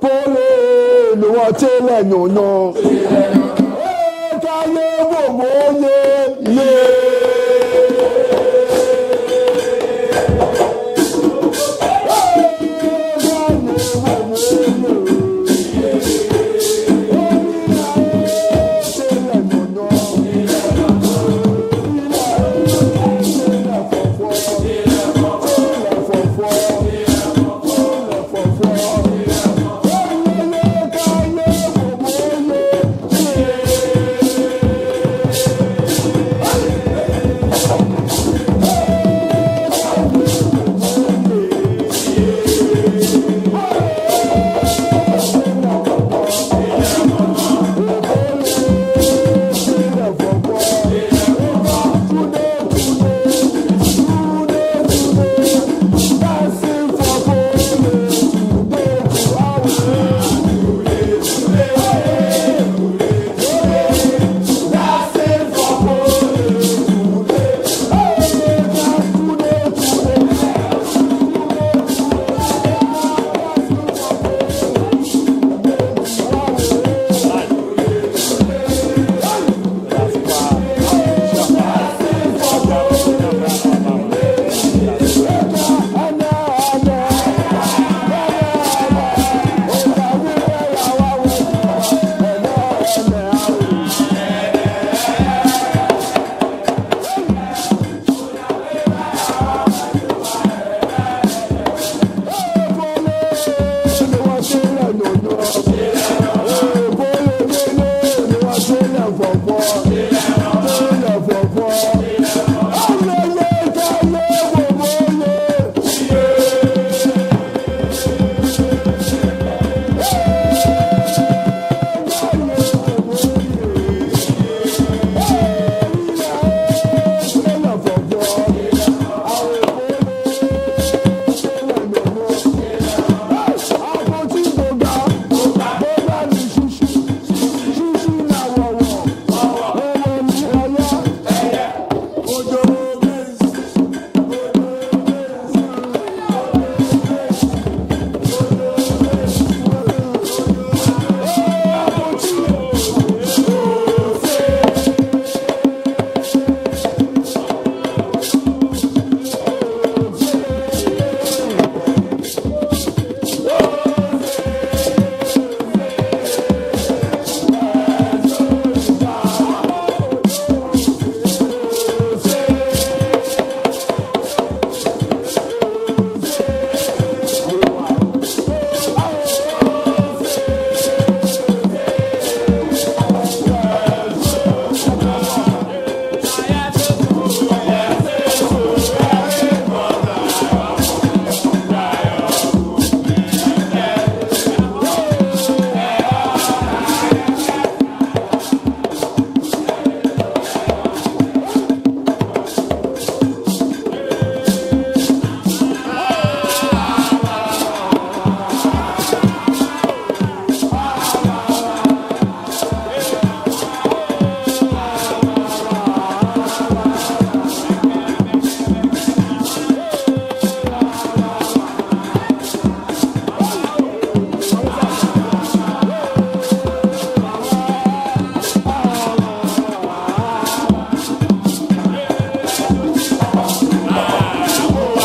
pole no watele no no kaye wo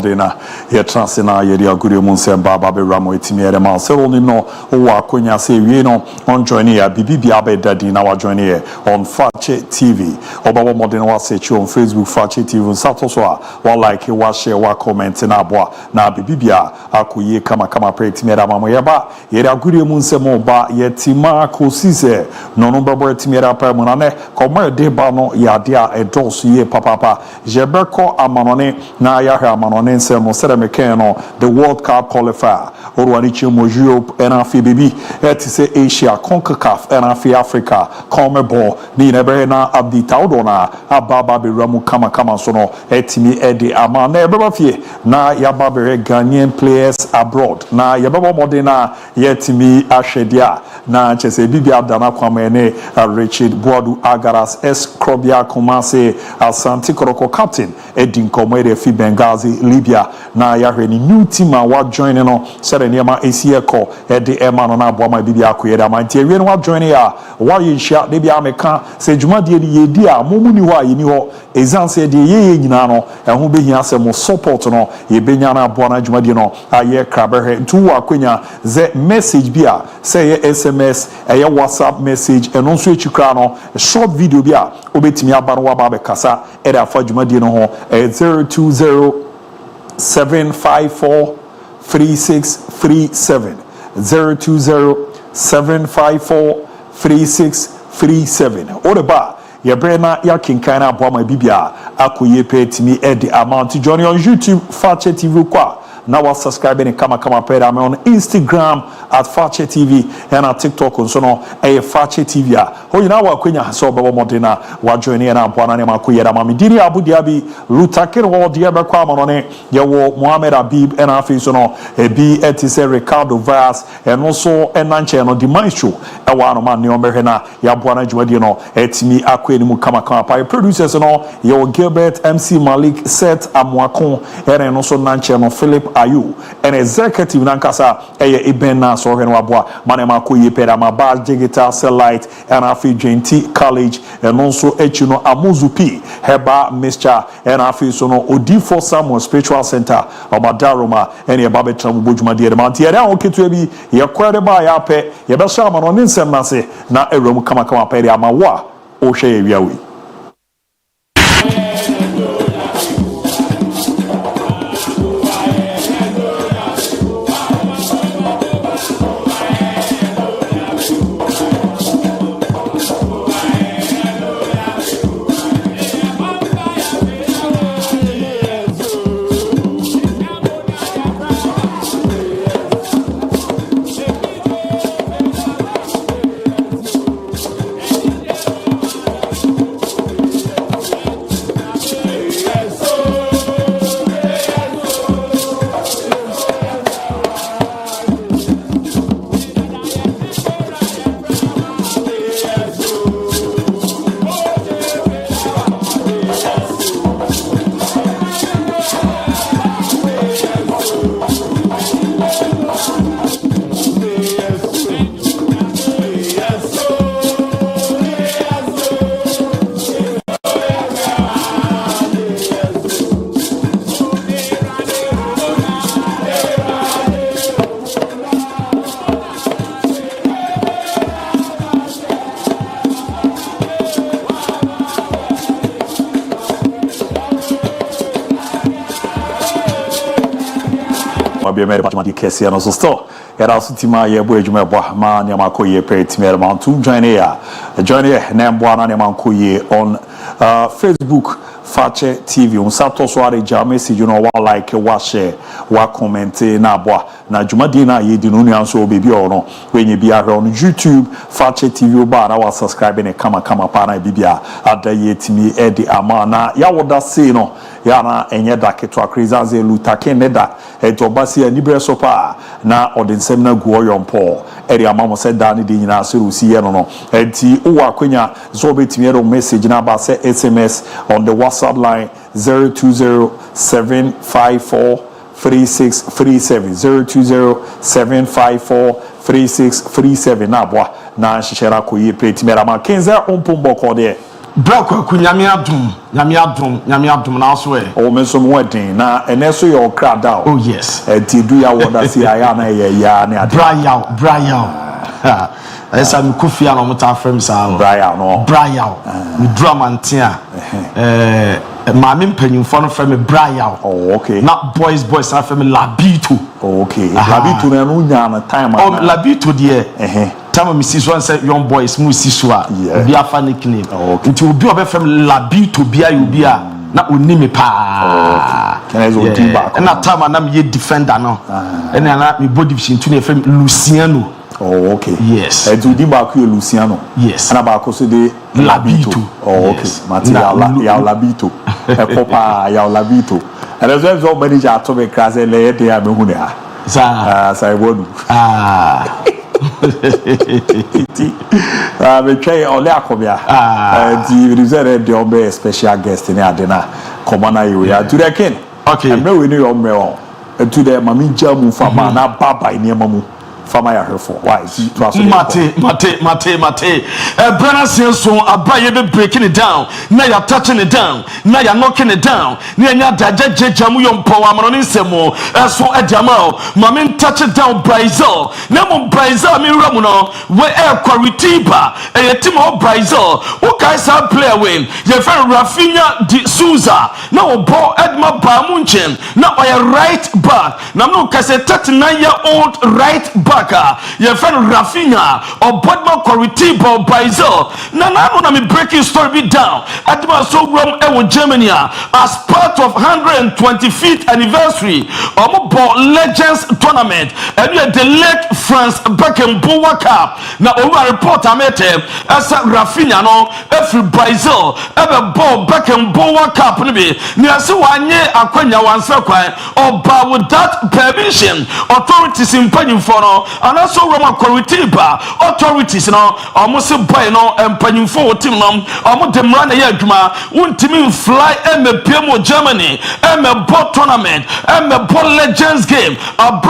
ye na ye transe na ye dia guri mu nsem baba be ramo etimi ere ma se woni no wo akonya se wie no on join ya bibi abedadi na wa join ye on Fakye TV obawo modern wa search on Facebook Fakye TV sato so a wa like wa share wa comment na aboa na bibi akoye kama pre etimi ere ma mo ye ba ye dia guri mu nsem oba ye tima ko sise no no babo etimi ere pa mu na ne ko mo de ba no ya dia edosu ye papa jebeko amanone na ya ha amanone nsem no sere mekeno the World Cup qualifier orwani chimojuo enafi bibi eti se Asia CONCACAF enafi Africa CONMEBOL ni nebe na abdita odona ababa be ramu kama so no etimi ede ama na ebeba fie na yaba be Ghanaian players abroad na yababa modena yetimi ahwedia na chese bibi abdana kwamene Richard Boadu Agaras Krobia Kumase Asante Koroko captain edin komere fi Benghazi Libya na na ya hwe ni new team a wa join no said niema esie ko e de ema no na aboa bibia akoye da man tie wie no wa join ya wa yehia de bia meka se dwuma de yedi a momu ni ho a yeni ho ezanse de ye nyina no eho behia se mo support no ye benya na aboa na dwuma de no aye krabehe ntu wa akonya ze message bia say SMS eye WhatsApp message eno nso echikra no short video bia obetimi aba no wa ba be kasa e da fa dwuma de no ho 020 754 3637 020 754 3637 Odeba Yabrena ya kinkana aboa bibia akoye petimi edi amount join on YouTube Fakye TV kwa na wa subscribe ni kama pera me on Instagram at Fakye TV and at TikTok so no Fakye TV a ho yina wa kwenya so babo modena wa join na aboa na ma koye da mami diri Abu Dhabi Lutakin wo de be kwa mo ne ye wo Mohammed Habib and afi so no ebi etise Ricardo Vaz and also enanche no the maestro e wa no man ne ombe na ya aboa na dwuma no etimi akwa ni mu kama pa producers no ye wo Gilbert MC Malik Set Amwakon and also nanche no Philip Ayu an executive nankasa eye ibena so hwe no aboa manema koye pera ma bar digital satellite and afi Genti College and also echuno Amuzupi heba Mr and afi so no Odifo Samuel Spiritual Center obadaroma and ye babetra mubojuma de man ye dan oketu bi ye kwere ba ya pe ye be sha ma no nsem na se na ewram kama pa de ama wa o hwe ye wiawi be mere patmati kese no so store era so tima ye bo adwuma bo ma ne makoye pet mere man to join here na mbo na ne makoye on Facebook Fakye TV on sato so are ja message no wa like wa share wa comment na boa na dwumadi na ye di no nua so bebi ono wenye bi ahwe on YouTube Fakye TV oba na wa subscribe ne kama pa na bibia adaye timi edi ama na ya woda say no ya na enye da keto akrizaze Lutakin ne da eto basi ani breso pa na odensem na guo yompo eri ama mo se da ne di nyina so rusi ye no enti o wa kwenya so betimi ero message na ba se SMS on the WhatsApp line 020-754-3637 020-754-3637 na boa na shishera koye petimera ma kenza ompombo kode Brako kunyame adum na so e o menso mo wadin na eneso ye okrada oh yes ti du ya woda si aya na ye ya ne ade Brian esa mi kofia no mota frame sa Brian mi dramantia maame mpanyimfo no frame Brian oh okay na boys na frame Labito oh okay Labito na no nya na time oh Labito de time me see so say young boys mu see so a bi afa nickname nti obi obefem Labito bia obi a na onimi pa na time na me defender no ena na me body division tu na frame Luciano oh okay yes do di ba ku Luciano yes ana ba ko so de Labito oh okay mati ya Labito e popa ya Labito and as well manager to be class le de a me hu ne ha sa wonu me try ole akobia the reserve the obe special guest ni adena komana you ya to the king okay me we ni your me to the mami jamu fama na baba in yamamu. Fama ya herefo. Why? Mate. Brother says so. Abaye be breaking it down. Now you're touching it down. Now you're knocking it down. Now you're daje jamu yom power manoni semo. So ejamao. Mamin touch it down Brazil. Nemo Brazil mi ramuno. We Quaritiba. A team of Brazil. Who guys have play away? Your friend Rafinha de Souza. Now ball Edma Bamunchen. Now I right back. Now no kase 39-year-old right back. Your friend Rafinha or Bodma Coritiba Brazil. Now I'm breaking story down. At my so Rome Germany as part of 125th anniversary of Legends tournament. And we had the Lake France Beckenbauer Cup. Now over report I met as Rafinha no every Brazil ever ball Beckenbauer Cup nibi. Near so one year Aquanya one circle or but with that permission authorities in Penny for and also Roma Coritiba authorities almost buy and Penny for team almost them run a yagma won't team fly PMO Germany ball tournament ball legends game a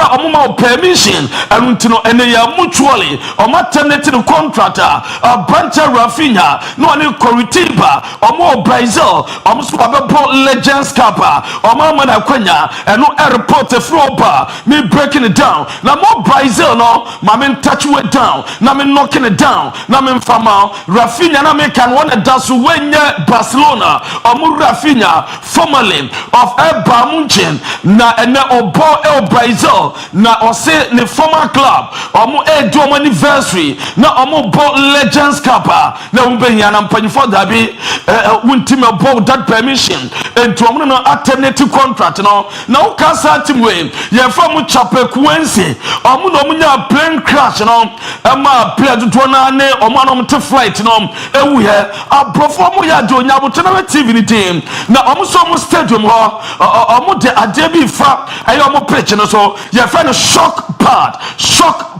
permission and to know any mutually or maternity contractor a bunch of Rafinha no any Coritiba or more Brazil almost ball legends kappa or Mama Aquanya and no airport floor bar me breaking it down now more Brazil no mamin touch it down na me knocking it down na me fama Rafinha na me can one dance when Barcelona or Rafinha formerly of Bayern Munchen na ene obo Brazil na ose ne former club omo do anniversary na omo ball legends kappa na umbenya na mpanyifo dabi team about that permission and to omo no alternative contract no na o kasa team we ye from Chapecoense omo no nya plane crash no ma play to na ne omo no te flight no ewu he abrofo mo ya do nya boto na TV ni team na omo so mo stadium ho omo de DIABY fa ayo omo pitch no so ye friend shock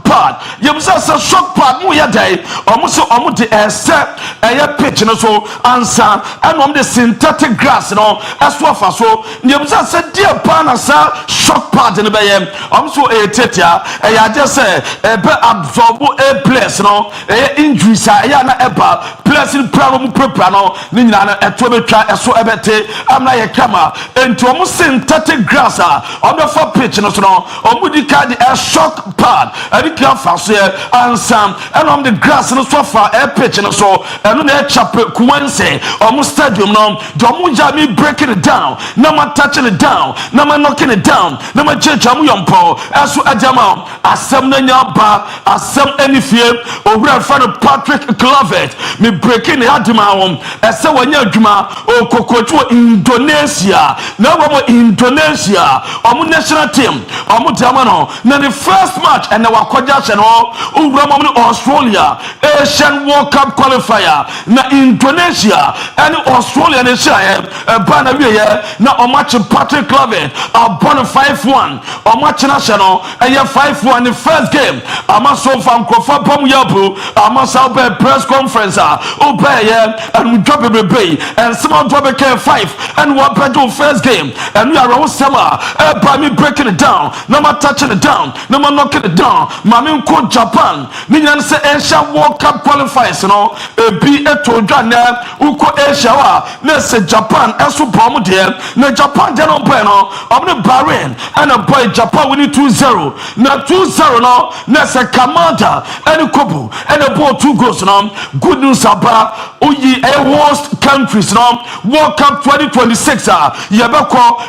pad ye msa sa shock pad mo ya dai omo so omo de accept ayo pitch no so answer and omo de synthetic grass no eso fa so ye msa sa dia pa na sa shock pad ne be ye omo so tetia ya just say be absorb a place no injuries ya na eba place in problem prepare no ni nyina na eto betwa eso ebete amna ye kama enti omo synthetic grass omo for pitch no so no omo di card a shock pad abi kia fa so ansam and omo the grass no so fa a pitch no so eno na Chapecoense omo stadium no omo ja me breaking it down na ma touching it down na ma knocking it down na ma chechamu yompo aso ajama asem na nya ba asem anifie owura fa no Patrick Clovet me breaking adima won ese wanya adwuma okokotu Indonesia na wo Indonesia omo national team omo dama no na the first match and na wakoja che no owura mo Australia Asian World Cup qualifier na Indonesia and Australia ne share ba na wie na o match Patrick Clovet abon 5-1 o match national 5-1 the first game ama so far Kofa Pom Yabu ama so be press conference obey and we drop a baby and someone drop a K5 and what better first game and we are all summer by me breaking it down no ma touching it down no ma knocking it down mami ko Japan ni nyan say Asian World Cup qualifiers no be eto dwana uko Asia wa na say Japan eso bom de na Japan de no boy no omne Bahrain and a boy Japan winning 2-0 na 2-0 no na say Kamada and Kobu and a ball 2 goals no good news about oyi host countries no World Cup 2026 yebeko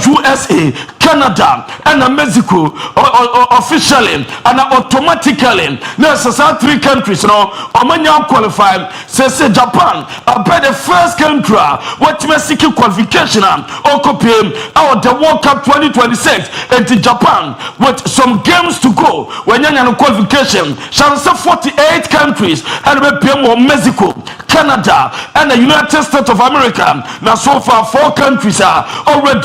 USA Canada and Mexico officially and automatically necessary 3 countries no omanya qualify say Japan by the first country what Mexico qualification okopiem out the World Cup 2026 into Japan with some games to go when you qualification shall say 48 countries and be Mexico Canada, and the United States of America. Now so far 4 countries are already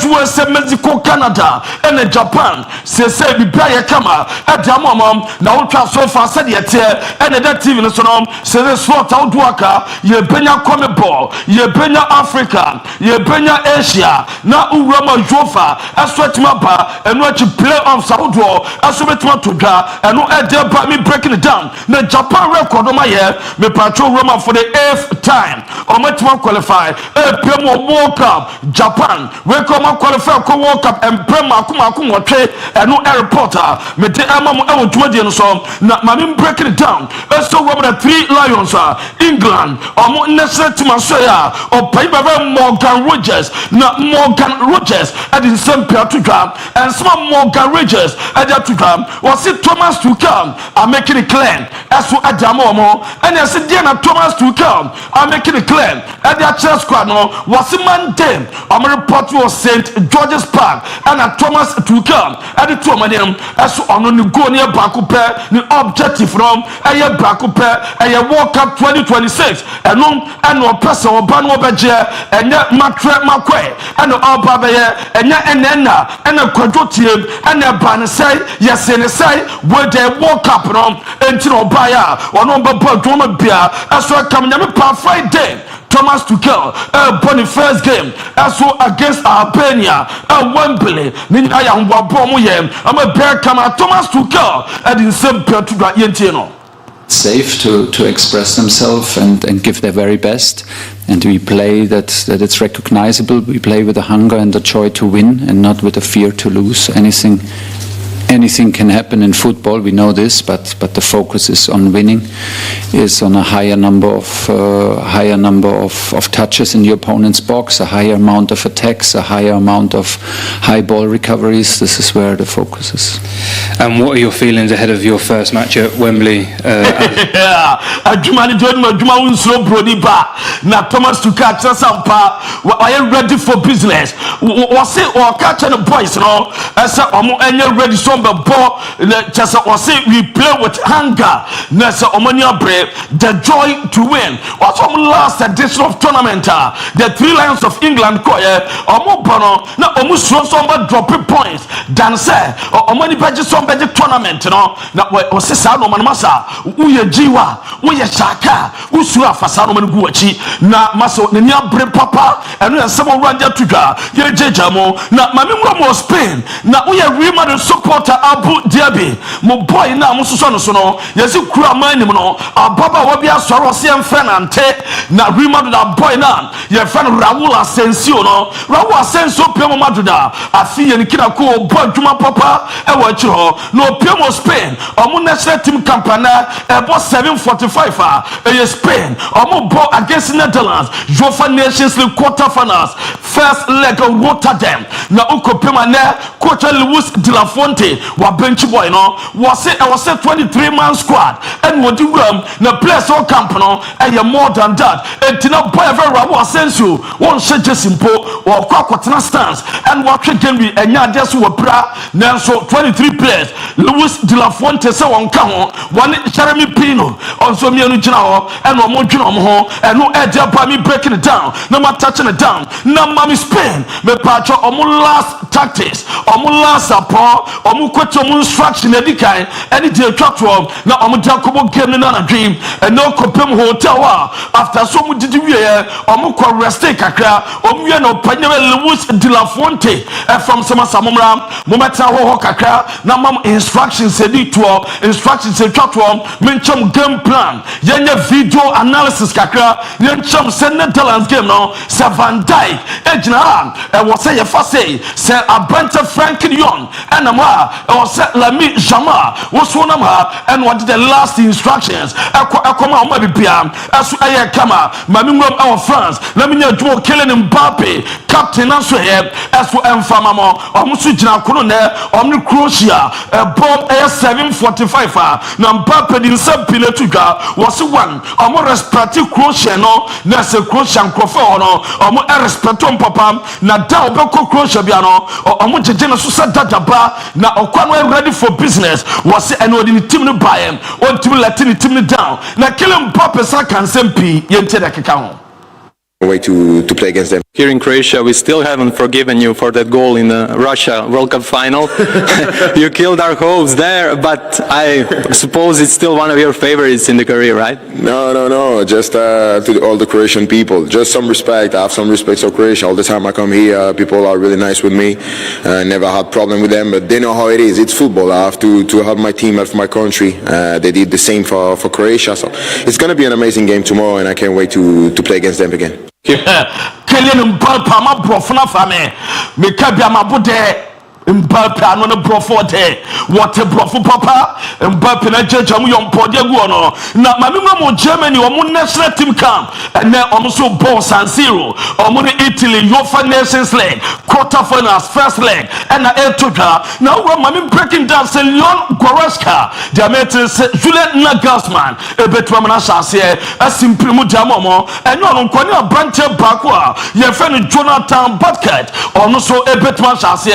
USA, Mexico, Canada, and Japan. Say the player kama at the moment. Now so far said yet and that TV national say the sort out waka ye benya come ball ye benya Africa ye benya Asia na urama jofa aswet mapa and what you play on Saudi aswet matuga and no idea about me breaking it down. Na Japan record on my year me patrol Roma for the 8th time or much more qualify Premo World Cup Japan we come qualify World Cup and Prema kuma and no airporter me te amamu ewo twadi no so na mami breaking it down so Roma the 3 Lions England omo national team asoya or pay Morgan Rogers na Morgan Rogers at the same pair to drum and some Morgan Rogers at that to drum was it Thomas to come I'm making it clear as to Adamomo and I said Diana Thomas to come I'm making it clear at that chess squad no was it man them I'm report was St. George's Park and Thomas to come at the 2 million as on the go near Bakupe the objective from a year Bakupe a year World Cup 2026 and no person or Bano Baje and yet Matre Makwe and the Albabaye and yet and a quadrotium and a banner say yes and say where they World Cup until Obaya or no Droma Bia as well coming up Friday. Thomas Tuchel born first game as well against Albania and Wembley I am Wabomoyem I'm a bear camera Thomas Tuchel at the same pair to Yentino. Safe to express themselves and give their very best, and we play that it's recognizable. We play with the hunger and the joy to win and not with the fear to lose. Anything can happen in football, we know this, but the focus is on winning, is on a higher number of touches in the opponent's box, a higher amount of attacks, a higher amount of high ball recoveries. This is where the focus is. And what are your feelings ahead of your first match at Wembley? Thomas to catch us up. I am ready for business. Was it or catching the boys? No, I said I'm ready. So just we play with hunger. Nessa Omonia Brave, the joy to win. What's our last edition of tournament? The 3 Lions of England choir, Omobono, now almost somebody dropping points. Dan say, or money budget somebody tournament, no, now was Sano Manmasa, Uya Jiwa, Uya Shaka, Usua Fasano Manguachi, na Maso, Nia Brave Papa, and then someone run there to ga, Jamo, now Mamma was Spain, now we are remodel supporter ABOU DIABY, my boy now Musuano Sono, yes, you cry my name, no, our Baba Wabia Sorosian friend and take, now remodel that boy now, your friend Raul Asensio, no, Raul Asensio, Pemo Madruda, I see any kid cool boy, Juma Papa, and what you no Pemo Spain, or national team campana, about 7:45, Spain, or more ball against Netherlands, Jofa Nations League quarterfinals, first leg of Rotterdam, now Uko Pemane, Coach Luis de la Fonte, wa bench boy, no, was it 23-man squad, and what you na place all camp, no, and you're more than that, and Tina Boyver Rawa Sensu, one shake simple, or Quaquatana stance, and what can be, and Yadas were bra, now so 23 players, Luis de la Fonte, so on come one Jeremy Pino, also Mianu General, and no more Juno, and no idea by me breaking it down, no more touching it down, no mommy Spain, me patcho, or more last tactics, or more last support, or more instruction, any kind, any day truck from now. I'm a Jacobo game in a dream, and no Copem Hotel. After so much did you hear, or more reste Kakra, or we are no Panel Luis de la Fonte, and from some Samura, Momata Kakra, now instructions said it to instructions said truck from mention game plan, Yanya video analysis Kakra, Yancham send Netherlands game now, Savan Dyke, Ejna, and what say a Fassay, say a bunch of Frank Lyon, and or set Lami Jama, was one of her, and what the last instructions. I come out, maybe PM, as I come out, Mamma our France, let me know to killing Mbappe, Captain answer here, as for Mfamamo, or Musujina Colonel, Omni Croatia, a bomb air 7:45, Nambappe in some pillar to go, was one, or more respective Croatia, no, Nasa Croatian Crofono, or more respectum papa, Nadal Boko Croatia Biano, or Mujajana Susa Daba, now okwanwe ready for business was and what the team no buy him on team letting the team down na kill him purpose can sempi yente da keka way to play against them. Here in Croatia, we still haven't forgiven you for that goal in the Russia World Cup final. You killed our hopes there, but I suppose it's still one of your favorites in the career, right? No. Just to all the Croatian people, just some respect. I have some respect for Croatia. All the time I come here, people are really nice with me. Never had problem with them, but they know how it is. It's football. I have to help my team, help my country. They did the same for Croatia. So it's going to be an amazing game tomorrow, and I can't wait to play against them again. Killing Palpama Brofana Fame, Mikabia Mabude. Mbappe anone brofo de what a brofo papa Mbappe na jeje mu yon pode guono na mamimra mo Germany o mo national team camp and then almost ball San Siro o mo Italy UEFA Nations League quarterfinals first leg and na etoja now we mami breaking down say Leon Goretzka the Americans Julian Nagelsmann ebetwa na chance asimpri mu diamomo and no nkoni abranche bakwa ye friend Jonathan Butket ono so ebetwa chance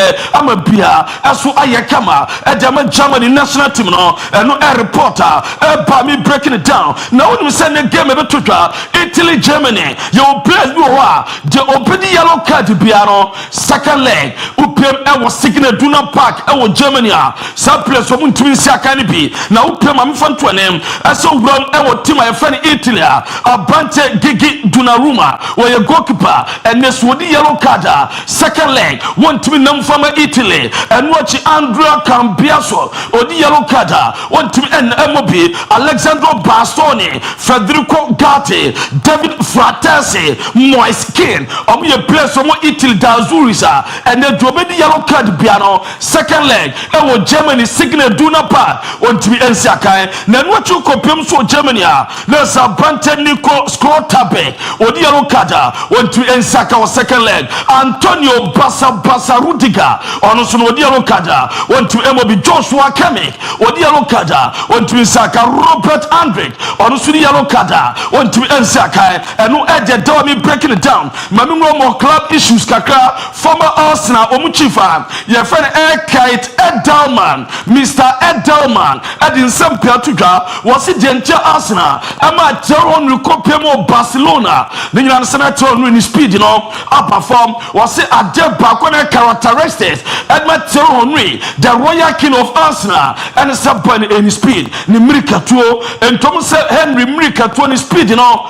bia aso ayekama edema Germany national team no eno a reporter ba me breaking it down now when we send the game betotwa Italy Germany you play no wa the obedi yellow card bia no second leg upem e was signal do not park e wo Germany a some place so muntumi si aka ne bi na upem am fanto anem aso wram e wo team a fan Italy a abante Gigi Donnarumma wo ye goalkeeper and this wodi yellow card second leg want to be nam from Italy and watch Andrea Cambiaso odi yellow card want to and MOB Alexandro Bastoni Federico Gatti David Fratesi Moiskin ye place from Italy Dazurisa and then Jobedi yellow card piano second leg e wo Germany signal do not part want to be Ensiakai then what you compare so Germany there's a Brante Nico Scrotabe odi yellow card want to Ensiaka second leg Antonio Basa Rudiger on odi yellow card want to MOB Joshua Kemik odi yellow card want to Saka Robert Andrick on the yellow card want to Ensiaka and no edge me breaking it down mami more club issues kakra former Arsenal omuchifa your friend Kite Edelman Mr. Edelman in some Piatuga was it gentle Arsenal ama Jeron Rukopemo Barcelona then you understand in speed you know up perform was it a dead back on characteristics Edmund Henry the royal king of Arsenal and some in speed ni Mirikatuo and Thomas Henry Mirikatuo in speed you know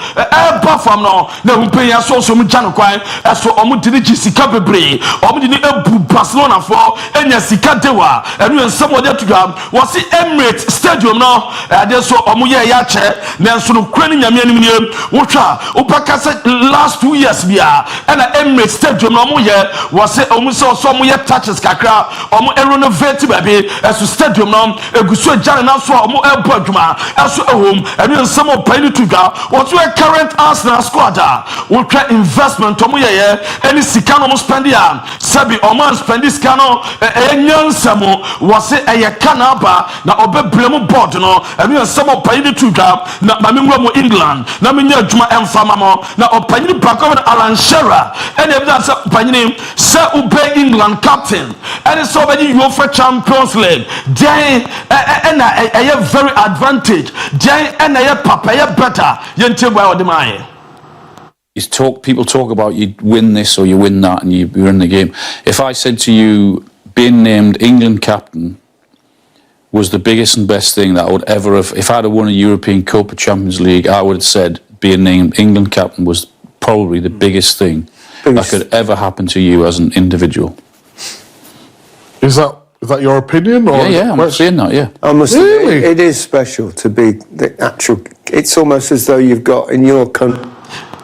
perform no na umpe ya so mu jano kwan so omu dini sika bebre omu dini ebu Barcelona for enya sika dewa enu ensem ode tuga was Emirates Stadium no ade so omu ye ya che na so no kwani nyame anim nie wotwa upaka last 2 years bia na Emirates Stadium no omu ye was omu so omu ye touches kakra omu renovate baby so stadium no eguso jare na so omu ebu adwuma so ehom enu ensem opani tuga what we current Arsenal squad wotwa investment omu ye any sika no spend ya sabi oman spend this cano enyansamo was eye kanaba na obeblemu board no enu ensem opani tuga na mamimro mo England na menya adwuma emfama mo na opani bako na Alan Shearer and evidence opani se ube England captain and so many UEFA Champions League then and a very advantage then and a papa better yente boy odemai. People talk about you win this or you win that and you win the game. If I said to you being named England captain was the biggest and best thing that I would ever have, if I'd have won a European Cup or Champions League, I would have said being named England captain was probably the biggest thing that could ever happen to you as an individual. Is that your opinion? Or yeah, I'm saying that, yeah. I must really? It is special to be the actual. It's almost as though you've got in your country.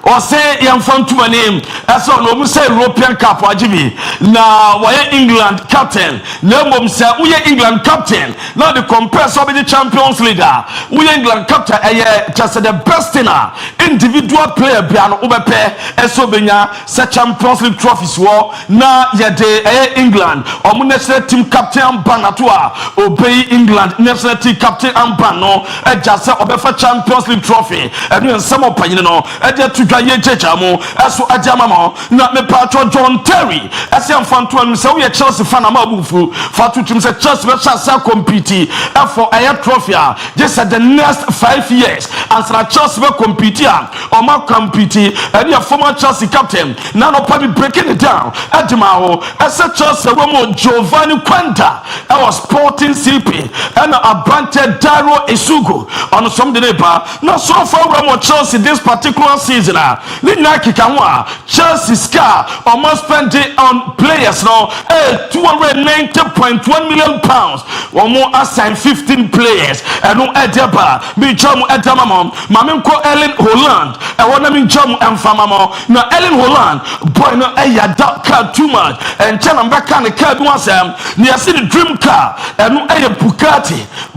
Or say young fun to my name as on say European Cup wajibi na why England captain no mum say we England captain now the compare so the Champions League we England captain just the best individual player biano ubepe eso benya se Champions League trophies wo na ye de England omu national team captain banatoa obey England national team captain ambano just obefa Champions League trophy and some opinion no to dwa ye jejamo eso ajama mo na me patro John Terry ese amfanto am se we Chelsea fan am abufu fatu tim se Chelsea be chance compete for a trophy just the next 5 years as na Chelsea be compete o ma compete and your former Chelsea captain na no pa be breaking it down adima ho ese Chelsea wo Giovanni Quanta our Sporting CP and Abrante Dairo Esugo on some day ba na so far we Chelsea this particular season ni na kika ho Chelsea scar almost spent it on players now 290.1 million pounds one more assign 15 players and no edeba me jam edamamo mamenko Erling Haaland e wona me jam emfamamo na Erling Haaland boy no eyada car too much and chana mbeka ne car bi wasem na see the dream car and no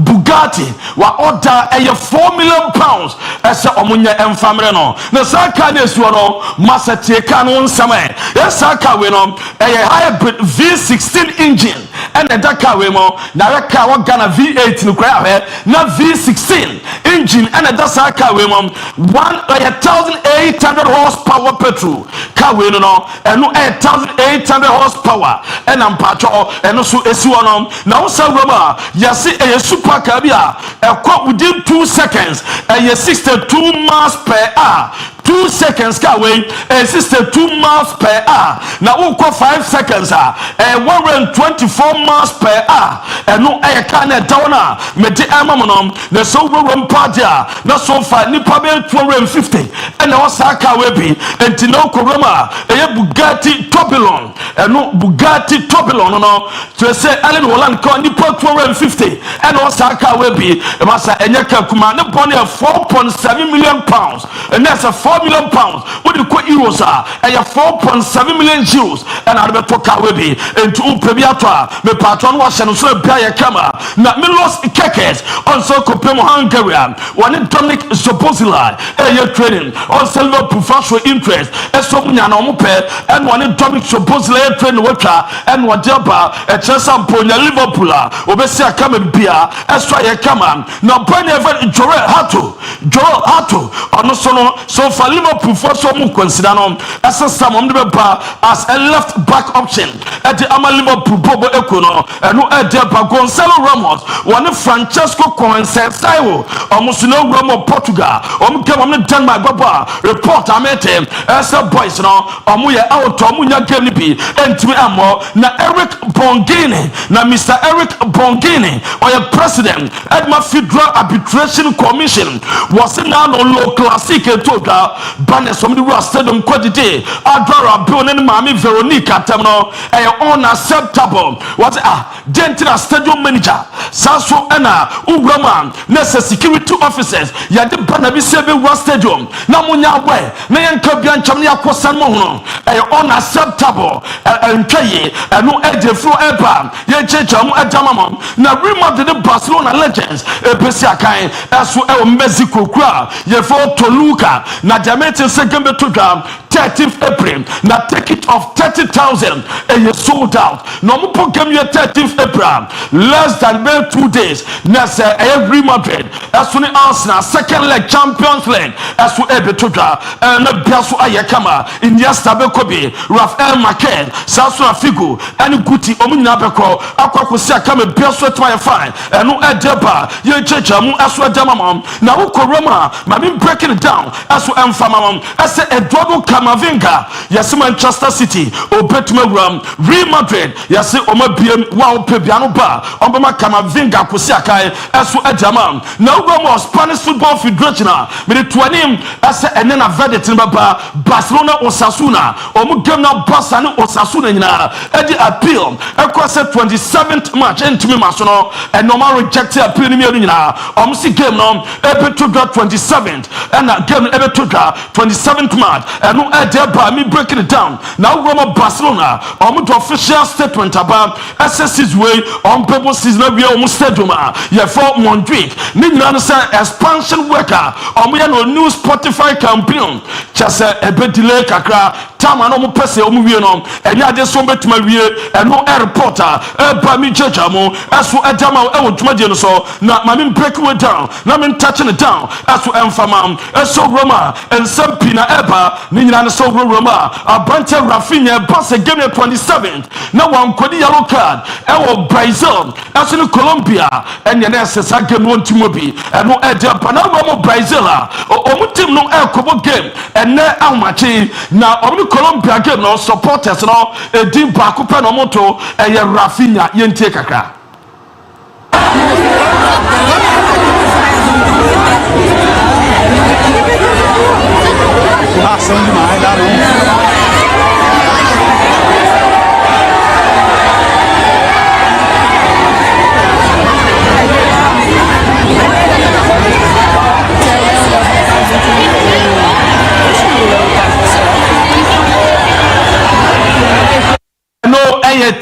Bugatti wa order 4 million pounds ese omunya emfamre no na saka na esuo no masatie ka no nsama saka we no hybrid V16 engine and the car we mo na car wa Ghana V8 no kwa na V16 engine and the saka we mo 1,800 horsepower petrol car we no and no 1,800 horsepower and am patro and so esuo no na wo sa roma yase super car bia within 2 seconds 62 miles per hour 2 seconds car way 62 miles per hour now we go 5 seconds 124 miles per hour and no air can down me the amamonom the so run party na so far ni pa be 250 and no car way be and no koroma Bugatti Tourbillon and no Bugatti Tourbillon no to say Erling Haaland ko ni pa 250 and no car way be e masa enyaka kuma ne bone 4.7 million pounds and that's a 4 million pounds what you call euros are 4.7 million euros and I better talk away into Prebiatua me patron was and so bia kama na Milos Kekes also compare Hungarian one Dominic Szoboszlai training on silver professional interest so munya na omupe and one Dominic Szoboszlai training water and whatever a chance amponya Liverpool obesi akama bia extra ye kama na brand even Joel Hato on so for Liverpool for some consider as a some as a left back option at the Ama Liverpool Bobo Econo and no Edeba Gonzalo Ramos one Francesco Coensao almost no Ramo Portugal come Denmark Baba report I met him as a boys no Omuya out Omuya Gelibi and to Amo na Eric Bongini na Mr. Eric Bongini or your president at my Federal Arbitration Commission was now no low classic toga banners from the Ross Stadium quantity Adra Bill and Mami Veronica Tamno unacceptable what Dentina Stadium manager Sasso Anna Ugraman Nessa security officers Yadi Banabi Sebe Ross Stadium Namunya way Nayan Kabian Chamnia Kosan Mono unacceptable and Kaye and no Eddie Flo Eba Yecham Adamam na remember the Barcelona legends Besiakai as well Mexico Kra Yefo Toluca na Jamaican second program 13th April na take it of 30,000 and you sold out no more program your 13th April less than 2 days na say every Madrid as soon as na second leg Champions League as we able to draw and Biasu Ayakama in Yastabe Kobe Rafael Maken Sasu Figo and Guti Omunya Beko Akwa Siakame Biasu to fine and no Edeba ye chechamu as we damam na ukoroma mami breaking it down as we emfamam as Eduardo Camavinga yes Manchester City Obetumegram Real Madrid yes Oma BM wow Pebiano Ba Obama Camavinga Kusiakai as we edamam na ugomo Spanish Football Federation me the 20 as and then a verdict in Baba Barcelona Osasuna omu game na Barcelona Osasuna nyina edi appeal across 27th match entimi masono and normal rejected appeal ni nyina si game no ebe to 27th and game ebe to 27th match and no edeba me breaking it down now Roma Barcelona to official statement about SSC's way on people season we almost stadium ye for Montjuic ni nyina no say expansion worker ya no new Spotify campaign just ebe delay kakra chama no mo pese o mu wie no enya de so betuma wie eno reporter ba mi jajamo aso adama e wo dwumadie no so na ma me break way down na me touching it down aso emfama eso roma ensampi na eba ni nyina no so roma abante Rafinha pass game 27th na wan kodi yellow card e wo Brazil aso ni Colombia enya na sesa game won timobi eno ede pa na mo Brazil a o team no e kobo game ene amachi na o Colombia game no supporters no edi ba ko pe no moto eye Rafinha yentie kakra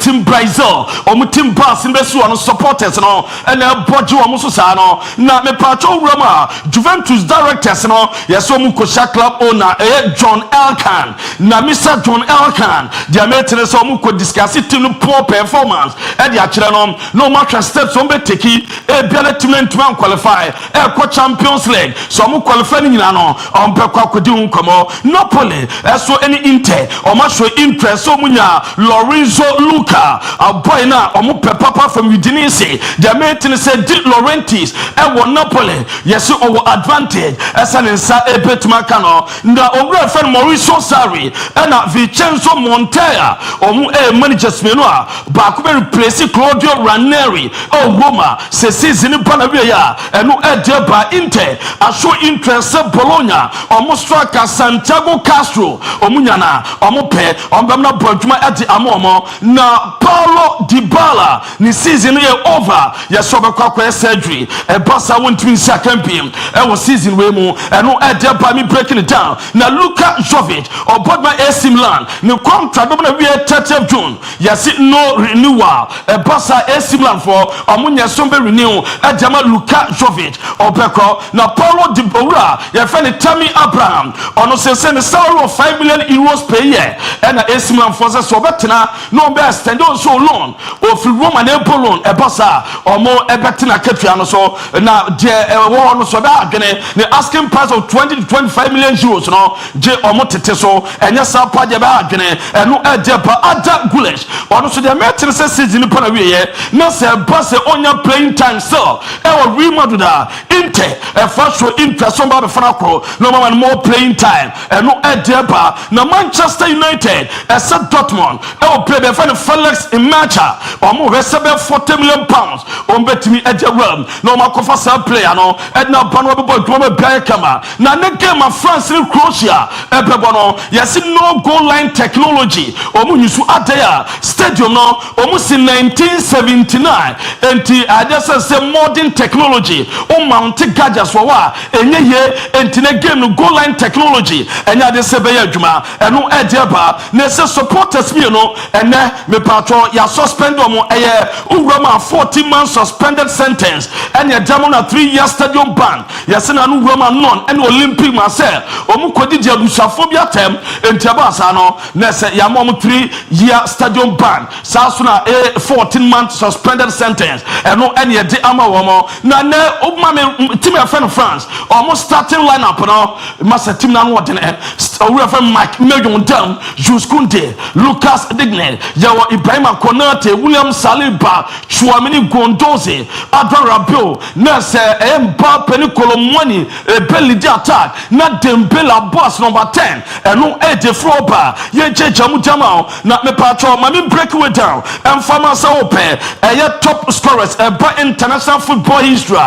team Brazil team pass in besu on supporters no and bojo so sa no na me pacho Roma Juventus directors no yeso mu kosha club owner John Elkan na Mr. John Elkan dia meeting so mu ko discuss team poor performance e dia kire no match steps on be take e bia team to qualify ko Champions League so mu qualify ni nyina no on be kwa kodi nkomo Napoli so any Inter o ma show interest so munya Lorenzo Luca a boy na omo papa from Udinese the meeting said Di Laurentiis e wo Napoli yes o advantage esan nsa ebetuma kano na owura fan Mauricio Sarri e na Vincenzo Montella omo managers me no a ba ko be replace Claudio Ranieri o Roma se season pa na we ya eno e de ba Inter a show interest Bologna omo striker Santiago Castro omo nyana omo pe omo na boduma e di amomo na Paulo Dybala ni season ye over ya so be kwa surgery e basa won't win second game e was season we mu e no e de ba me breaking it down na Luka Jovic or Bodma AC Milan ni contract do na we 30th June ya see no renewal e basa AC Milan for omunya so be renew e de ma Luka Jovic obeko na Paulo Dybala ya fa ni Tammy Abraham ono se salary of 5 million euros per year and AC Milan for so betena no be extend so loan of Roman Apollo e bossa or more ebetina ketriano so na je no so da gene the asking price of 20 to 25 million euros no je omotete so enya sa pa je ba gene eno e je pa ada gulish ono so de metin se season pa na we ye na se boss onya playing time so e wo Real Madrid Inter e first show interest on ba be fana kro no man more playing time eno e je pa na Manchester United e se Dortmund e wo play be fana Felix Imacha omo receive 40 million pounds on betimi eje realm no ma kofa sa player no edna bano be boy dwoma bia kama na ne game of France and Croatia ebebo no yes no goal line technology omo yusu adaya stadium no omo si 1979 enti adesa say modern technology o mount gadgets for wa enye ye enti ne game no goal line technology enya de se be adwuma eno eje ba ne se supporters me no ene me patro ya suspend omo eye urama 40-man suspended sentence and ya jamona 3-year stadium ban yasena no urama non and Olympic myself omo kodi dia busafobia tem entiabasa no na se ya mom 3-year stadium ban sa so na 14-month suspended sentence eno and ya de ama womo na ne oma me team of France almost starting lineup no masa team na no de we from Mike Million Dam Jules Koundé Lucas Digne yawo Ibrahim Konate William Saliba Chouameni Gondoze Adwan Rabiot na se Mbappé ni Colomwani Belly di attack na Dembele boss number 10 eno de Froba ye jejamu jamao na me patro ma me break way down emfama sa ope top scorers by international football history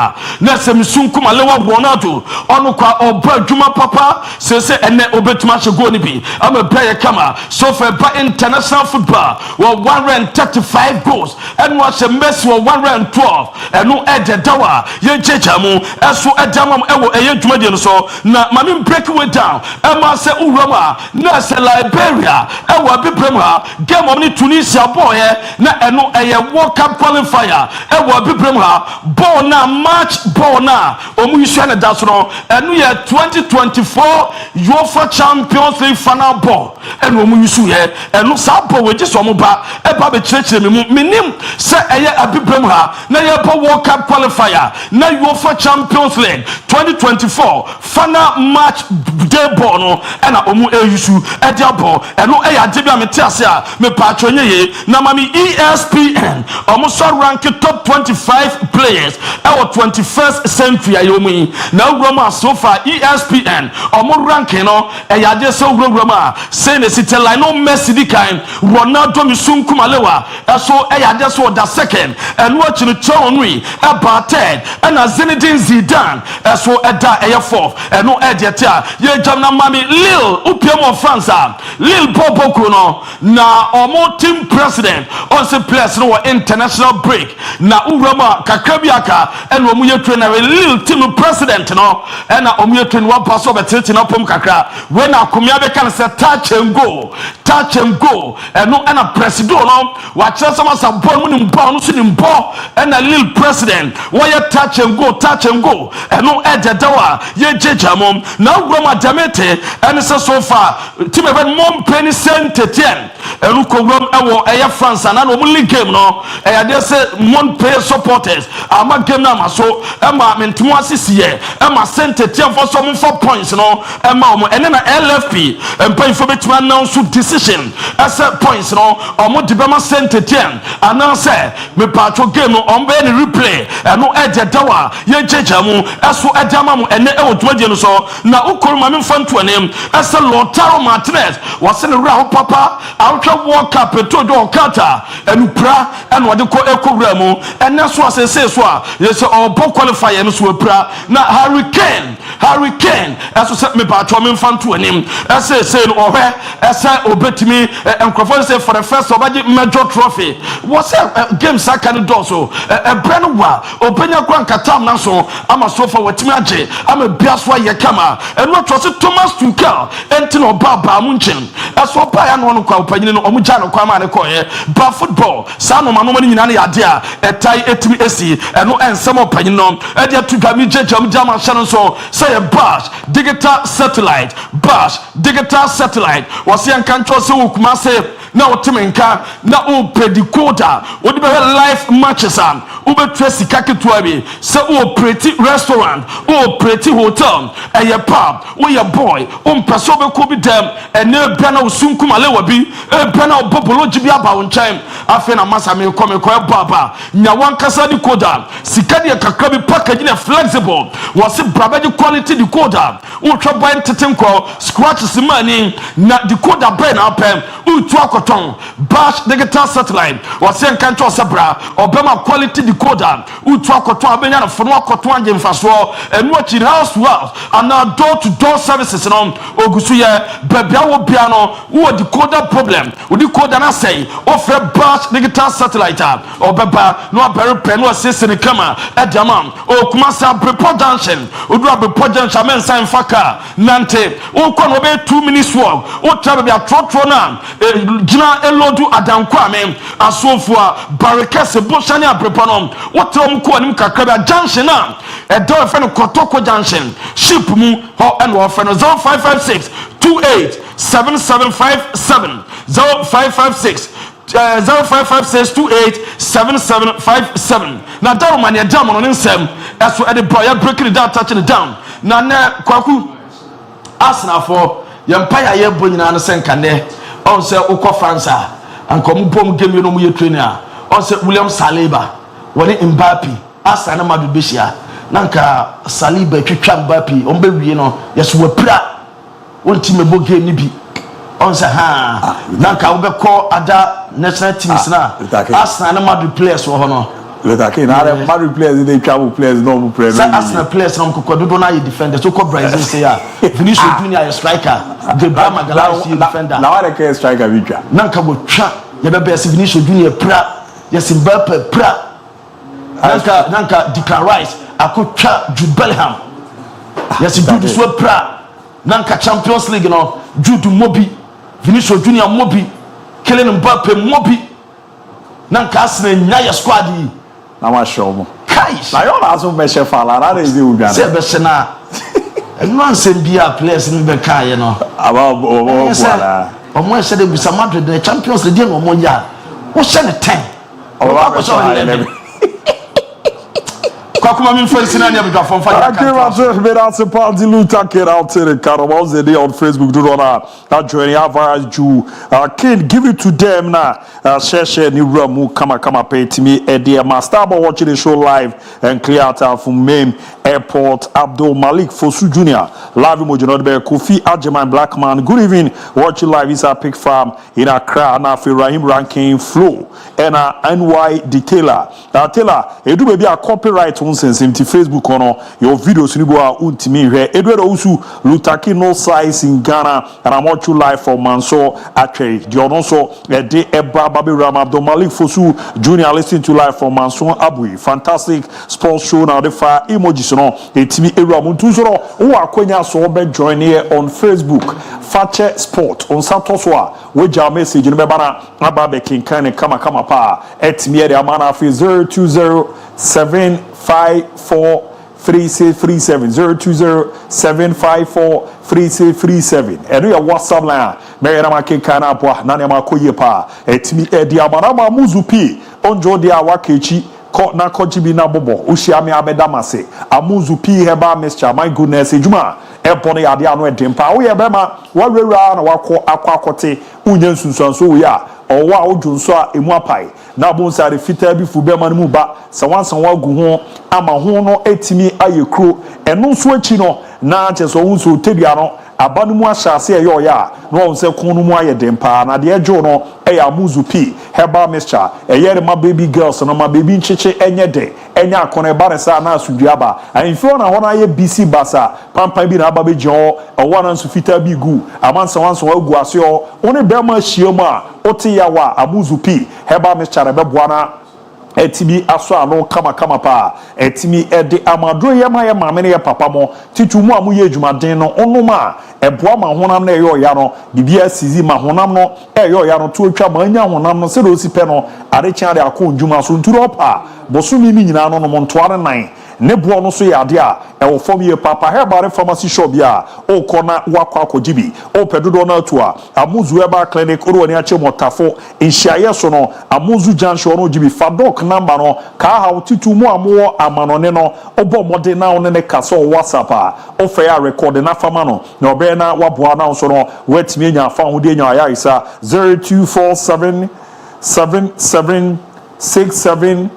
na se misunku malewa Ronaldo onu kwa oba djuma papa se ene obetuma chego ni bi am play kama so for by international football 135 goals and was a mess for 112 and no edge dawa ye jejamu eso edamam ewo djumadi no so na ma me break way down ma se urama na se Liberia ewo bibrem ha game of Tunisia boy na eno World Cup qualifier ewo bibrem ha ball na match ball na omu yisu na da so no eno ye 2024 UEFA Champions Champions League final ball and omu yusu ye and no sa ball we just omu ba e ba be church me minim say eye abibrem ha na ye ba World Cup qualifier na UEFA Champions League 2024 final match day ball no and omu e yusu e dia ball and no e ade bia me tiase a me pa atwenye ye na mami ESPN omu so rank top 25 players our 21st century ayomu na Roma so far ESPN omu ranking no e yade so Roma say ne site Lionel Messi di kan Ronaldo misunku malewa so e yade so the second and watch the Chonwi about third and Zinedine Zidane so e da e fourth and no e dia ye jamna mami Lille upiemo France Lille Bobo no na omu team president also players no international break na Roma kakabiaka and omu ye trainer Lille team president no and na omu ye train one pass over tete na pom kakra when akomia be kan say touch and go and no and a president no watch some ball mu nimbo no so nimbo and a Lille president why touch and go and no ededawa ye jejamom na Roma damete and so far team even mom penny Saint-Étienne and ko rom ewo eye France and no league game no e dey say Montpellier supporters ama game na ma so e ma mentimo asisiye e ma Saint-Étienne for some 4 points no e ma omo ene na LFP empa info betima announce decision as points no omo dibema Saint-Étienne announce me patro game no ombe ni replay e no e dedawa ye jejamu eso e dama mu ene e wodwadie no so na ukoro ma me mfanto anem ese Lautaro Martinez wase ne ra papa outwa World Cup to do kata enupra eno de ko ekowura mu ene so asese so a ye se obo qualifier no so pra na Hurricane eso se me patro me mfanto anem ese say no ohwe ese obetimi enkrofo say for the first obaji major trophy was game second do so brand wa obenya kwa nkatam na so ama so for watimi age ama biaswa ye kama eno trose Thomas Tuchel enti no baba mu nchen eso pa ya no kwa opanyini no omu ja no kwa ma ne koye ba football sa no mano mani nyina ne yade a etai etimi esi eno ensem opanyini no e dia tudwami jejam jama hye so say bash digital satellite was yan kan cho se ukuma se na otimenka na o pedicoda odi be live matches am o be tresi kaketua bi se o pretty restaurant o pretty hotel eye pub o ye boy o mpeso be ko bi dem ene bia na osunkum alewa bi e bia na obobologi bi aba won chen afi na masa me ko baba nya wan kasa decoder sika de kakra bi package na flexible was brabaji quality decoder o twa boy tetenko scratches money na decoder brain apem o tu akoton bash digital satellite was yan kan to sabra obema quality decoder o tu akoton abenya na fono akoton anje mfaso enu achi house and now door to door services no ogusu ye babia wo bia no wo decoder problem wo decoder na say offer bash digital satellite obeba no abere pen no asese ne kama edamam o kuma sa Breport junction odu Breport junction men sign faka nante o ko no be 2 minutes walk o travel bia trotro na gina elodu adanko amen asofo a barricades boshani Breport no o trom ko anim kakra bia junction na e do fe no Kotoko junction ship mu ho and offer no 0556 28 7757 0556 0556287757 na dawo mania jam no nsem eso e de boy breaking it down touching it down na na kwaku Arsenal for yempaya ye bonyina no senkane on se ukọ Fransa ankom bom game no mu ye trainer on se William Saliba woni Mbappe Arsenal na madu behia nanka Saliba twetwa Mbappe on be wie no yeso wapira wonti mebo game ni bi on se ha nanka wo be call ada national teams na Arsenal na madu players wo hono Letake na madu players dey travel players no players Arsenal players no ko do na ye defender so ko Brazil say ya Vinicius Junior striker the Bama Galaxy defender na wale ke striker bitwa nanka bo twa ye be be Vinicius Junior pra yes Mbappe pra nanka Declan Rice akotwa Jude Bellingham yes Jude so pra nanka Champions League no Jude Mobi Vinicius Junior Mobi Kylian Mbappe Mobi nanka Arsenal nya ya squad yi na ma show mo kai na yo na so be chef ala na dey udwa se be se na And one same be a players in the car, you know. About Omo said they be some Madrid the champions the game omo ya. What send the 10? Kwakuma min first in anya be from fire. That's a party Luther Kid out to the Carabao the day on Facebook. Do not join our Jew. Kid, give it to them now. Share ni ramu kama pay to me. Dear master watching the show live and clear out from Mame Airport. Abdul Malik Fosu Jr. Live Mojino be Kofi Ajeman Black Man. Good evening. Watching live is a pig farm in Accra. Na Rahim Ranking Flow and NY Detailer. Taylor, it do be a copyright nonsense in Facebook ono your videos ni bo a untimi hwe Edward Osu Lutaki no size in Ghana and I'm watching live from Manso Atwe the ono so de eba babe Ram Abdul Malik Fosu Junior listening to live from Manso ABOU fantastic sports show now the fire emojis no etimi ewura muntu so no wo akwanya so be join here on Facebook Fakye Sport on Santos wa we jam message ni be bana aba be kinkan kama pa etimi e amana fi 020754337 020754337 eno ya WhatsApp line me yana makeka na apo na ne makoye pa etimi edi amana ma muzupi onjo dia wakechi ko na kojibi na bobo ushia me abedamase amuzupi heba mixture my goodness ejuma ebone ade anu edempa wo ye be ma wawura na wakọ akwakote unye nsunsuanso wo ya owa odwunso a emu apai na bonsare fita bi fu be ma mu ba sawansan wagu ho ama ho no etimi ayekro eno nso achi no na cheso wunso tebia no abanu mu ahyase eyo ya no won se kunu mu ayedempa na de ejo no eya muzupi herbal mixture eyere ma baby girls no ma baby ncheche enye de enya akona baresa na asuduaba ahimfo na ho na ye BC basa pampa bi na aba beje o wana nso fita bi gu amansa wanso wagu ase o one be ma hiem a oti yawa amuzupi herbal mixture be boana etimi aso ano kama pa etimi ede amadro ye ma ye maame ne ye papa mo titumu amu ye adwumaden no onoma eboa ma honam na eyo ya no bibia sizi ma honam no eyo ya no to atwa ma anya honam no se do si pe no ade kyan de akọ ndwuma so nturo pa bosumi ni nyina no mo ntoare nan ne bo no so ya ade a ewo fom ye papa herbal pharmacy shop ya o kona wakọ akọjibi o pedodo na atu a amuzu herbal clinic oro ni ache motafo nhyiaye so no amuzu junction no jibi fadok number no ka ha titumu amu amanone no obo mode na one ne kaso WhatsApp a o fe ya record na fama no na obe na waboa na so no wetimi nya fa ho de nya ya isa 0247 776743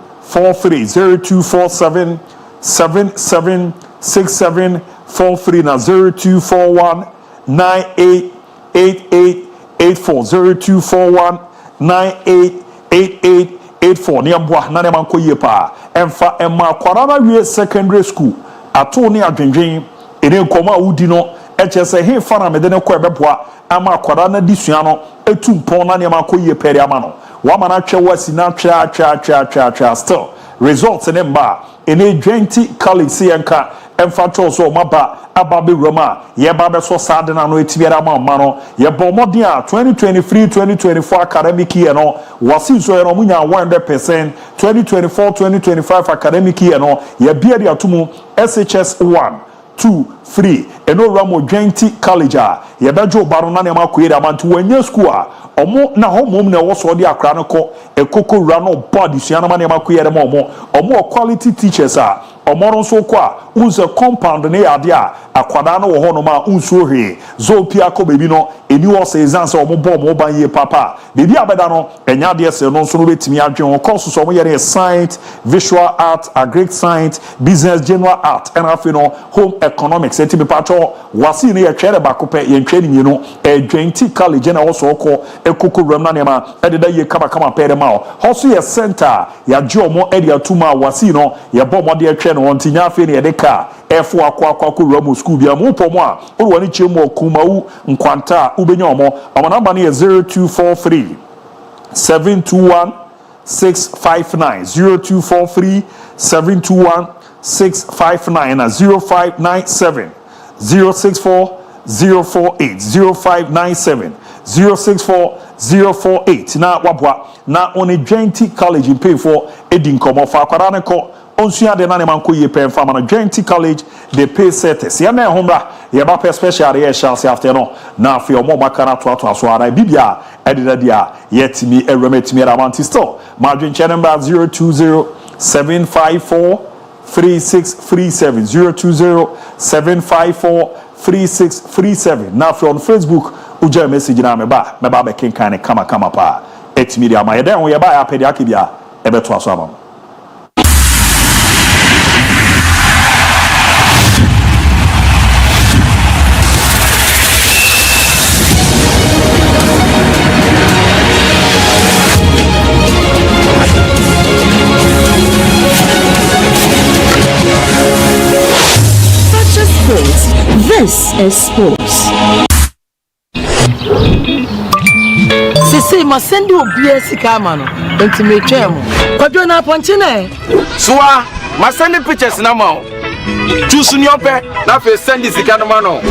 0247 776743 na 0241 988884 0241988884 ne amboa na ne manko ye pa emfa emma kwara na wie secondary school ato ne adwenwen ene nkoma wudi no eche se he fa na mede ne ko ebeboa ama kwara na disua no etumpon na ne manko ye pere ama no wa mana twa wasi na twa still results ne mba ene 20 college yanka emfa so maba ababe roma ye babe so sade na no etibiara ma no ye bomodin a 2023-2024 academic year no wasi so ye no munya 100% 2024-2025 academic year no ye bia dia tumu SHS 1 2 3 eno ramo 20 college a ye bejo baro na ne makoyere amantu wanya school a omo na homom na wo so de akra no ko ekoko wura no body sua na ma ne makoyere ma omo quality teachers a omo nso ko a unse compound ne yade a akwada no wo ho no ma unso hwe zo pia ko bebi no eni wo se exams omo bo mo ban ye papa bebi abeda no enya de se no nso no betimi adwen wo course so omo yere science visual art agric science business general art and afi no home economics etimi pato wasi ne ye twere bakope ye ntwe ni no 20 college na wo so ko ekoko ram na ne ma ededa ye kama pere ma ho so ye center ya je omo area tuma wasi no ye bo mo de atwe no wontinya afi ne ye de ka efo akwa ram school bia mo pomo a o woni chemo kumawu nkwanta ubenya omo namba ne 0243 721 659 0243 721 659 na 0597 064 048 0597 064 048 na wabwa na on a 20 college pay for edin komo fa kwara ne ko Onsuya de nane man ko ye pen fa man Joint College they pay setters. Ya na hombra ye ba pe special ye chance after no. Na afi omo makana to so ara bibia edida dia yetimi eremetimi ramanti store. Margin channel number 020-754-3637 020-754-3637. Now if you're on Facebook, uja message na meba be kenkan kama pa. Etimi dia ma yeden wo ye ba ya pedi akibia ebeto aso amam. This is sports. Sisi masendi obia sika ma no enti me twem kwadwo na ponche na Soa, ma send pictures na ma. Choose ni ope na fe send sika no ma no.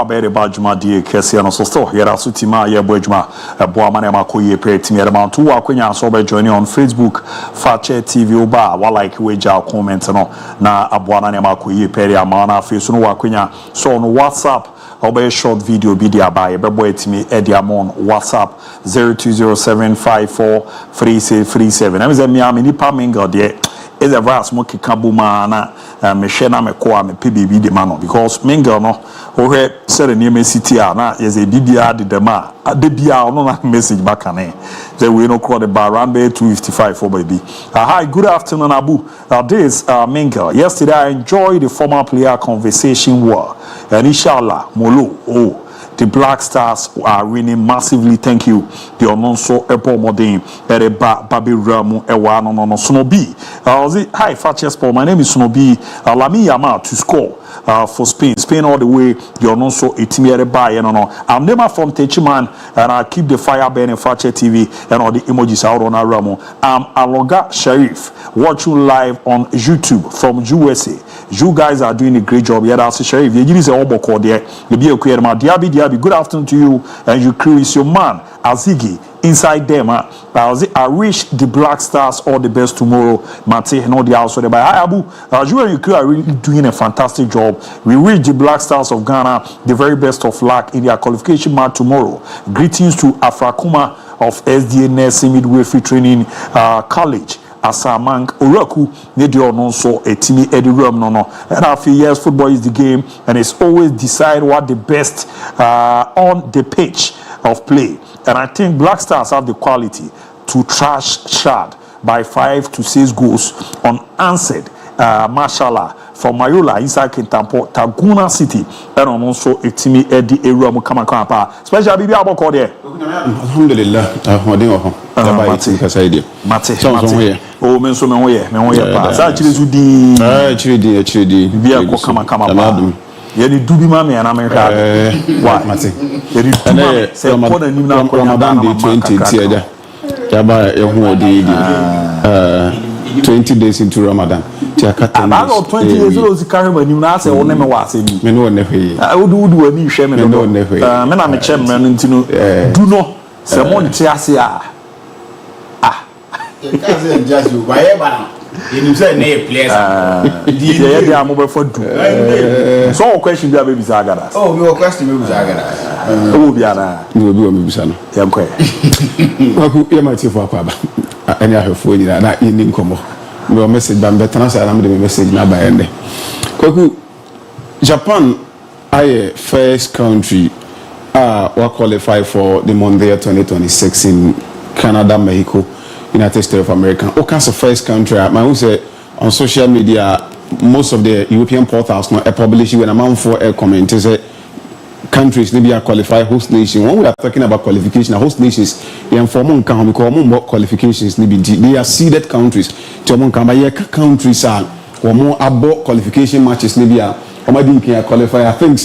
Abere bajuma die kese no so still yera so tima ye boadwuma ebo amane makoye pre timi yera man to akonya so be join on Facebook Fakye TV oba wa like we ja comment no na aboana ne makoye pre amana face no akonya so no WhatsApp obey short video bidia ba ye bebo etimi ediamon WhatsApp 0207543637 am ze mi am ni pa mingle de is a vast monkey kabuma na me hwe na me ko a me pe bibi de ma no because mingle no wo hwe sere ni me city a na yes e bibia de dem a de bia no na message back ane say we no call the bar around 255 for baby. Hi, good afternoon Abu. This mingle. Yesterday I enjoyed the former player conversation war and inshallah molo the Black Stars are winning massively. Thank you. The Ononso Epo Modern Ereba Babi Ramu Ewa no Sunobi. Hi, Fakye Sport. My name is Sunobi. Lami Yama to score for Spain. Spain all the way. The Ononso Etimi Ereba. I'm never from Techiman and I keep the fire burning. Fakye TV and all the emojis out on Ramu. I'm Aloga Sharif watching live on YouTube from USA. You guys are doing a great job. Yeah, that's Sharif. You give all boko there. You be a DIABY. Good afternoon to you and your crew. Is your man Azigi inside them. I wish the Black Stars all the best tomorrow. Mate, no the also by Abu. You and your crew are really doing a fantastic job. We wish the Black Stars of Ghana the very best of luck in their qualification match tomorrow. Greetings to Afrakuma of SDA Nursing Midwifery Training College. Asamang Uraku Nedio no so a Timmy Eddie Rum no. And after years, football is the game, and it's always decide what the best on the pitch of play. And I think Black Stars have the quality to trash Shad by 5 to 6 goals unanswered. Mashallah from Mayola inside Kintampo, Taguna City, and also a Timmy Eddie Rum come pa. Special Bibi Aboko there. Alhamdulillah, Mate. Oh, men so men we pass. Actually, to the actually, Bibi come pa. Yeni dubi mami ana America. Why? Mate. Yeni dubi. Say pona ni na Ramadan day 20 tiada. Yaba ehu odi 20 days into Ramadan. About 20 years old, carry when you now say, oh, never was in me. No, never. I would do a new shaman. No, never. Men, I'm a chairman, and do not. Someone Tiasia. Just you, whatever. You say, nay, please. They are mobile for two. So, question, there, baby Zagara. Oh, your question, baby Zagara. Oh, Biana. You will be a musician. You might say for Papa. And I have for you that in Como. Your message, but better answer. I'm the message now by end. Japan, I first country will qualify for the MON-FRI 2026 in Canada, Mexico, United States of America. All kinds of first country. I will say on social media, most of the European portals now publish when amount for a comment is countries maybe are qualified host nation. When we are talking about qualification, host nations, they inform more qualifications. They are seeded countries. To countries are more about qualification matches. Maybe are qualify. I think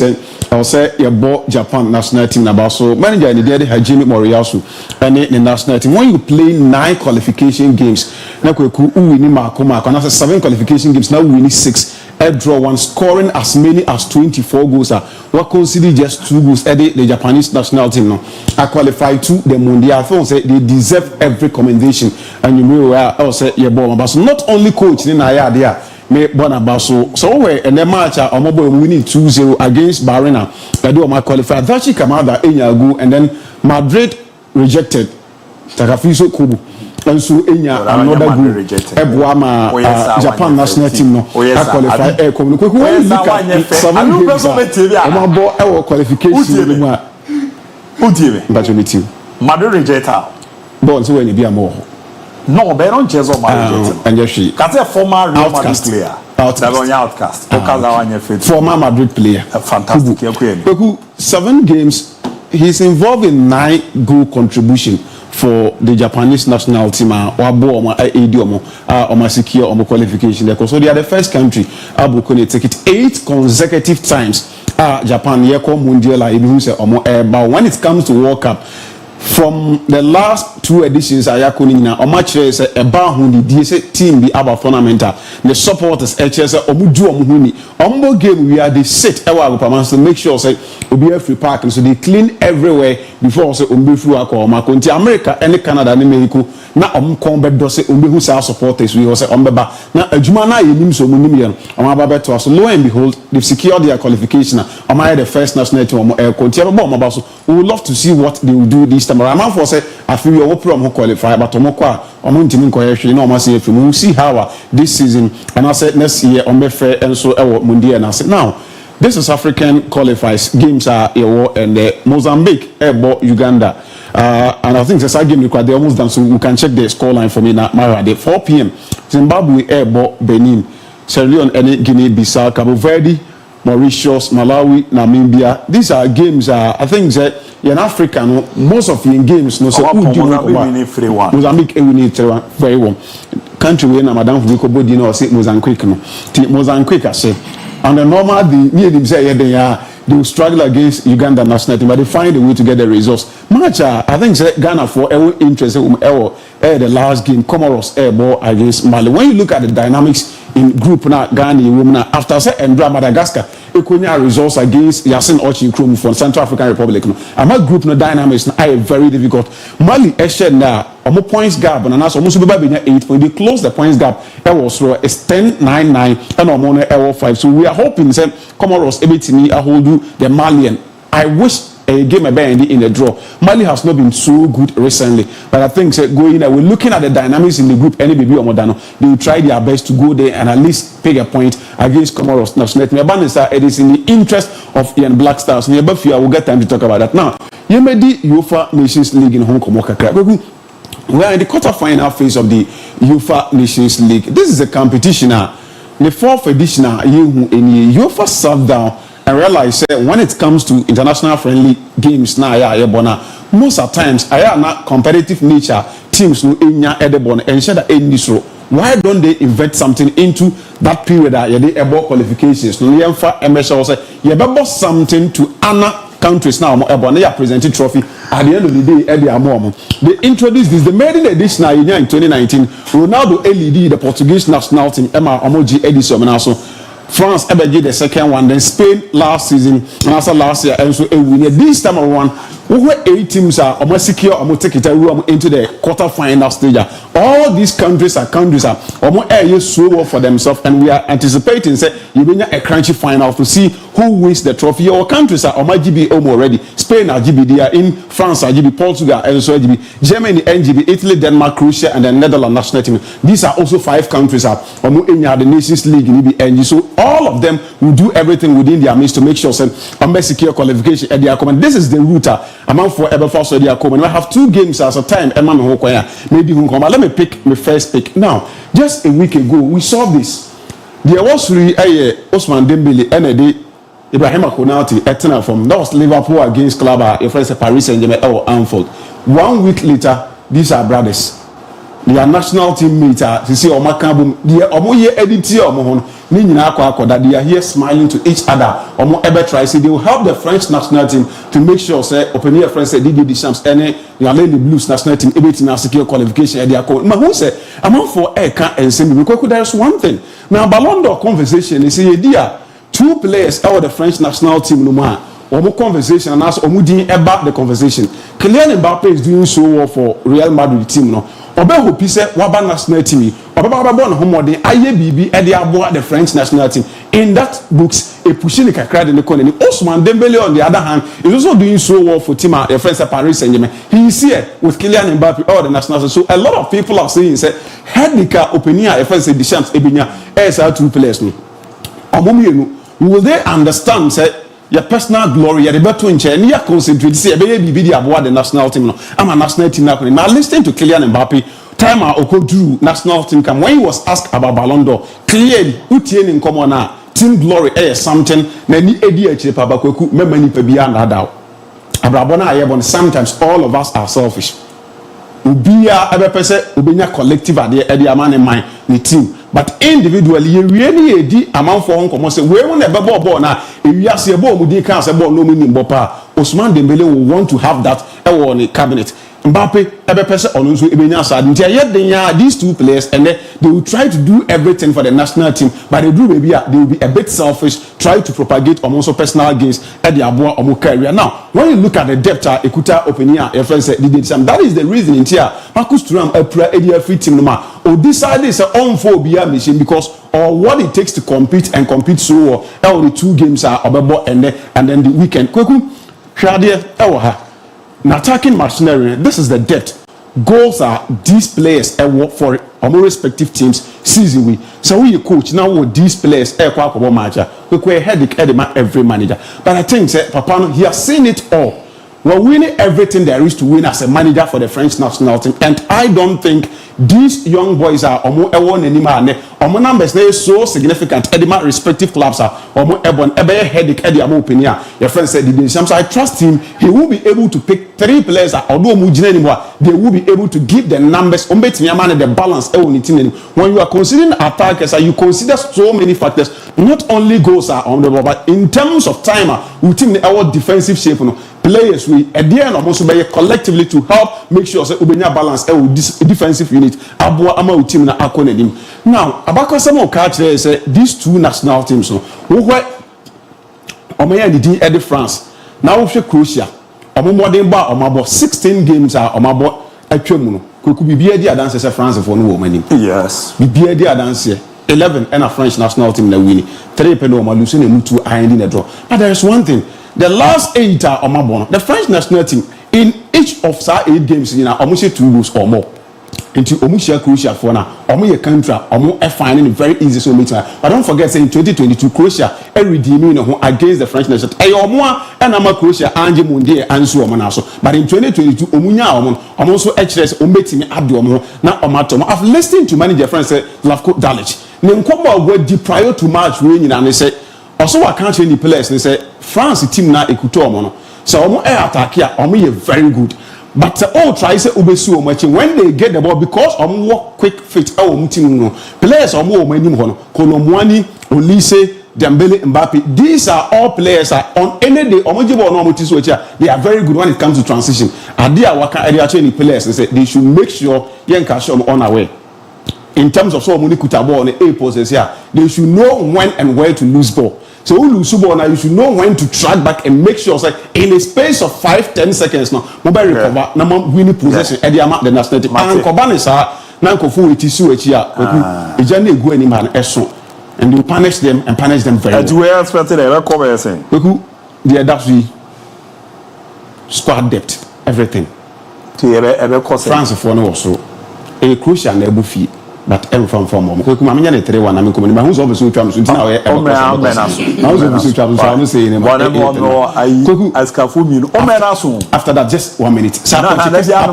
I'll say about Japan national team about so manager in the day Hajime Moriyasu and the national team. When you play 9 qualification games, now we win 7 qualification games. Now we win 6. Draw 1, scoring as many as 24 goals. What consider just 2 goals. The Japanese national team now are qualified to the Mondial. I say they deserve every commendation. And you know where I say so not only coach in Ayah me Bonabaso. So we in the match we winning 2-0 against Bahrain. They do my qualifier. That come out go and then Madrid rejected Takafiso Kubu. And so another group Japan national team no qualify qualification Madrid rejected. Bon so when you be a more no, they don't just on Madrid. And yes, she that's a former Real Madrid player. Outcast. Former Madrid player. Fantastic. 7 games. He's involved in 9 goal contribution for the Japanese national team. Secure qualification. So they are the first country to take it 8 consecutive times. Japan but when it comes to World Cup, from the last 2 editions, Ayakunina, or match is a Bahuni, DSA team, the ABOU tournament, the supporters, HS, Omuju Omuhuni. Ombo game, we are the set our performance to make sure say we be free parking, so they clean everywhere before say Umbifu or Makonti America, any Canada, any Mexico. Na combat does say Umbihu supporters, we also Ombeba. Now, a Jumana, you so Munimian, Omababe to us. Lo and behold, they've secured their qualification. Am I the first national team? We would love to see what they will do this time. I'm for say I feel you will qualify, but Tomokwa, we'll see how this season and I said next year on MON-FRI and so Mundial. And I said now this is African qualifiers games are and Mozambique, Uganda. And I think the side game they almost done, so we can check the scoreline for me now. 4 p.m. Zimbabwe, Benin, Sierra Leone, Guinea-Bissau, Cabo Verde, Mauritius, Malawi, Namibia. These are games. I think that in Africa, most of the games, no, so Mozambique, we need 3-1, very well. Country where Madame Fuko Dino say Mozambique, no, Mozambique, I say. And the normal, they will struggle against Uganda national team, but they find a way to get the results. Match, I think Ghana for interest the last game, Comoros ball against Mali. When you look at the dynamics in group now, Ghana, after Endra Madagascar, Equina results against Yasin Ochin Krum from Central African Republic. And my group no dynamics are very difficult. Mali now, points gap, and also almost 8 points. They close the points gap. It's 10-9-9 and 5. So we are hoping that Comoros able to hold the Malian. I wish a game in the draw. Mali has not been so good recently, but I think going there, we're looking at the dynamics in the group. Any baby or Modano, they will try their best to go there and at least pick a point against Comoros. Now, it is in the interest of Ian Black Stars. I will get time to talk about that now. You made the UEFA Nations League in Hong Kong. We are in the quarter-final phase of the UEFA Nations League. This is a competition now. The fourth edition in UEFA sat down and realized when it comes to international friendly games now, most of times I are not competitive nature teams no enya edebon and share that any so. Why don't they invent something into that period that you ABOU qualifications? No, you have something to honor countries now. They are presenting trophy at the end of the day. They introduced this. The maiden edition in 2019. Ronaldo LED, the Portuguese national team, Emma Omoji Edison, also France did the second one. Then Spain last season, and also last year, and so this time around, where 8 teams are almost secure, almost take it into the quarter-final stage. All these countries are almost so well for themselves, and we are anticipating you bring a crunchy final to see who wins the trophy. Our countries are GB already. Spain are GB, they are in France are GB, Portugal and so GB, Germany NGB, Italy, Denmark, Croatia, and the Netherlands national team. These are also 5 countries are in the Nations League in NG. So all of them will do everything within their means to make sure secure qualification at their command. This is the route. Among for ever for so they are coming. I have 2 games as a time. Maybe let me pick my first pick. Now, just a week ago, we saw this. There was Osman Dembele and Ibrahim Konate Etna from that was Liverpool against Club your friends Paris Saint-Germain or Anfield. 1 week later, these are brothers. They are national team mates. You see, Omakabum, they are Omoye Editi Omohon, that they are here smiling to each other. Omo ever try, they will help the French national team to make sure, open your friends, Didier Deschamps, and the Blues national team, able to secure qualification at their court. But who say, among for Eka and Simi, because there's one thing. Now, Ballon d'Or conversation is a dear 2 players out of the French national team, Luma. Omo conversation and ask Omudin about the conversation. Kylian Mbappe is doing so well for Real Madrid team, no. Obe hopi se waba national team. Obe bon homode aye bibi e de aboa the French national team. In that books, a pushing kakra de corner. Osman Dembele on the other hand is also doing so well for team the French Paris Saint-Germain. He is here with Kylian Mbappe all the national team. So a lot of people are saying say Hedika Openia the French Deschamps Ebinia as 2 players no. Will they understand say your personal glory, your better in chair, near concentrate, see a baby about the national team. I'm a national team now. Now listening to Kylian Mbappe, time I drew national team come when he was asked about Ballon d'Or, clearly, Utien in common now, team glory is something, many ADH, Papa Koku, many beyond that. Abrabona, sometimes all of us are selfish. Ubia, every person, Ubinia collective at the man in mind, the team. But individually, you really di amount for Hong Kong. Say, we won't ever ball now. If you are say ball, we didn't can't say ball no meaning bopa. Osman Dembele will want to have that on the cabinet. Mbappe, every person on also Ibenya side. Yet they are these 2 players, and they will try to do everything for the national team. But they do maybe they will be a bit selfish, try to propagate also personal gains at the Aboa Omo career. Now, when you look at the depth, Ekuta Openia, your friend said, that is the reason in here. Marcus Thuram, a prayer free team number. Or decided it's an on-phobia mission because or what it takes to compete and compete so well. All the 2 games are about and then the weekend. Kweku, Shadia, Ewaha. Now, attacking machinery, this is the depth. Goals are these players work for our respective teams season we. So we coach now with these players manager. We headache every manager. But I think Papa he has seen it all. We're winning everything there is to win as a manager for the French national team. And I don't think these young boys are omo numbers they so significant. Edema respective clubs are omo headache opinion. Your friend said so I trust him. He will be able to pick 3 players although they will be able to give the numbers the balance when you are considering attackers you consider so many factors. Not only goals are on the ball, but in terms of time we think our defensive shape players we at the end also be collectively to help make sure that Ubenya balance this defensive unit aboa ama team na akonedim. Now abaka some of catch say these 2 national teams no where omoya did in France now we Croatia omodin ba omabo 16 games are omabo atwam no koku bibia di adanse say France for no womanim. Yes bibia di adanse 11 and a French national team na win 3 penalty losing a 2 in the draw. But there is one thing the last 8 are Omabono. The French national team in each of 8 games, you know, almost 2 goals or more. Into Omushia Croatia for now, Omu country, Omu finding it very easy so much. But don't forget, say in 2022, Croatia redeeming against the French nation. Ayomwa and Ama Croatia, Angie Mundi, and so on. But in 2022, Omunya, also HRS, Ombetimi Abdu, now Omatom. I've listened to manager friends say, Lavko Dalic. Nenkoba were deep prior to March winning, and they say, also I can't change the players. They say, France team na Ekutomono. So Omu air attack here, Omu very good. But all try say obesu much when they get the ball because work quick fit team players many Kolomwani, Olise, Dembele, Mbappe. These are all players are on any day they are very good when it comes to transition. Adia waka area training players they say they should make sure cash on our way. In terms of so many ball on the A poses here, they should know when and where to lose ball. So you should know when to track back and make sure like in a space of 5-10 seconds now mobile recover na winning possession e dey am the national team and kobane sa na nkofu etisu echi a e jane egu ani man eso and you punish them very well. Do we expect the recover saying the adaptability squad depth everything France for no so a crucial na ebufi but every from mom ko kuma menya ne 3-1 na me ko ma hu so obeso twam so ntina o ye na so obeso twam so am say ne ma askafu mi no o me na so after that just 1 minute sa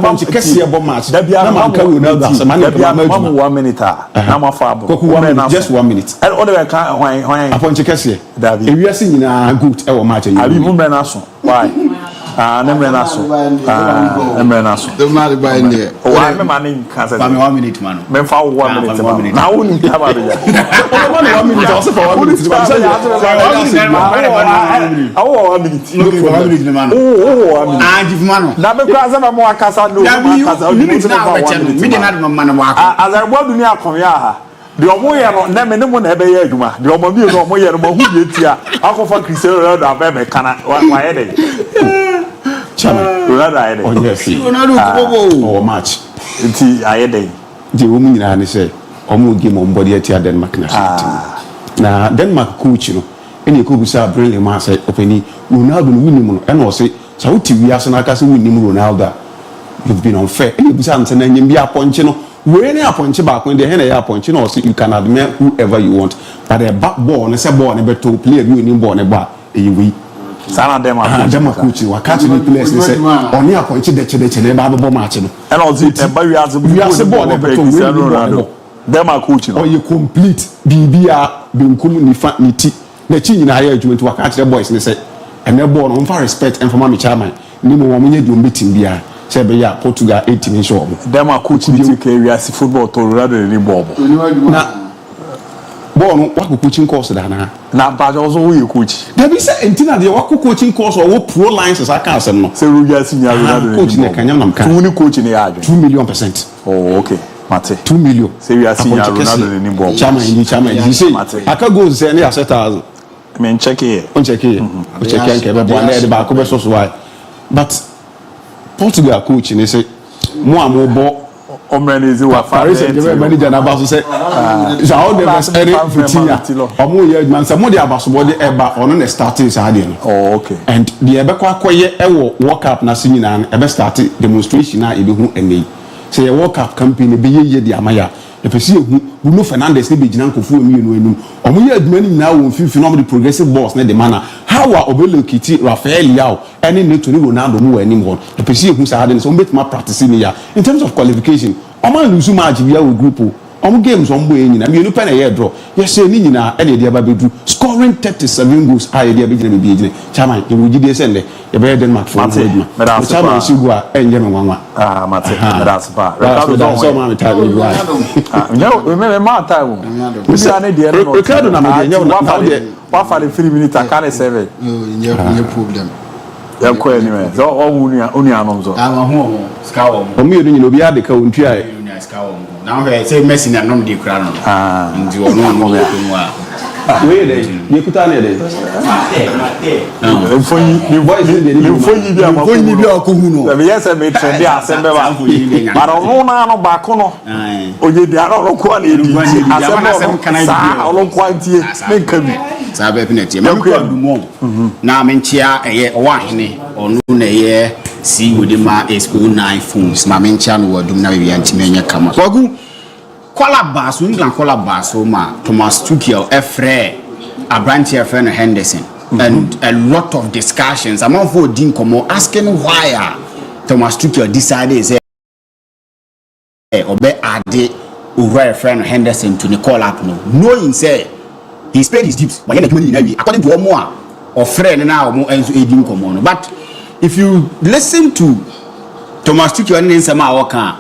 ponchi kese bo match na ma ka Ronaldo as man ka ma 1 minute na ma fa bo just 1 minute and o de ka hwan ponchi kese ewiase nyina good e wo match abi hu me na so why nemre na so the man by there why me man kan say 1 minute man me fa 1 minute na woni ka ba be ya 1 minute also for 1 minute man say 1 minute man give man na be kwa say na mo akasa no akasa me dey na do man wa as I go dunia kon ya ha de omo ye no na me ne mo na ebe ye adwuma de omo bi no omo ye no mo hu ye tia akofa Cristiano Ronaldo abebe kana wa ye dey Ronaldo aye dey Ronaldo ko match nti aye dey de wo mu nyina ne say omo game on body atia Denmark national team na Denmark coach no ene ko busa brilliant man say openi Ronaldo no win mu no e no say sa wuti wi ase na aka say win mu Ronaldo you've been unfair ene busa am say na nyim bi aponche no we ne aponche ba kon de he na ya aponche no say you can admire whoever you want but the back ball ne say ball ne beto player bi win ball ne ba eyi sana Denmark coach wa catch the players ne say oni aponche de che ne ba bo match no and also ba wi ase ball ne beto win Denmark coach no you complete bibia benkum ni fa ni ti na chi nyina ya adwuma to wa catch the boys ne say and the ball no for respect and for my chairman ni mo mo nye di meeting bia say be ya Portugal 18 in show Denmark coach ni ti ke wi ase football to Ronaldo ni ball na ball no wa coaching course da na ba jo so wo coach there be say entina de wa coaching course or pro lines aka asem no say Ronaldo si nya Ronaldo coach ne kanyam nam kan tu ni coach ni ya 2 million%. Oh okay mate 2 million say we are seeing Ronaldo ni ball chairman you say aka goals say na 7,000 men check here on check here o check here be boy na de ba ko be so why but Portugal coach ni say mo amobo omranizi wa Paris Saint-Germain manager na ba so say all the best any fitia omo ye man say mo de abaso de eba ono na starting sa de no oh okay and the ebe kwa koye ewo World Cup na se nyina na ebe start demonstration na ebe hu ene say World Cup campaign ebe ye de amaya epesi ehu Bruno Fernandes ne be gina nkofu emi enu enum omo ye aduma ni nyina wo mfifi no the progressive boss na de mana how are obelokiti Rafael Leao any ne to Ronaldo mu wani mo epesi ehu sa de so betima practice ni ya in terms of qualification omo lusu match bia wo group omo games ombo enyina me enu pe na ye draw yes ni nyina e de aba bedu scoring 37 goals aye de abegina be egina chairman ye wo gide se nde ye be Denmark for edma chairman sigua enye me nwanwa mate that's ba so ma me tell you why me ma time we say na de no Ricardo na me de wa fa le 3 minutes aka 7 nye problem ya ko anyway so unu anom so ho ska wo o mi nyina obi ade ka ontua e ska wo na ho say Messi na nom de kura no ndi ono mo ya ko mu a we de ye kuta na de mfonyi bi akohu no be yes me trend ya sembe ba but ono na no ba ko no oje di ara ro ko na edi asembe sa ono kwantie me nka bi Sabe penalty. Me ko du mo. Na me nchia eye owa hene onu na eye see with my S09 phones. Ma me nchia no wadum na we antime nya kama. Wagu kwala baso England kwala baso ma Thomas Tuchel efre Abranti friend Henderson and a lot of discussions among for din komo asking why Thomas Tuchel decided say obe ade over friend Henderson to the call up no knowing say he paid his tips but according to Omo or friend now Omo enzo edin komo no. But if you listen to Thomas Tuchel and Nsema Waka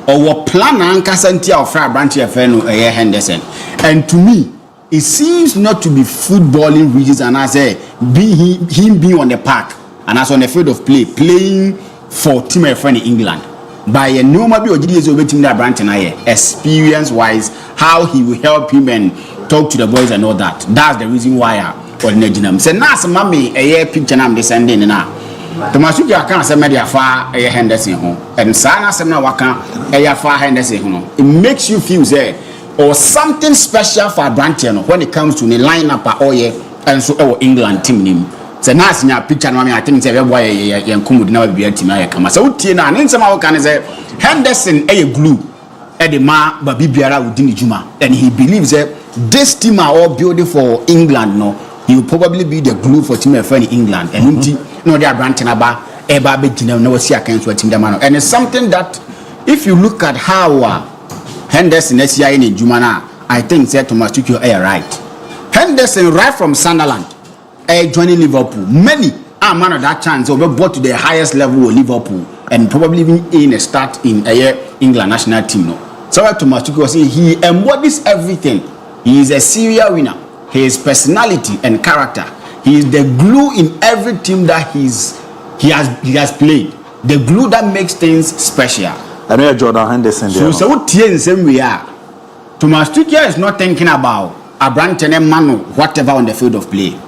or plan ankasa ntia of Abranti friend Henderson, and to me it seems not to be footballing reasons and I say him being on the park and as on the field of play playing for team friend in England by a normal be OGDS over team that Branton experience wise how he will help him and talk to the boys and all that. That's the reason why I ordinary say na some mommy a year picture I'm descending now. Thomas Tuchel can't say media far a Henderson home and Sana Semna Waka a far Henderson home. It makes you feel there or something special for Branton when it comes to the lineup at Oye and so our England team name. So now in your picture, I think say why you come now be a team I come. So Tina and somehow can say Henderson a glue at the ma baby biara within the Juma and he believes that this team are all building for England. No, he will probably be the glue for team in England and no they are Branton about eba be team no see against what team the man and it's something that if you look at how Henderson is here in Juma now, I think that Thomas Tuchel are right. Henderson right from Sunderland. Joining Liverpool. Many are man of that chance or brought to the highest level of Liverpool and probably even in a start in a England national team. No. So Thomas Tuchel say he embodies everything. He is a serial winner. His personality and character. He is the glue in every team that he has played. The glue that makes things special. I know Jordan Henderson. So what in same way are Thomas Tuchel is not thinking about a Branton and Manu whatever on the field of play.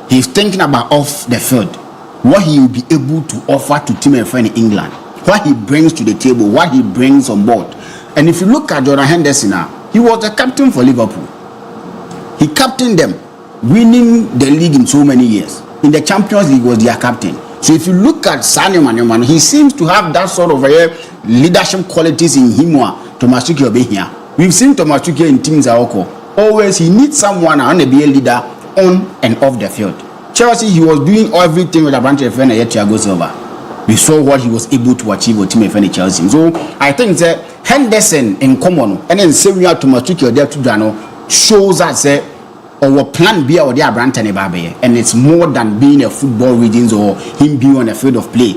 He's thinking about off the field, what he will be able to offer to team and friend in England, what he brings to the table, what he brings on board. And if you look at Jordan Henderson now, he was the captain for Liverpool. He captained them, winning the league in so many years. In the Champions League, was their captain. So if you look at Sadio Mane, he seems to have that sort of leadership qualities in him. Thomas Tuchel be here. We've seen Thomas Tuchel in teams always he needs someone on to be a leader on and off the field. Chelsea, he was doing everything with a branch of friend Thiago Silva. We saw what he was able to achieve with team friend Chelsea. So I think that Henderson in common and then same way Thomas Tuchel there to Dano shows us our plan B or their brand and it's more than being a football regions or him being on a field of play.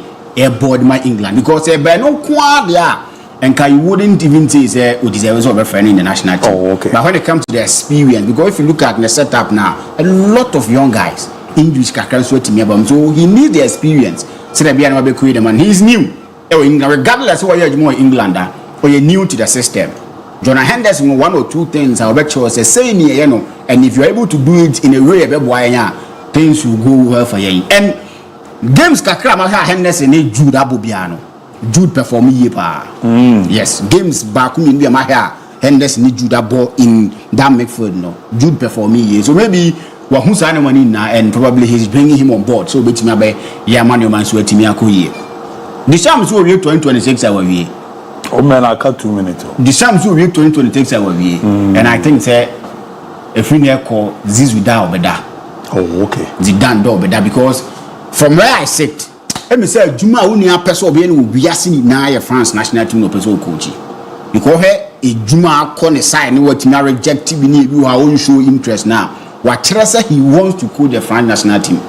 Board my England because by no quad there and you wouldn't even say who deserves of a friend in the national team. Oh, okay. But when it comes to the experience, because if you look at the setup now, a lot of young guys English can so he needs the experience. So that be another create man. He's new. Regardless of whether you're more Englander or you're new to the system. Jordan Henderson, one or two things I'll bet you say and if you're able to do it in a way things will go well for you. And games kakra Henderson Jude Abubiano. Jude perform yes, games back in the Maha Henderson need Jude ball in that midfield no. Jude perform so maybe who's anyone in now and probably he's bringing him on board. So bet me by man so the Shams will reach 2026 our way. Oh man, I cut 2 minutes. The Shams will reach 2026 our way. And I think say if we near call this without better. Oh, okay. Zidane do better because from where I sit, let me say Juma only a person will be asking now France national team no person coach. Because a Juma corner side what team reject you own show interest now. What say he wants to coach the France national team.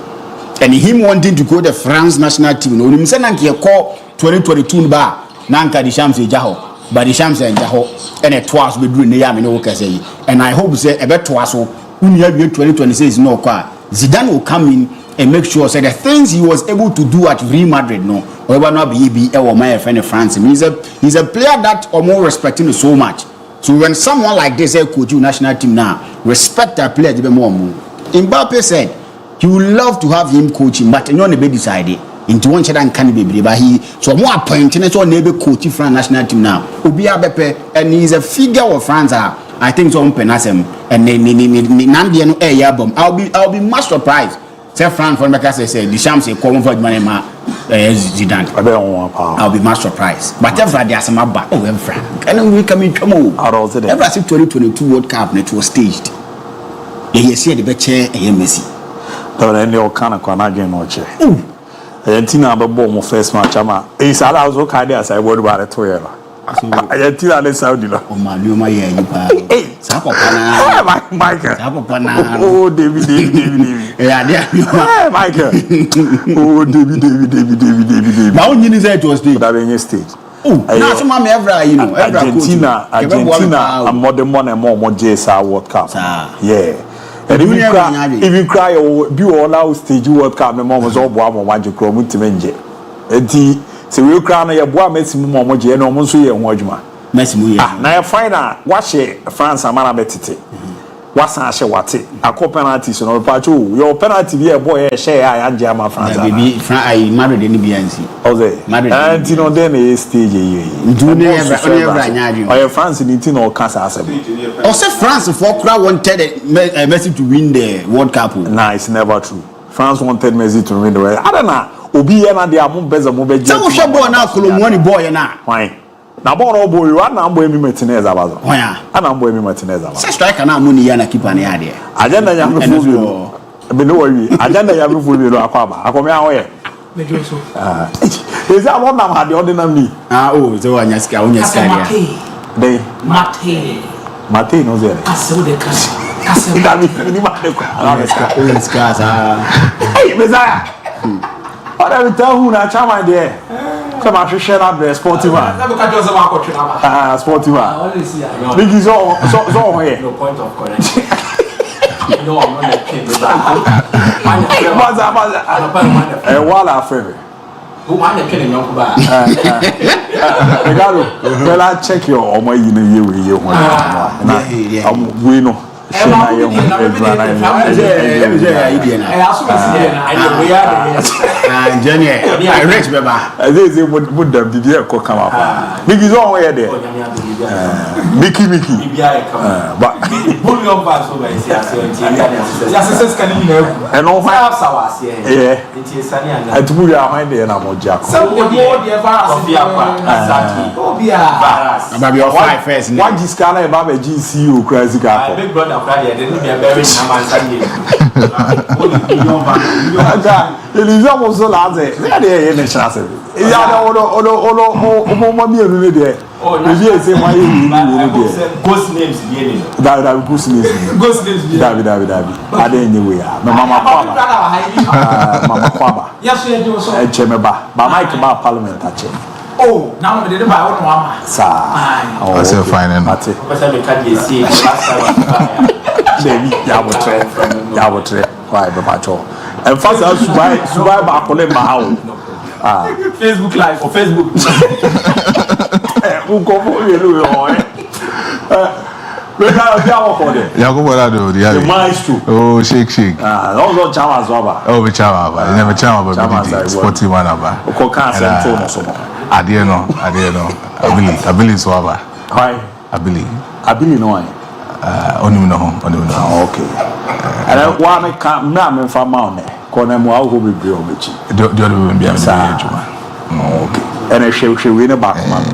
And him wanting to coach the France national team. No, him say nanki call 2022 ba nanka the Shams Jaho. But the Shams and Jaho and a twice we do near me no say. And I hope say a better twice so 2026 no kwa. Zidane will come in and make sure say the things he was able to do at Real Madrid no or not be or my friend of France. He's a player that or more respecting so much. So when someone like this coach you national team now respect that player even more. Mbappe said he would love to have him coaching, but you know the decided into one shot and can be but he so more appointing so neighbor coaching France national team now. Obi Abepe and he's a figure of France I think so penasem and Nandian no album. I'll be much surprised. Say France for because say the Shams say come for money ma Zidane. I'll be much surprised. But every day some back oh every and we come in come out every 2022 World Cup net was staged. You see the beche Messi. But any kind of again no che. Argentina be born first match ama. Is also kind as I word about it to you. Argentina le Saudi lo. O ma lu ma ye yi pa. Sa papa na. Michael. Sa papa na. Oh David. Michael. Oh David. But when you say it was stage. That being stage. Oh, now some me every you know, Argentina a modern one and more JSA World Cup. Yeah. And if you cry or be all out stage World Cup, my mom was all boy on one to chrome to menje. And so we crown a boy Messi Momo and almost a wajma. Messi, now find out what she France and Manabetite. What's Asha what it? A co penalties on Pachu. Your penalty be a boy, share I and Jama France. I married any BNC. Oh, they married. And you know, then a stage. Do never France in it or Casa. Or say France for crowd wanted Messi to win the World Cup. Nah, it's never true. France wanted Messi to win the World Cup. I don't know. Obi and they are more better. So we shall boy now, Colombian boy now. Fine. Na bono boy wa na mbo emi Martinez abazo. Oya. Ana mbo emi Martinez abazo. Say striker na money ya na keeper na ya de. Agenda ya mfufu bi. Be no wi. Agenda ya mfufu bi lo akwaba. Akomi aho ye. Mejo so. Is that one na de ordinary me? Oh, so anya sika dia. Dey. Mate no zere. Aso de kasa. Kasa David ni mate ko. Ala sika sa. Hey, Messiah. Ora we tell who na chama there. Come on, share up the sportive one. Sportive one. Big is all here. No point of correction. No, I'm not a king. While our favorite. Who want to kill him? Well, I check your or my you. We know. Jenny, I rich baba. This would the video come up. Big is all way there. Mickey. But and all my house, yeah. I took you out my day and I'm on Jack. Maybe your 5 first. What is kind of Baba GCU crazy guy? Big brother, Friday, didn't be a very Sunday. It is almost so large. They are in the chance. Is that all there? Oh, yes, ghost names. David, ghost names. David. I didn't know. Mama Kwaba. Yes, you do so. Chemeba. But Mike about Parliament. Oh, now we didn't buy one mama. Sir. Oh, that's a fine and Professor McCarthy see last time. Yabotre. Why, Babacho? And first, I should buy back on my house. Facebook Live or Facebook. Who go for you? The maestro. Oh, shake. Also, Chama's over. Oh, we Chama, never Chama, but sporty one about. I didn't know. I believe so. Why? I believe no. Only no. Okay. And I want to come now from Mount. Cornemo, who will be on the cheek. The other will be a okay. And I shall win a back, man.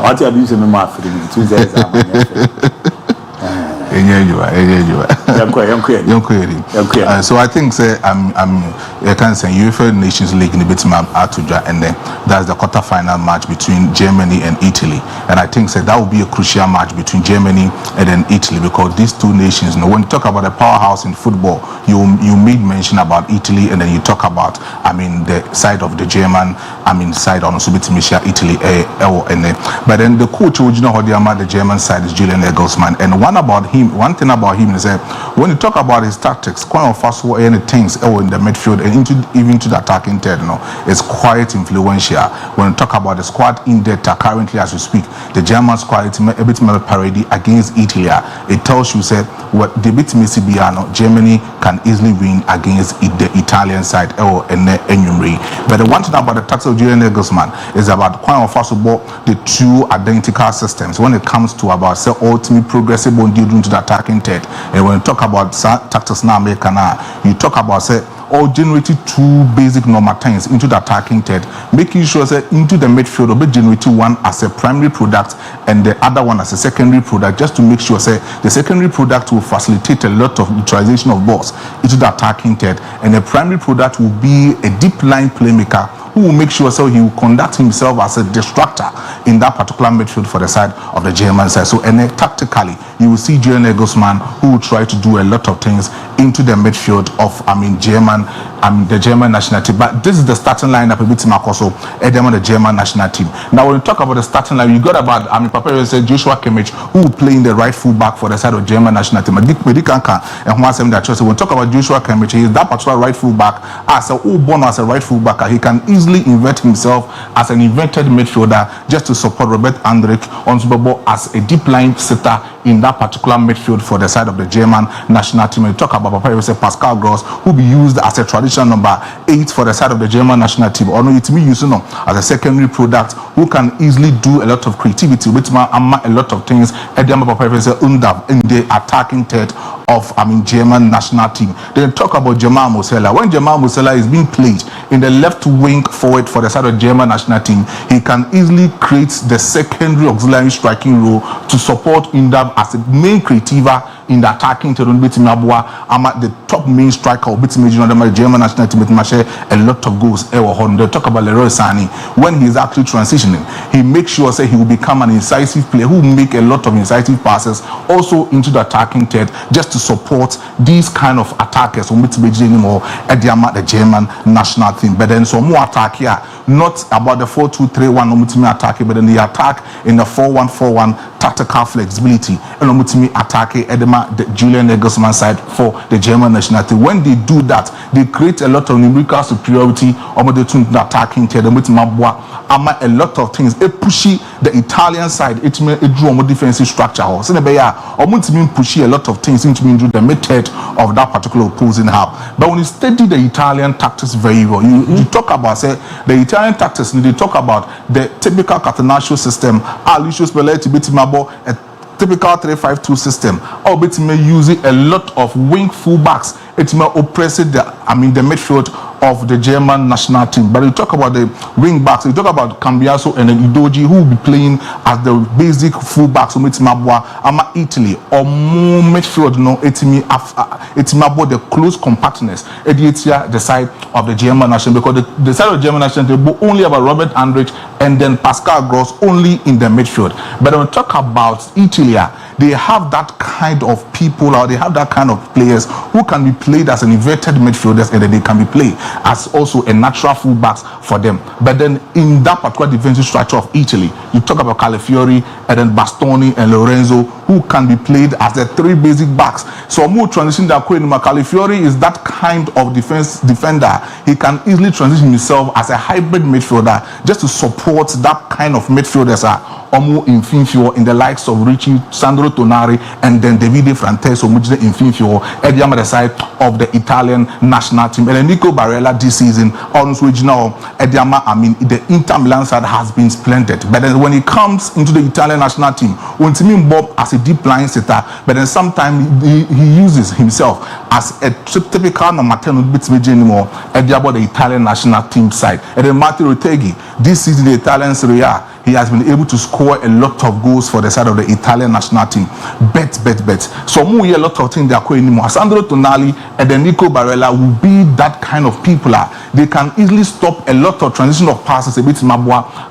What are you using the math for me? 2 days. So I think say I can say UEFA Nations League in the bit Atuja, and then that's the quarter-final match between Germany and Italy, and I think say that will be a crucial match between Germany and then Italy, because these two nations, when you talk about a powerhouse in football, you made mention about Italy, and then you talk about the side of the German, side on Subitimisha Italy, but then the coach the German side is Julian Nagelsmann, and one thing about him is that when you talk about his tactics, quite of fast any things in the midfield and even to the attacking third, it's quite influential. When you talk about the squad in data currently as we speak, the German squad is a bit more parody against Italy. It tells you what the bit Germany can easily win against the Italian side and But the one thing about the tactics of Julian Nagelsmann is about quite of fast the two two identical systems when it comes to about say ultimate progressive on due to the attacking third. And when you talk about tactics now, you talk about say or generating two basic normal times into the attacking third, making sure that into the midfield will be generating one as a primary product and the other one as a secondary product, just to make sure that the secondary product will facilitate a lot of utilization of balls into the attacking third, and the primary product will be a deep line playmaker who will make sure so he will conduct himself as a distractor in that particular midfield for the side of the German side. So, and then tactically, you will see Julian Nagelsmann who will try to do a lot of things into the midfield of, the German national team. But this is the starting lineup a bit Makoso, the German national team. Now, when you talk about the starting line, you got about, Papa said Joshua Kimmich, who will play in the right full back for the side of German national team. And when you talk about Joshua Kimmich, he is that particular right full back as a right full back. He can easily invert himself as an inverted midfielder just to support Robert Andrich on Super Bowl as a deep line sitter in that particular midfield for the side of the German national team. And talk about Pascal Gross, who will be used as a traditional number 8 for the side of the German national team, or no, it will be used as a secondary product who can easily do a lot of creativity, which a lot of things in the attacking third of German national team. Then talk about Jamal Musiala. When Jamal Musiala is being played in the left wing forward for the side of German national team, he can easily create the secondary auxiliary striking role to support in that as a main creativa in the attacking terrain. The top main striker the German national team a lot of goals. They talk about Leroy Sané. When he is actually transitioning, he makes sure say he will become an incisive player who will make a lot of incisive passes also into the attacking third, just to support these kind of attackers who anymore at the German national team. But then some more attack here, not about the 4-2-3-1 attack, but then the attack in the 4-1-4-1 tactical flexibility and attack the Julian Nagelsmann side for the German national team. When they do that, they create a lot of numerical superiority over the attacking third. A lot of things. It pushy the Italian side. It drew a defensive structure. So pushy a lot of things into the mid-third of that particular opposing half. But when you study the Italian tactics very well, you talk about the Italian tactics. They talk about the typical Catenaccio system. Lucio Spalletti a typical 3-5-2 system. Or using a lot of wing fullbacks. It may oppress the midfield of the German national team. But you talk about the wing backs, you talk about Cambiaso and Udogie, who will be playing as the basic fullbacks of Italy or more midfield. It's about the close compactness at the side of the German national, because the side of the German national team only about Robert Andrich and then Pascal Gross only in the midfield. But when we talk about Italy, they have that kind of people, or they have that kind of players who can be played as an inverted midfielders, and then they can be played as also a natural fullbacks for them. But then in that particular defensive structure of Italy, you talk about Calafiori and then Bastoni and Lorenzo, who can be played as the three basic backs. So more transition that Calafiori is that kind of defender. He can easily transition himself as a hybrid midfielder just to support that kind of midfielders Omo Infinfio in the likes of Richie, Sandro Tonari, and then Davide Francesco Mujine Infinfio at the other side of the Italian national team. And then Nico Barella this season, also now at the Inter Milan side has been splendid. But then when he comes into the Italian national team, when Timin Bob as a deep line sitter, but then sometimes he uses himself as a typical number 10 bits anymore at the Italian national team side. And then Matteo Retegui, this season the Italian Serie A, he has been able to score a lot of goals for the side of the Italian national team. Bet. So more a lot of things they are going anymore. Sandro Tonali and then Nico Barella will be that kind of people. They can easily stop a lot of transition of passes a bit Mabwa.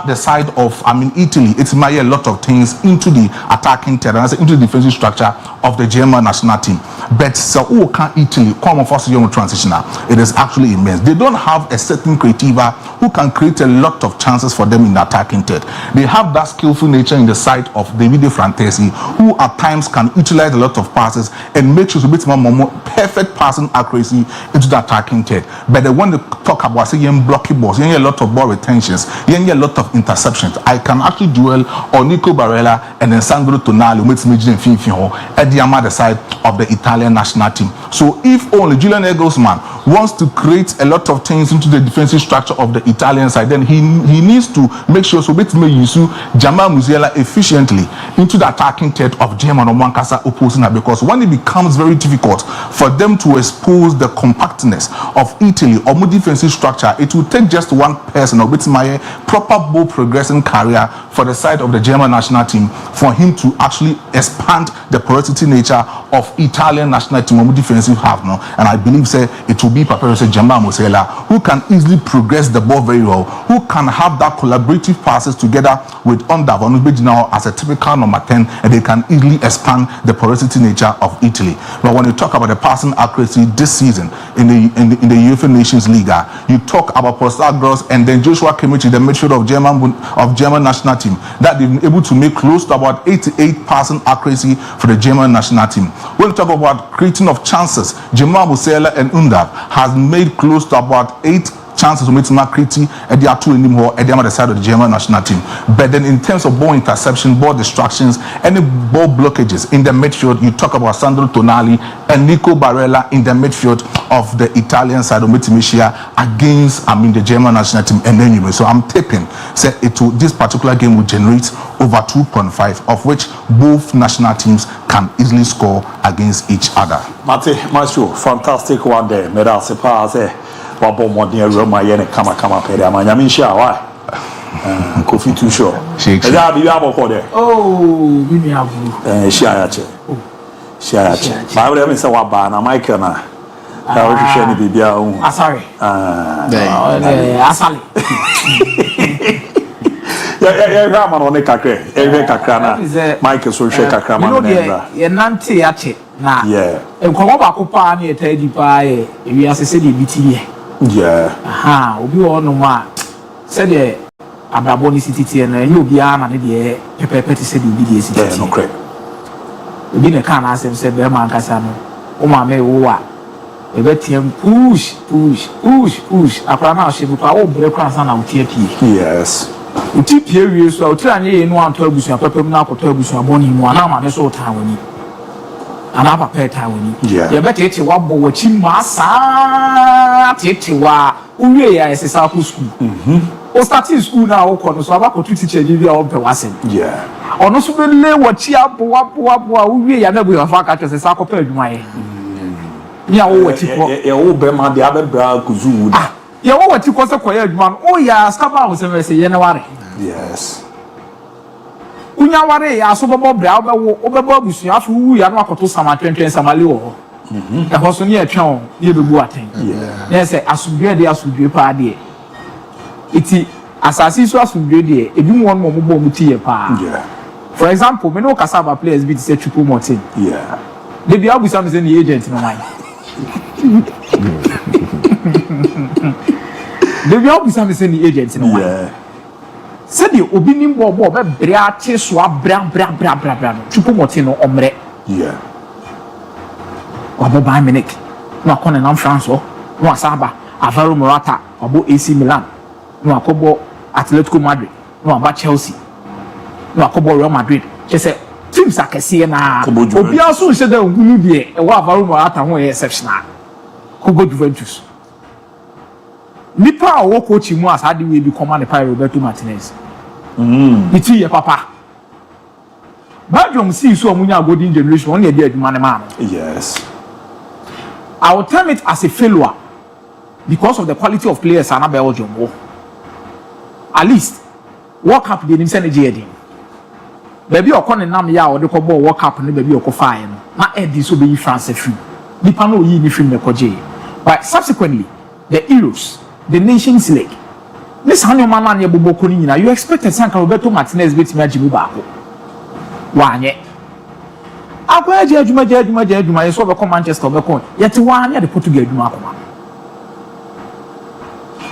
The side of Italy, it's a lot of things into the attacking terrain, into the defensive structure of the German national team. But so can Italy come first young transitioner? It is actually immense. They don't have a certain creativa who can create a lot of chances for them in the attacking third. They have that skillful nature in the side of Davide Franceschi, who at times can utilize a lot of passes and make sure to bit more perfect passing accuracy into the attacking third. But when they talk about blocky balls, a lot of ball retentions, a lot of interceptions. I can actually dwell on Nico Barella and then Sandro Tonali, who makes me at the other side of the Italian national team. So if only Julian Nagelsmann wants to create a lot of things into the defensive structure of the Italian side, then he needs to make sure so bet me use Jamal Musiala efficiently into the attacking threat of German or Mankasa opposing her, because when it becomes very difficult for them to expose the compactness of Italy or more defensive structure, it will take just one person or with my proper ball progressing career for the side of the German national team for him to actually expand the porosity nature of Italian national team or defensive half now. And I believe say it will be Paparazzi Jamal Musiala who can easily progress the ball very well, who can have that collaborative passes together with Ondavon now as a typical number 10, and they can easily expand the porosity nature of Italy. But when you talk about the passing accuracy this season in the UEFA Nations League, you talk about Postagros and then Joshua Kimmich, the midfield of German national team, that they've been able to make close to about 88 passing accuracy for the German national team. When we talk about creating of chances, Jamal Musiala and Undav has made close to about 8 chances to make Makriti and they are two anymore at the other side of the German national team. But then in terms of ball interception, ball distractions, any ball blockages in the midfield, you talk about Sandro Tonali and Nico Barella in the midfield of the Italian side of Mitimicia against the German national team. And then so I'm taking say this particular game will generate over 2.5, of which both national teams can easily score against each other. Mate, Maestro, fantastic one there. Meda sepa Wabo Modnia Roma Yen Kama Pere Amanyami Shawa Kofi too sure. Eza bi abo ko there. Oh, we have Shiache. Ba we me say wa ba na Michael na. Da wo hwehwe ni bibia o. Asare. Asale. Ya rama no ne kakre. Ehwe kakra na. Michael so hwe kakra ma na. Ye nante ya che na. Yeah. Enkomo ba ko pa na etadi pa e wi asese de biti ye. Yeah. Aha, obi wo no ma se de abrabo ni sititi na enye obi a na ne de pepepe ti se de obi de sititi. Yeah, no correct. Obi ne kan asem se be man kasa no. O ma me wo a. E be tiem push. Akra na ahye bu pa wo bre kran sa na utie pie. Yes. Utie pie wi so utie anye ye no anto abusu apepem na akoto abusu aboni mu ana ma me so ta woni. Ana papa ta woni. Ye be tete wa bo wachi masa tete wa uwie ya esesa ku school. O starting school na wo ko no so abakotu teacher ji bia wo pe wasem. Yeah. Ono so be le wachi abo uwie ya na bu ya fa ka tese sa ko pa adwuma ye. Ya wo wachi ko. Ye wo be ma de abebra kuzu da. Ye wo wachi ko se ko ya adwuma no o ya skaba wo se me se ye na ware. Yes. Unya ware ya so bebo bra obebo abusu afu wu ya no akoto sama twentwen samale wo. E ho so ne atwa ye bebu aten. Yeah. Say asudwe pa de. Iti asasi so asudwe de ebi mu won mo bo mu ti ye pa. Yeah. For example, me no cassava players be say Triple Martin. Yeah. They be abusu am say the agent no why. They be abusu am say the agent no why. Yeah. Said the obi nim bo be bra che so abra no Triple Martin no omre. Yeah. Wabo Bayern Munich no akone na France no asaba Alvaro Morata wabo AC Milan no akobo Atletico Madrid no aba Chelsea no akobo Real Madrid say teams akese na obi aso nse da ngunu de e wa Alvaro Morata ho exceptional kobo Juventus nipa a wo coach mu as ade we bi command by Roberto Martinez iti ye papa Belgium see so omunya golden generation on ye dey adwuma ne ma no. Yes. I will term it as a failure because of the quality of players and Belgium. At least World Cup they didn't send a JD. Baby or con nam ya or the Cobo World Cup and the baby or fire. Not Eddie so be France free. The panel ye film the Koje. But subsequently, the Euros, the Nations League. This Hanyo man ya Bobo Konina, you expected Sanka Roberto Martinez beat me Jibubaco. One yet. Akwa judgment so be come Manchester be come yet one the Portugal adwuma akoma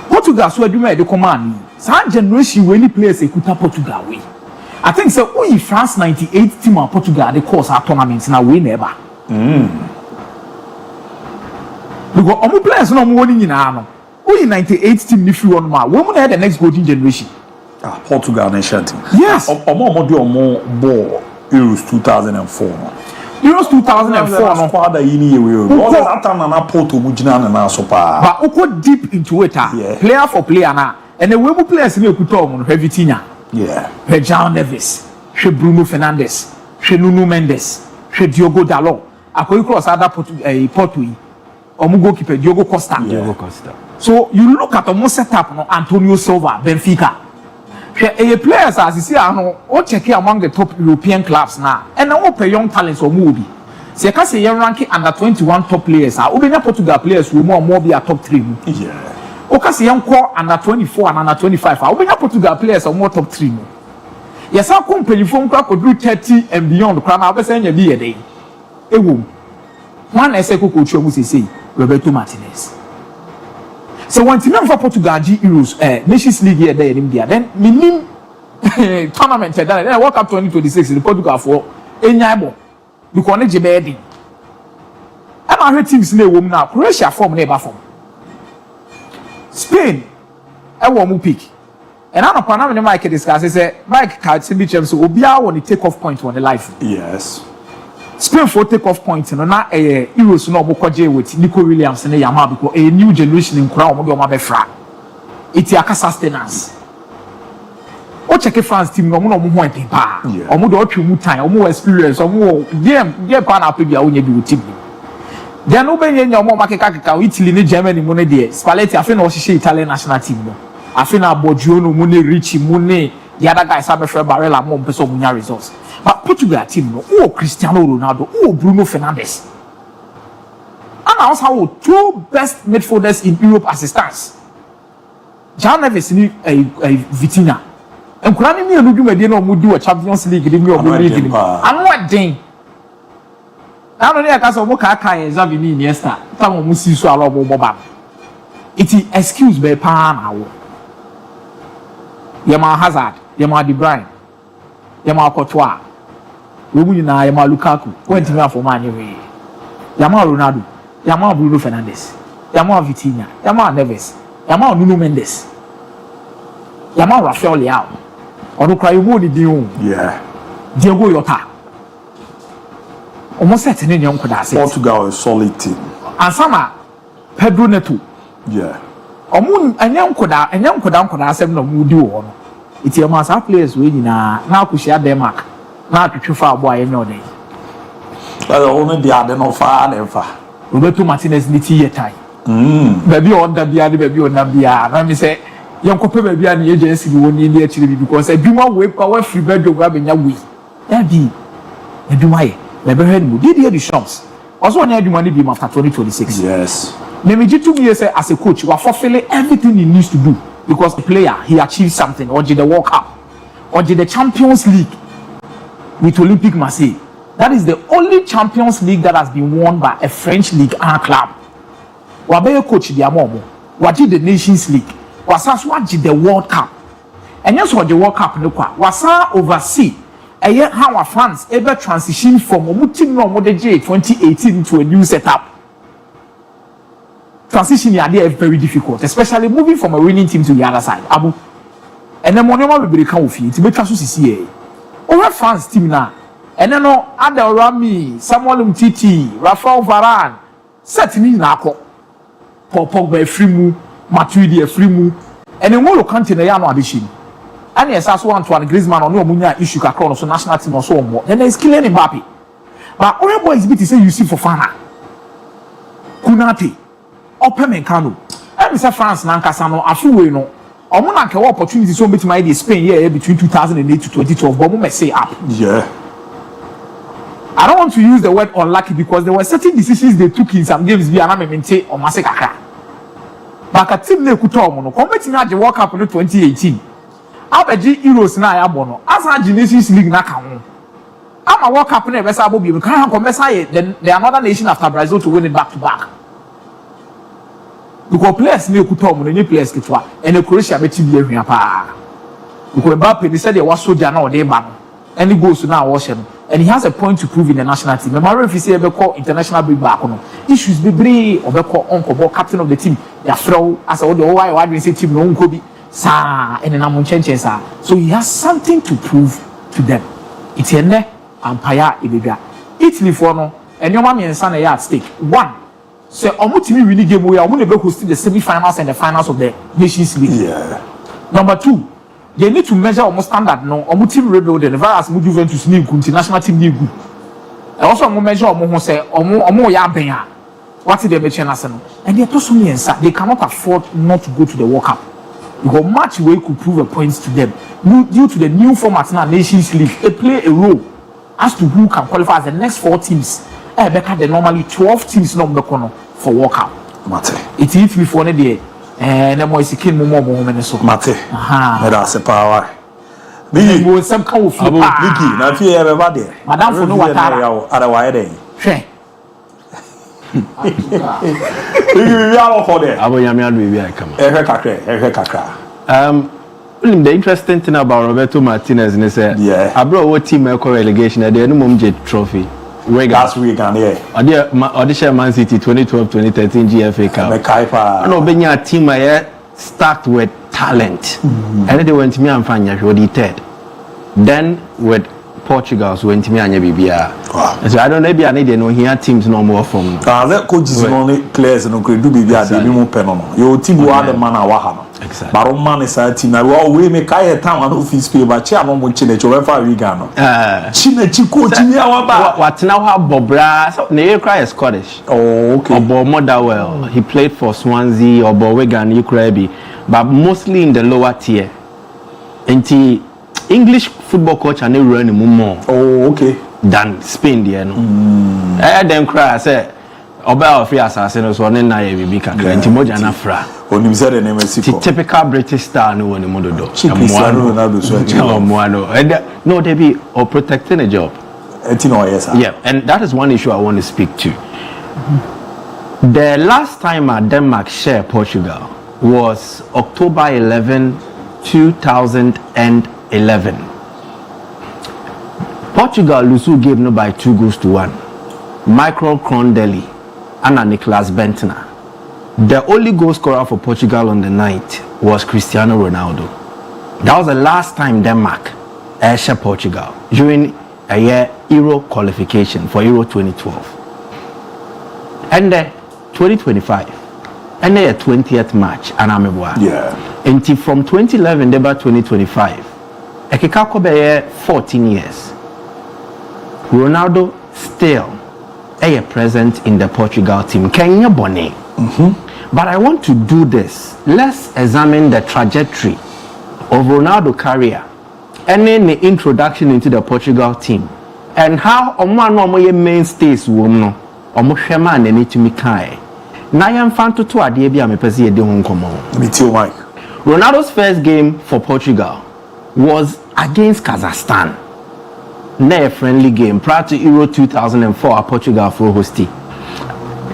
Portugal so adwuma de command san generation we any players ekuta Portugal we I think say we France 98 team of Portugal the course our tournament na we never because omo players no mo woni nyina no we 98 team ni free one ma we mo na the next golden generation Portugal nation team. Yes. Omo do ball Euros 2004. Euros 2004 no. Squad that yini we. All that time na Porto mu gina na so pa. But uko deep into it player for player na. And the way players ni ekuto omo no Vitinha. Yeah. João Neves, Bruno Fernandes, Nuno Mendes, Diogo Dalot. Akoyi cross other Porto omo goalkeeper Diogo Costa. So you look at the setup no Antonio Silva, Benfica. Players as you see o check among the top European clubs now. And now pay young talents or movie. So you can say you ranking under 21 top players. Obenya Portugal players will more be a top 3. Yeah. O can say young core under 24 and under 25. Obenya Portugal players are more top 3. Yes, our company phone crack could do 30 and beyond the crown. I'll be saying a day. One essay coach you say Roberto Martinez. So when team for Portugal G Euros Nations League here there in India, then minim tournament then World Cup 2026 in Portugal for enyabo because ne jebedi. And our teams na wom na Croatia form na form. Spain wo mu pick. And I no pan na Mike discuss say Mike card be chem so obia won the take off point on the life. Yes. Spain for take off point no na Euros no obokoje with Nico Williams na Yamal because a new generation in crown omo be fra. It's a sustenance. O check France team no mo ho enten pa. Omo do otwe mu time, omo experience, omo game pa na pebia onye bi team. Then no be nya omo makeka Italy ni Germany mo ne de. Spalletti afi na o hihye Italian national team no. Afi na Boggio no mo ne Richie mo ne the other guys have a Barella mo person munya results. But Portugal team no, Cristiano Ronaldo, Bruno Fernandes. And also our two best midfielders in Europe assistance. João Neves ni Vitinha. And Kurani mi enu dwuma de na omo do Champions League de mi omo league ni. Anu aden. Anu ne aka so omo ka Xavi ni Iniesta. Tam omo si so ala omo boba. Iti excuse be pa na wo. Yama Hazard, Yama De Bruyne, Yama Courtois. We mu nyina Yama Lukaku. Went me for man we. Yama Ronaldo, Yama Bruno Fernandes, Yama Vitinha, Yama Neves, Yama Nuno Mendes, Yama Rafael Leao. Onu cry wo di din. Yeah. Diego Yota. Almost set in young kodase. Portugal is solid team. And sama Pedro Neto. Yeah. Omun anyam koda asem no mudi wo no. Iti am as players we nyina na akushia Denmark. Na atwetwe fa abo aye no dey. Only the other no far never. Roberto Martinez ni ti yetai. Baby on da bia baby on da bia. Na me say yankope baby an agency bi woni ni akiri bi because adwuma we power free bedroom ga benya we. Da bi. Adwuma ye. Me be head mu. Did the shops. Also on adwuma ni bi after 2026. Yes. Nemeji 2 years as a coach, we are fulfilling everything he needs to do because the player he achieved something, or did the World Cup, or did the Champions League with Olympique Marseille. That is the only Champions League that has been won by a French league and club. We are coach the Amomo. We did the Nations League. We did the World Cup. And yes, what the World Cup no kwa. We oversee. And yet how our France ever transition from team no model J 2018 to a new setup. Transition here is very difficult, especially moving from a winning team to the other side. Abu, and then money will be come with you. To be transferred, over France team now, and then no other Rami, Samuel Umtiti, Rafael Varane, certainly Nako, Pogba Frimu, Matuidi Frimu, and then more country na yano addition. And yes, as one to Griezmann or no munya issue kakron so national team or so more. Then there is Kylian Mbappe. But all boys bit say you see for Fana, Kunate. Opemekano. I say France na nkasa no afuwe no. Omo na nkewa opportunity so meet my Spain here between 2008 to 2012 but mo say up. Yeah. I don't want to use the word unlucky because there were certain decisions they took in some games via na memente o mase kakra. But a team na ekuta omo no compete na the World Cup no 2018. Abeji Euros na ya bo no. As a Nations League na ka ho. Ama World Cup na be sa bobi kan come say the another nation after Brazil to win it back to back. Because players ne kuta omo ne players kitwa and Croatia beti bi ahua pa because Mbappe said he was soldier na o dey ba no any goals na wo hye no and he has a point to prove in the national team. Remember if he say be call international break back no issues be bree or be call onko ball captain of the team ya throw as all the why say team no onko bi sa and na mo chenchen sa. So he has something to prove to them. It's ene empire ibega. Italy for no and your mommy and son are at stake. One, so omutimi winning game we are going to host the semi-finals and the finals of the Nations League. Yeah. Number 2, they need to measure almost standard no omutimi rebuild the virus mu Juventus league international team league. Also omo measure omo say omo ya ben a what they mention as no and they told me they cannot afford not to go to the World Cup. Because match way could prove a point to them due to the new format now Nations League. They play a role as to who can qualify as the next 4 teams. Because they normally 12 teams no for World Cup. Mate. It's Italy for the day. And the more king more so. Mate. That's a power. Big was some kind of Biggie. Now fear everybody. Madam for no what otherwise. Sure. We are for there. The interesting thing about Roberto Martinez is that I brought what team relegation at the end of trophy. Last week, audition Man City 2012-2013 GFA Cup. I know being a team stacked with talent. And they went to me and found you third. Then with Portugal, so went to me and BBR. So I don't know, maybe I need to know here teams no more from. Let coaches only players and do BBR, they be more penal. Your team who are the man of Wahama. Exactly. But man is a team. Now we make a town and office pay, but Chiamo Chile, Jovefa Vigano. Chile Chico, what now have Bobra? So Neil Cry is Scottish. Oh, okay. Or Motherwell. He played for Swansea or Wigan, Ukraine, but mostly in the lower tier. And English football coach and they run more. Oh, okay. Than Spain, you know. Then cry, I said, Oba of Assassin so na ABB kakra nti moja na fra onim say the name Mexico typical British star no one mododo Cristiano Ronaldo so no they be or protecting a job yes sir. Yeah, and that is one issue I want to speak to. The last time Denmark shared Portugal was October 11 2011. Portugal Lusu gave no by 2-1. Michael Crondelli and Nicolas Bentner. The only goal scorer for Portugal on the night was Cristiano Ronaldo. That was the last time Denmark shared Portugal during a year Euro qualification for Euro 2012. And 2025. And the 20th match and yeah. Until from 2011 to 2025. Ekeka be 14 years. Ronaldo still present in the Portugal team. Kenya Bonnet. But I want to do this. Let's examine the trajectory of Ronaldo's career and then the introduction into the Portugal team and how omo mainstays woman omo hwema na ni tumi kai. Na yam fan to ade bia me pese ye de ho nkomo. Ronaldo's first game for Portugal was against Kazakhstan. A friendly game prior to Euro 2004 Portugal for hosting.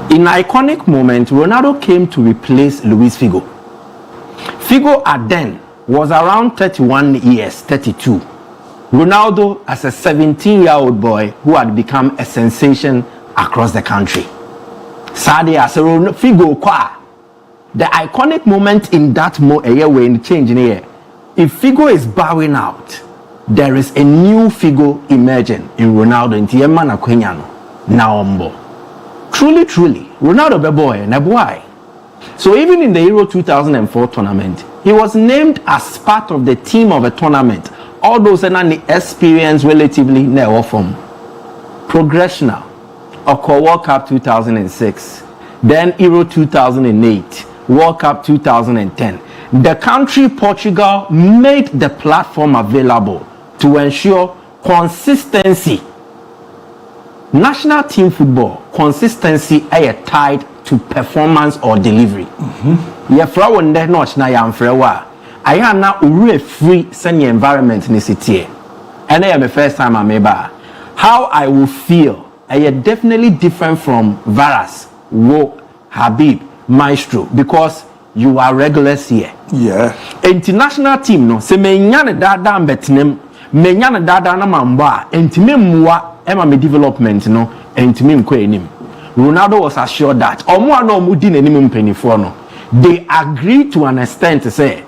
In an iconic moment, Ronaldo came to replace Luis Figo. Figo at then was around 31 years, 32. Ronaldo as a 17-year-old boy who had become a sensation across the country. Sadly, as a Figo kwa, the iconic moment in that year when change in here, if Figo is bowing out, there is a new Figo emerging in Ronaldo in Tiema na Kwenyano Naombo. Truly, Ronaldo be boy na boy. So even in the Euro 2004 tournament, he was named as part of the team of a tournament. All those and the experience relatively never from progressional. Oko World Cup 2006, then Euro 2008, World Cup 2010. The country Portugal made the platform available to ensure consistency. National team football, consistency is tied to performance or delivery. Yefra wonde notch na yamfrewa. I am now free send environment in the city. And I am the first time I'm able. How I will feel, I am definitely different from Varas, Wo, Habib, Maestro, because you are regulars here. Yeah. International team no se me nyane dada mbetinem me nyane dada na mamba entime mwa ema me development no entime mko enim. Ronaldo was assured that omo ano omo di nanim mpanifo no they agreed to an extent to say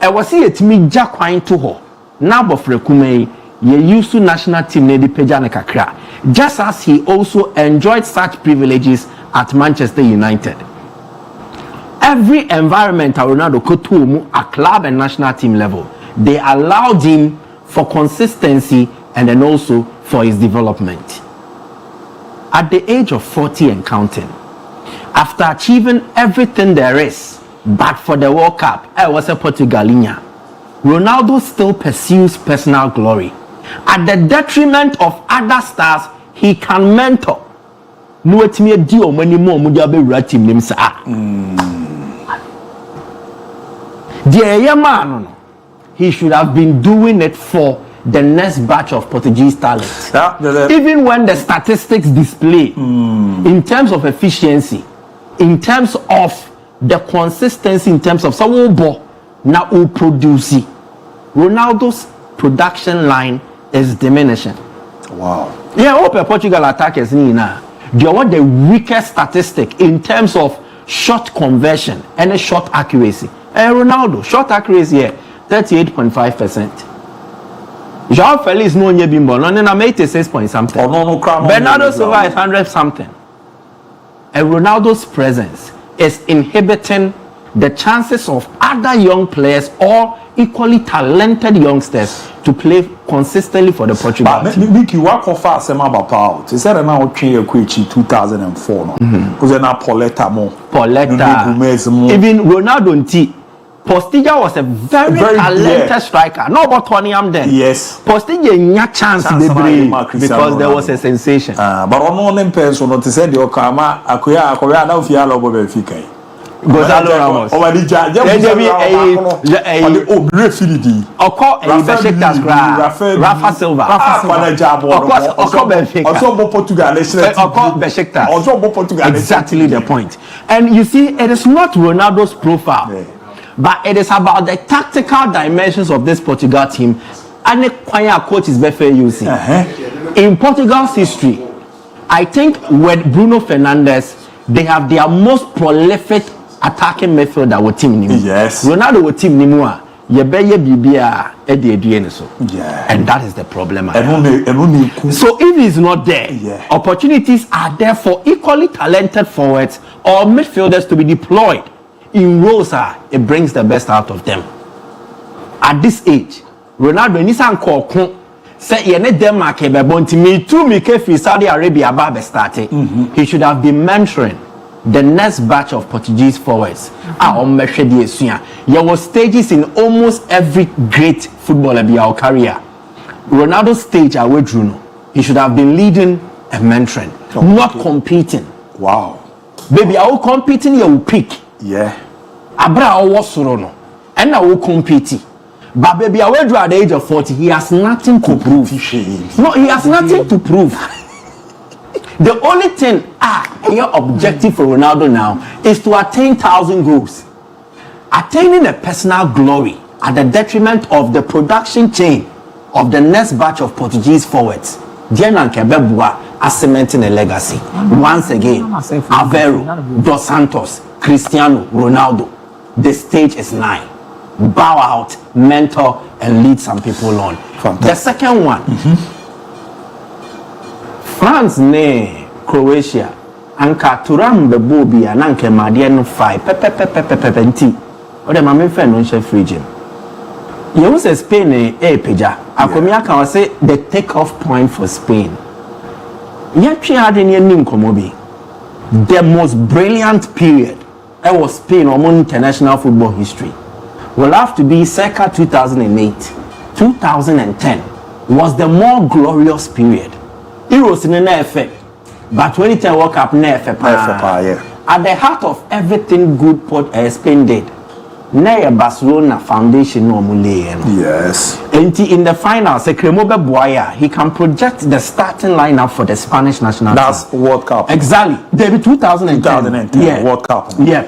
was see a timi jakwan to ho na bofre kume ye used to national team ne di peja ne kakra, just as he also enjoyed such privileges at Manchester United. Every environment Ronaldo could to at club and national team level, they allowed him for consistency and then also for his development. At the age of 40 and counting, after achieving everything there is, but for the World Cup, I was a Portugalinha, Ronaldo still pursues personal glory. At the detriment of other stars he can mentor. No etime di o mani mo mudia be ratim nim sa. He should have been doing it for the next batch of Portuguese talents. Even when the statistics display in terms of efficiency, in terms of the consistency, in terms of someone now who produce, Ronaldo's production line is diminishing. Wow. Yeah, hope Portugal attackers now. They want the weakest statistic in terms of shot conversion and a shot accuracy. Ronaldo, shot accuracy here, 38.5%. Joao Felix no nye bimbo, no na 86 point something. Bernardo Silva is 100 something. And Ronaldo's presence is inhibiting the chances of other young players or equally talented youngsters to play consistently for the Portugal team. Miki wako fa sema about out. He said na otwe ekwechi 2004 no. Because na Pauleta mo. Even Ronaldo nti Postilla was a very talented striker. No, but Tony am then. Yes. Postilla nya chance because there was a sensation. But on them person not to say the Okama akoya na ofia lo bo Benfica. Gonzalo Ramos. O wadi ja refilidi. Oko Besiktas Rafa Silva. Oko Benfica. Also Portugal. Oko Besiktas. Also Portugal. Exactly the point. And you see, it is not Ronaldo's profile. Yeah. But it is about the tactical dimensions of this Portugal team and the choir coach is better using. In Portugal's history, I think with Bruno Fernandes, they have their most prolific attacking midfielder with team Nimu. Yes. Ronaldo with team Nimua. And that is the problem. So if he's not there, opportunities are there for equally talented forwards or midfielders to be deployed. In roles, it brings the best out of them. At this age, Ronaldo Nissan Koko said, "Yene Denmark be bonti me too me kefi Saudi Arabia babe started." He should have been mentoring the next batch of Portuguese forwards. There were stages in almost every great footballer be our career. Ronaldo's stage away Bruno. He should have been leading and mentoring, not competing. Wow. Baby, I will competing, you will pick. Yeah. Abra was no, and I will compete. But baby, I went at the age of 40. He has nothing to prove. No, he has nothing to prove. The only thing, your objective for Ronaldo now is to attain 1,000 goals. Attaining a personal glory at the detriment of the production chain of the next batch of Portuguese forwards. Diana Kebebua are cementing a legacy. Once again, Aveiro, Dos Santos, Cristiano Ronaldo. The stage is 9. Bow out, mentor, and lead some people on. Fantastic. The second one, France ne Croatia. Anka turam bebobi ananke madie no 5. Pepe. O de mame fe no nche free gym. You say Spain peja. Akomia kan say the take off point for Spain. Yetwe ade ne nim komobi. The most brilliant period was Spain or international football history will have to be circa 2008. 2010 was the more glorious period. Euros in an effect, but 2010 World Cup never. At the heart of everything good Spain did, Naya Barcelona foundation normally. Yes. In the finals, he can project the starting lineup for the Spanish national team. That's World Cup. Exactly. David 2010. Yeah. World Cup. Yeah.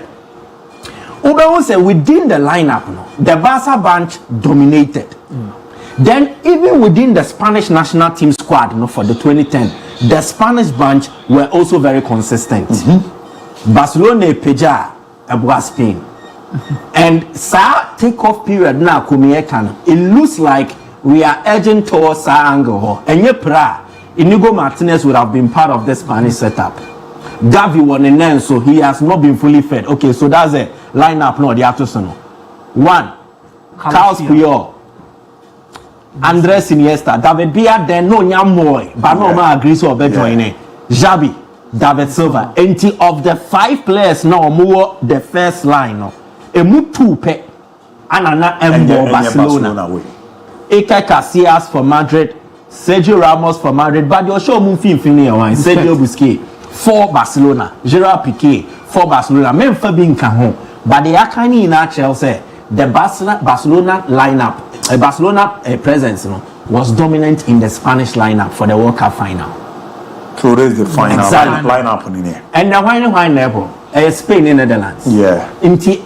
Ube say within the lineup, the Barca bunch dominated. Then even within the Spanish national team squad, for the 2010, the Spanish bunch were also very consistent. Barcelona, Peja, Abua Spain. And take-off period now, it looks like we are edging towards angle. And Inigo Martinez would have been part of the Spanish setup. Gavi won in end, so he has not been fully fed. Okay, so that's a lineup. No, the Atosono. 1. Carlos Puyol, Andres Iniesta, David Bia, then no Nyamoy, but no man agrees with Bejoine. Jabi, David Silva. And of the 5 players now, more the first line. No, Emu 2 pe, Anana Embo Barcelona. Ike Casillas for Madrid, Sergio Ramos for Madrid, but your show Mumfi Infinity, Sergio Busquets for Barcelona, Gerard Piqué for Barcelona, men for being Cajon, but the Akani in actual say the Barcelona lineup, Barcelona presence was dominant in the Spanish lineup for the World Cup final. So this is the final lineup in here. And the why never Spain and Netherlands. Yeah. Inti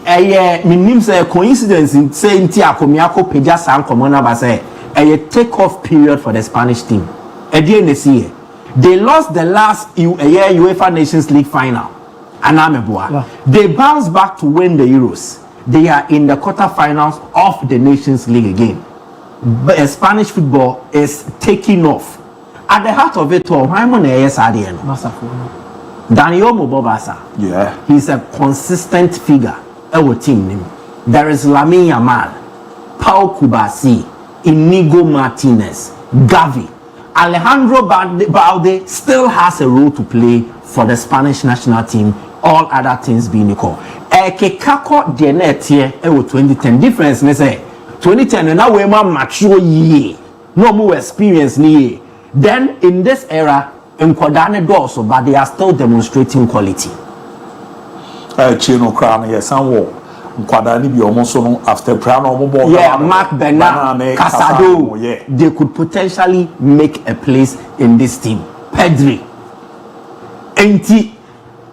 means a coincidence in saying Tiakomiako Peja San Comona Base a take-off period for the Spanish team. Again this year. They lost the last UEFA Nations League final. They bounced back to win the Euros. They are in the quarterfinals of the Nations League again. But Spanish football is taking off. At the heart of it all, Daniel Mobobasa. Yeah. He's a consistent figure. Our team. There is Lamine Yamal, Pau Kubasi, Inigo Martinez, Gavi. Alejandro Balde still has a role to play for the Spanish national team, all other things being equal. Kako Denetie 2010 difference ne say 2010 now we more mature year, no more experience ni. Then in this era, Nkodane also, but they are still demonstrating quality. Chino Crown, yes, and war. Nkodane be almost after Prano. Yeah, Mark Bernard, Casado, they could potentially make a place in this team. Pedri.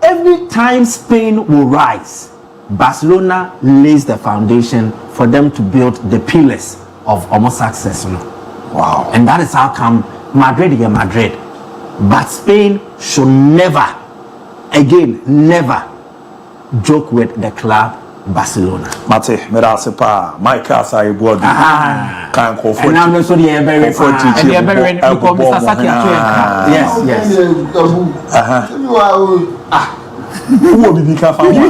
Every time Spain will rise, Barcelona lays the foundation for them to build the pillars of almost success. Wow. And that is how come Madrid is Madrid. But Spain should never joke with the club Barcelona. Mate, Merasepa, my casa, I would. Can't go for it. And I'm also the very Mr. Saki. Yes. Who will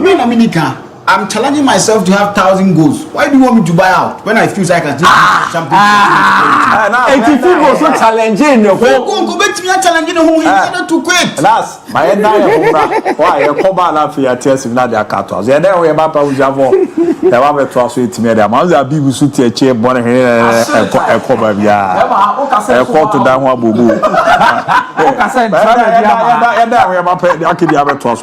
be Dominica? I'm challenging myself to have 1,000 goals. Why do you want me to buy out when I feel like I can something? 80 goals so challenging. Go back to me challenging the whole thing to quit. Last, my end why you come back for your tears if not their cartons. Yeah, there we are about Javo. The one we trust with me. The man that people should take chair, born here, a cover. Yeah, a call to down one boo. And there we are about the Akidiaba trust.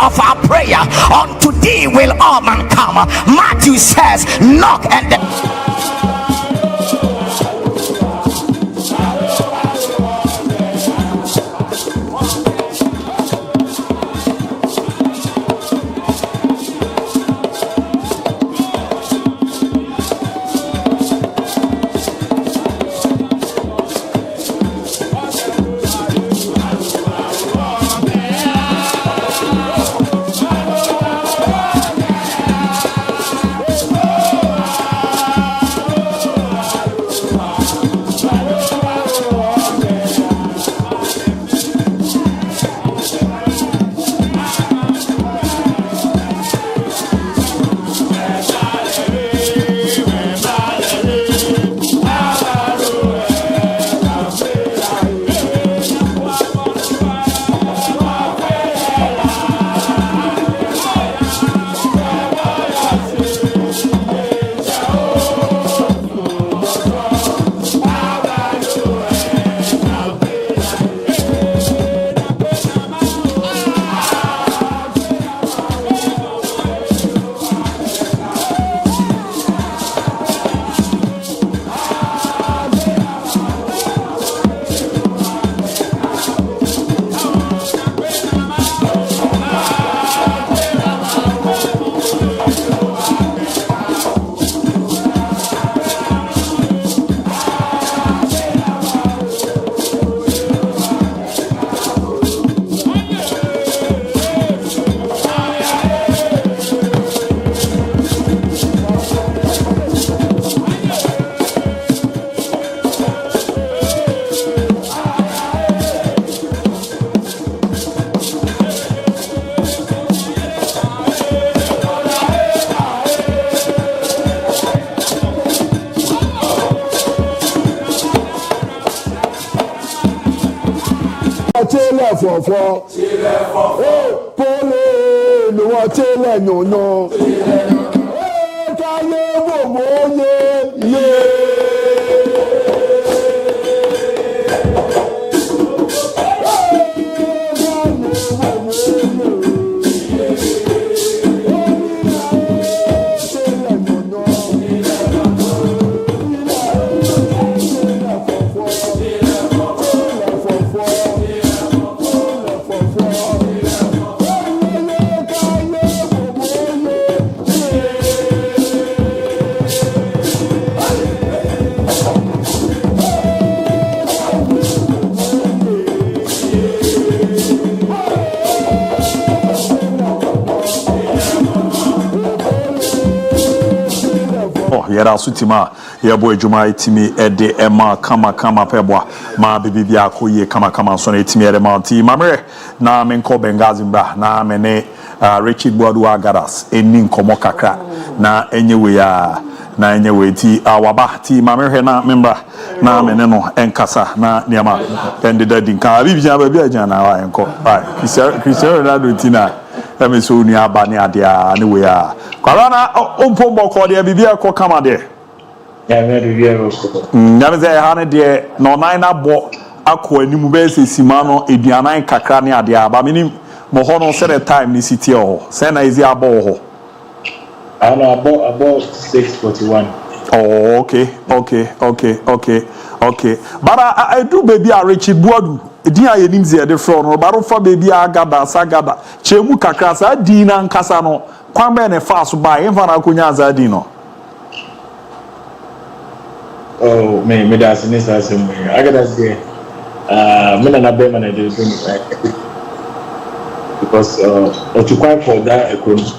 Of our prayer, unto thee will all man come. Matthew says, knock and the fọ̀fọ̀ polo ni wọ́n tilẹ̀ yànnà káyé bòbò yé. yɛra so tima yɛbɔ adwuma etimi ɛde ɛma kama pɛboa ma bibi akɔyie kama so na etimi ɛde ma ti mamre na menkɔ Benghazi mbra na me ne Richard Boadu Agadas eni nkɔmɔ kakra na enye we ya na enye we ti waba ti mamre na membra na me ne no ɛnkasa na niama ɛnde dadi nka bibi jan ba bi agyan na wa ɛnkɔ Cristiano Ronaldo tina emi so unu aba ne ade a ne we ya Kwarana umpo mboko de bibia ko kama de. Ya me bibia ko. Nyame ze ha ne de no nan na bo akọ animu be sesima no eduanan kakra ne ade aba menim mo ho no se the time ni city ho. Se na ezi abo ho. Ana abo 641. Oh, okay. Bara I do baby a Richard Boadu. Di a yenim ze de fro no baro fa baby agada sagada. Chemu kakra sa di na nkasa no. Kwambe ne fast by emfa na konya azadi no. Oh, me das ni sa sem. Agada say me na be man dey do because otukwan for that economy.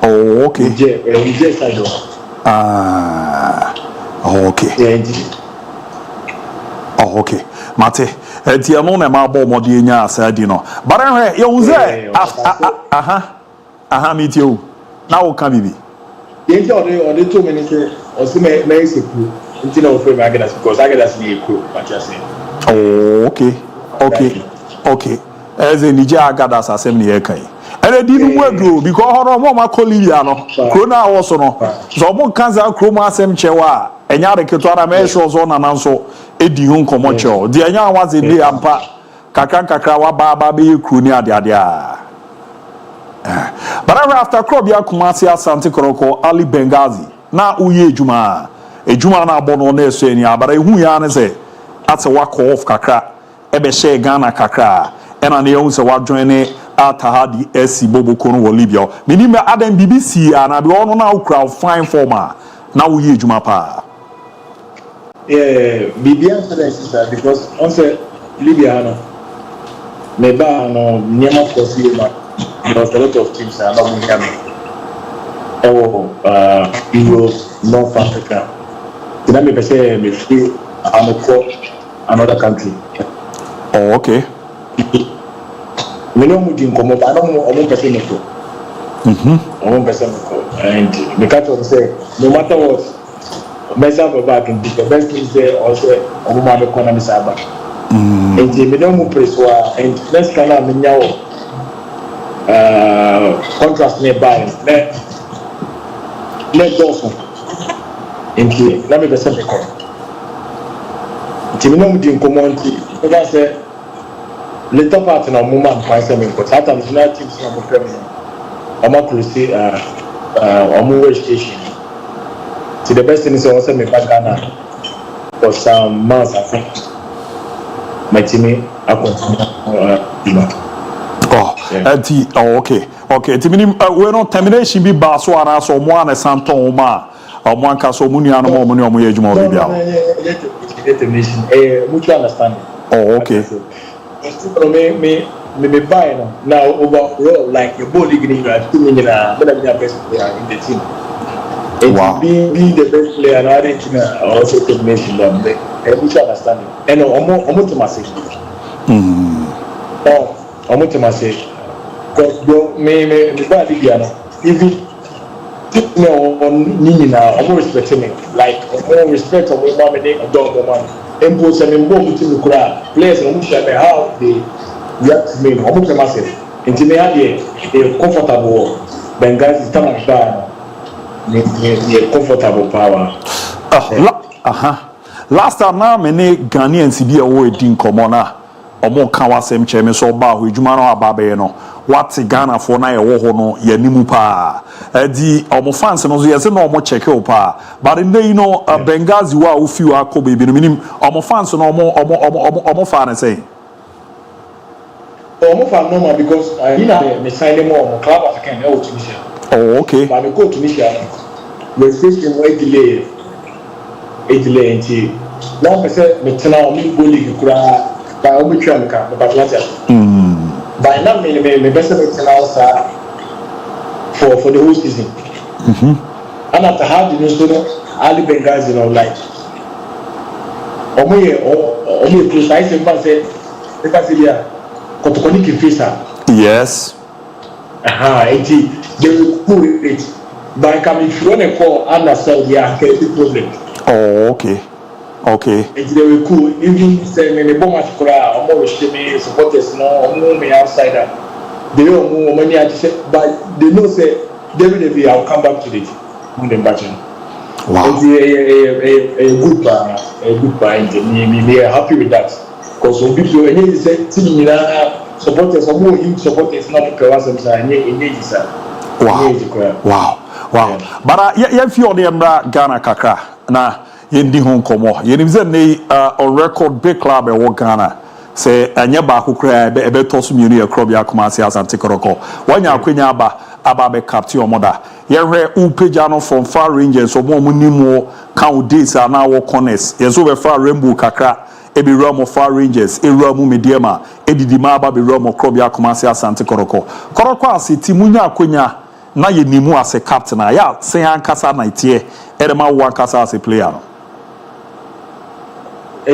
Oh, okay. Je side. Okay. Oh, okay. Mate, enti amo na ma bo mode nya asadi no. Bara hwe ye unze aha meet you. Now will come bibi. Yes, or the 2 minutes or so may say cool until I frame Agadas because Agadas be a cool, what you're saying. Oh, okay. As a Niger Agadas assembly ekai. And I didn't work because her mama Coliviano, Crona also no. So more cancer chroma sem chewa, and Yara Ketara measures on and also Eddie Hung Comocho. The Anya was a day ampa Kakrawa Baba be Crunia dia. But after Krobia Kumasi Asante Koroko Ali Benghazi na uye ejuma na bono na eso enia but ehu ya ne se at work off kakra ebe share Ghana kakra ena ne ehun se wa join ne Atahadi SC Boboko no Libya minime Adam BBC na be ono na ukra fine forma na uye ejuma pa Bibia said because on say Libya no me ba no nyama kosi ma because a lot of teams are not moving me. Europe, North Africa. Then I say me feel I'm a another country. Oh, okay. Me no mudi nkomo, I don't know omo person ko. Omo person ko. And me catch on say no matter what, myself back in the best thing say also omo ma me kona me saba. And me no mu preswa and next kana me nyawo contrast nearby let also into let me present the call Timinum din community because say little part in our movement find some but at times not teams na premier ama close omo station to the best thing is also me back Ghana for some months I think my team I continue okay. Timini we no termination bi ba so ara so mo an santon ma omo anka so mu nua no mo ne omo ye adwuma obi bia. Determination mutual understanding. Oh, okay. Me buy no now overall like your body getting right 2 million but I'm the best player in the team. Wow. Being the best player and I think also determination but mutual understanding. And omo to myself. I'm to myself, because me bad idea no. Even no Nini now, I'm respecting me. Like I'm respect of my mom and dog woman. Impose and impose to the crowd. Players and how they have to make almost massive. Into me, they're comfortable. Benghazi, they're comfortable power. Last time now, many Ghanaians be away in Komona. Omo kawa sem cheme so ba ho edwuma no ababe no what Ghana for na ye wo ho no ye nimu pa di omo fans no so ye se no omo check o pa but you know Benghazi wa o fi wa ko baby no minim omo fans no omo fa na say omo fa normal because you know me sign them omo club as can help Tunisia. Oh okay. But me go Tunisia we facing way delay until now me say me tena o mi go league kura by omi tramka but last by now me best tena for the whole season. And after how the news Ali Benghazi you know like omo close I say man say because here kotokoni kifisa. Yes. They will pull it. But coming through a call under Saudi Arabia problem. Oh, okay. Okay. They were cool. Even say me bomb at Korea, almost me supporters no, me outsider. They don't move money at but they know say David I'll come back to it. Wow. A good buy. Me are happy with that. Because some people when say supporters or more him supporters not Kawasam sir. Wow. Yeah. But yeah feel the Ghana kakra na yendi hon komo yenim ze ne on record big club e wo Ghana say anya ba kokra e to so mienu e club ya Kumasi Asante Koroko wanya akwenya aba be captain omoda ye hwe upeja no from far Rangers omo munimo kan days na wo corners ye so be far Rainbow kakra e be Ramo far Rangers e Ramo Mediema e didima aba be Ramo club ya Kumasi Asante Koroko aseti munya akwenya na ye nimu as a captain ya say ankasa na tie e de ma wo ankasa as a player no I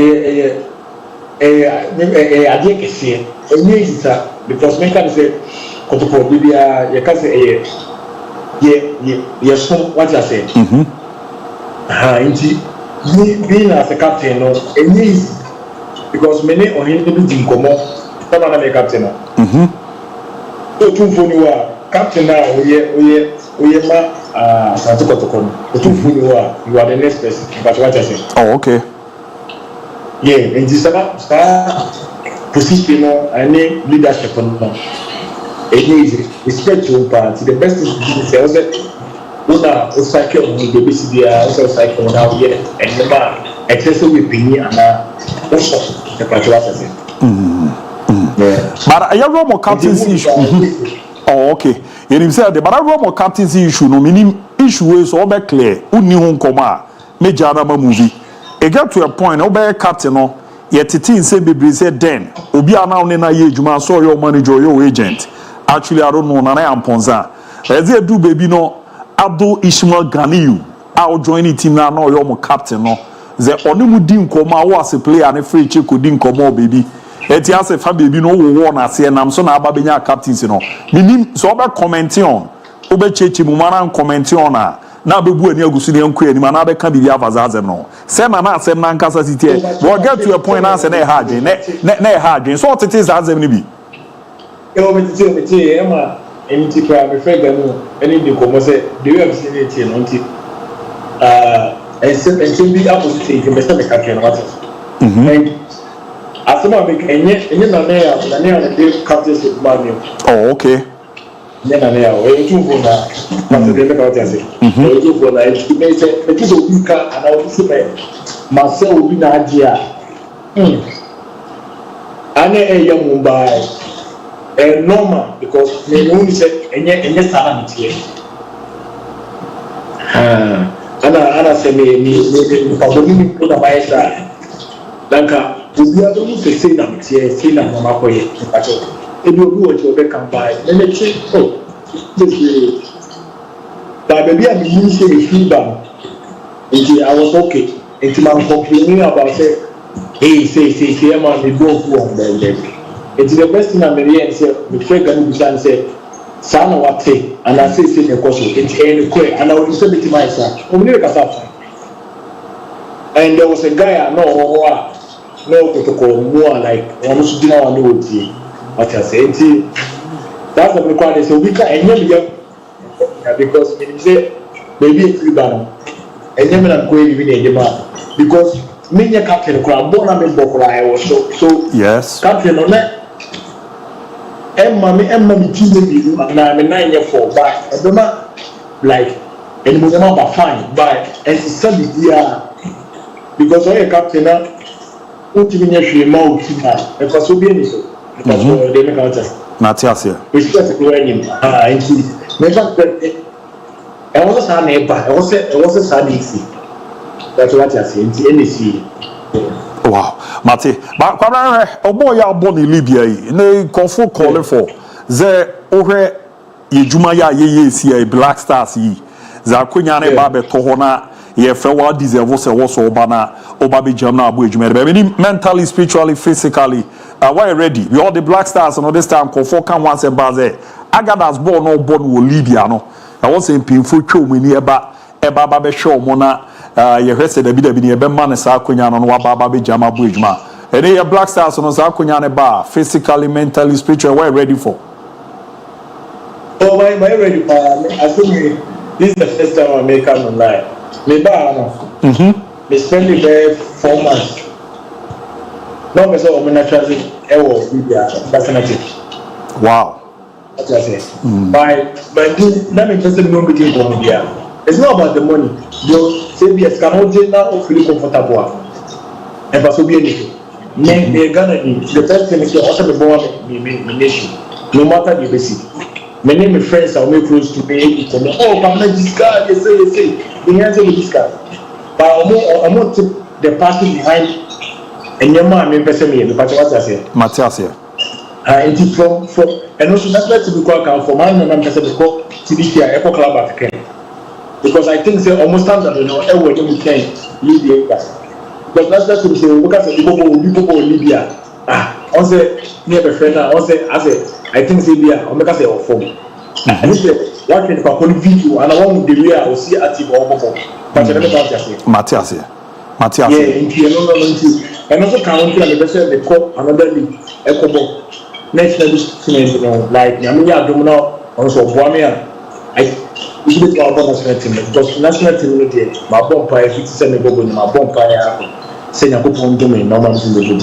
think it's here. Because me can say, Kotoko, Bibia, you can say, yes, what I say. Being as a captain, no, it is because many on him to be Komo, someone a captain. So, two for you are captain now, we are Santo the two for you are the next person. But what I say. Oh, okay. Yeah, and this position and leadership on it is respect to party. The best is to say, Una cycle with the BCD, also cycle now here, and the man excessive opinion and also the patriotism. But I have more captaincy issue. Oh, okay. You said the but I have more captaincy issue. No meaning issue is all that clear. Uni home coma major movie. It got to a point, obey captain, yet it is say be said then. Obi now na ye juma so your manager, your agent. Actually, I don't know, Nana Amponza. As they do, baby, no, Abdul Ishmael Ganiyu. I'll join the team now, no, you're captain, no. The only mudim koma was a player and a free chick could didn't come baby. It has a baby, no one, I say, and I'm so now babina captains, you know. Minim, so about commenting on. Obe chechi mumana commenting on her. Na bebu ani agusuni enku ani ma na be ka bibia fazazem no se na na asem na nkasa sitie we get to a point na say na hard na hard so it is azem ni bi e o meti e ma enti pra me frega no any de komo say the way I'm seeing it here no nti and be opposite ke be say me ka ke no what and asema be enye na na the captainship man. Oh, okay. Nena nea we tu bona parce que le ka say we tu bona e me say e tu so bika ana o tu me ma se obi na agia ane e ya Mumbai e normal because me no ni say enye sala mitie ana se me pa do ni ko na maestra danka obi a do ni say na mitie say na mama ko ye pa cho and you do what you can buy. And they say, oh, this is but maybe I'm using a feedback. And I was okay. And I'm complaining about say, hey, say, man, they go for them. It's the best thing I'm here and say, the friend can be and say, son, what say, and I say, the question, it's any quick, and I will say it to myself. And there was a guy I know, no protocol, more like almost dinner on the what I say. That's the requirement. So we can because when you say maybe it's Libano, and then I'm going to be a because many captain crowd, born a member I was so yes, captain on that. Emma, team and I'm a 9-year-old, but I don't know, like, and we are fine, but and it's Sunday, because I am captain now, who to be a more team now, because we be so, because they make out just. Matthias here. We start to go in, and see, I was a neighbor, I was a son, that's what I say, in wow, Mate, but Obo ya born in Libya, ne confo calling for the over Yejumaya ye Black Stars ye. Zakunyane Babe Tohona, ye fewa deserve was Obana, Obabi Jamna Abu mentally, spiritually, physically. We're ready. We all the Black Stars and all this time confo can once a baze. Agadas born no born will Libya no. I was saying painful show me near Eba Babe show mona. You heard the BW Beman is Akunya on Wababi Jama Bridgema. And they are Black Stars on Akunya bar, physically, mentally, spiritually, we're ready for. Oh, my ready, I think this is the first time I make come online. Maybe they spend it there 4 months. No, so I'm not trying that's an wow. That's what I say. But let me just know between Colombia. It's not about the money. You say yes, cannot now feel comfortable. And for so be anything. They're gonna need the first thing is to also be born in nation. No matter the basic. Many of my friends are very close to me. Oh, I'm not this guy. You say. The answer is this guy. But I'm not the party behind. And your mom, I'm person me. What I say. Matthias here. And from and also that's why to be called for man and I'm person because TBT Echo Club African. Because I think they almost standard, everywhere we can Libya. But that's to say, look at the people in Libya. On say near the friend, on say I think Libya, or make us say or form. And this is what can for video, and I want the way I will see active or before. But I never just Matthias here. Matthias. Yeah, and also counting and the best of the court, another league, Echo next level, like Yamia Domino, also Buamia. We should be our national team because national team today, my bumpire 57 go in my bumpire, saying I put on domain normal in the good.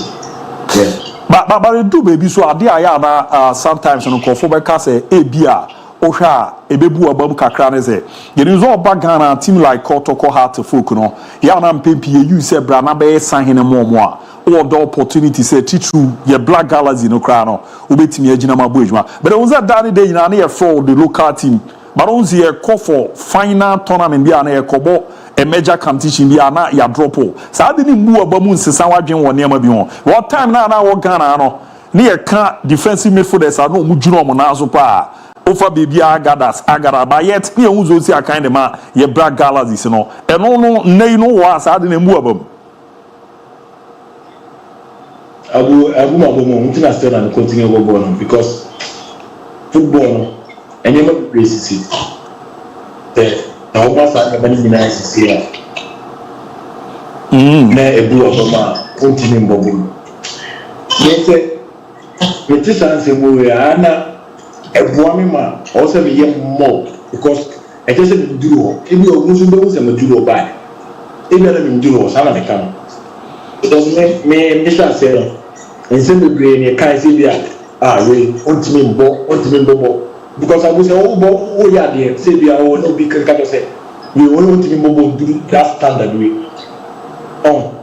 Yeah. But do baby so I sometimes on Kofobe say ABOU Osha Ebebu Abam Kakranese. There is all background team like Kotoko Heart to folk no. Yana Pimpi you say Branabe sign him more. Or the opportunity say teachu ye black galaxy no crano. Ubetimi Ejina Mabuijma. But it was that Danny day in an for the local team. But on the call for final tournament be an kobo a major competition be ana ya dropo. So I didn't move a bamun se sawajin one near beyond. What time now what Ghana no near can't defensive midfielders are no mujuno monazo pa. Ofa baby agara but yet me who's see a kind of man ye black galaxies you know. And no was I didn't move them. Abu still and continue because football and you know races now what's happening nice here na ebu obama continue bobo yes me just answer we ana ebu amema also be more because I just said do ebi ogun so do say me do buy ebi na me do so na me come because me Mr. say and say me brain e kan say bia we ontimi mbo because I was oh yeah there say we are no big kind of say we want to do that standard way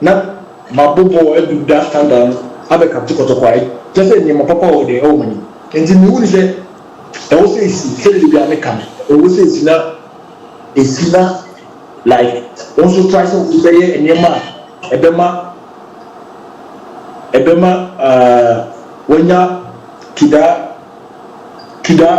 na my bobo do that standard abe capture kotokwa just say my papa o dey o money and the new say I was say we are make am I was say it's not like also try some say enyema ebema wenya kida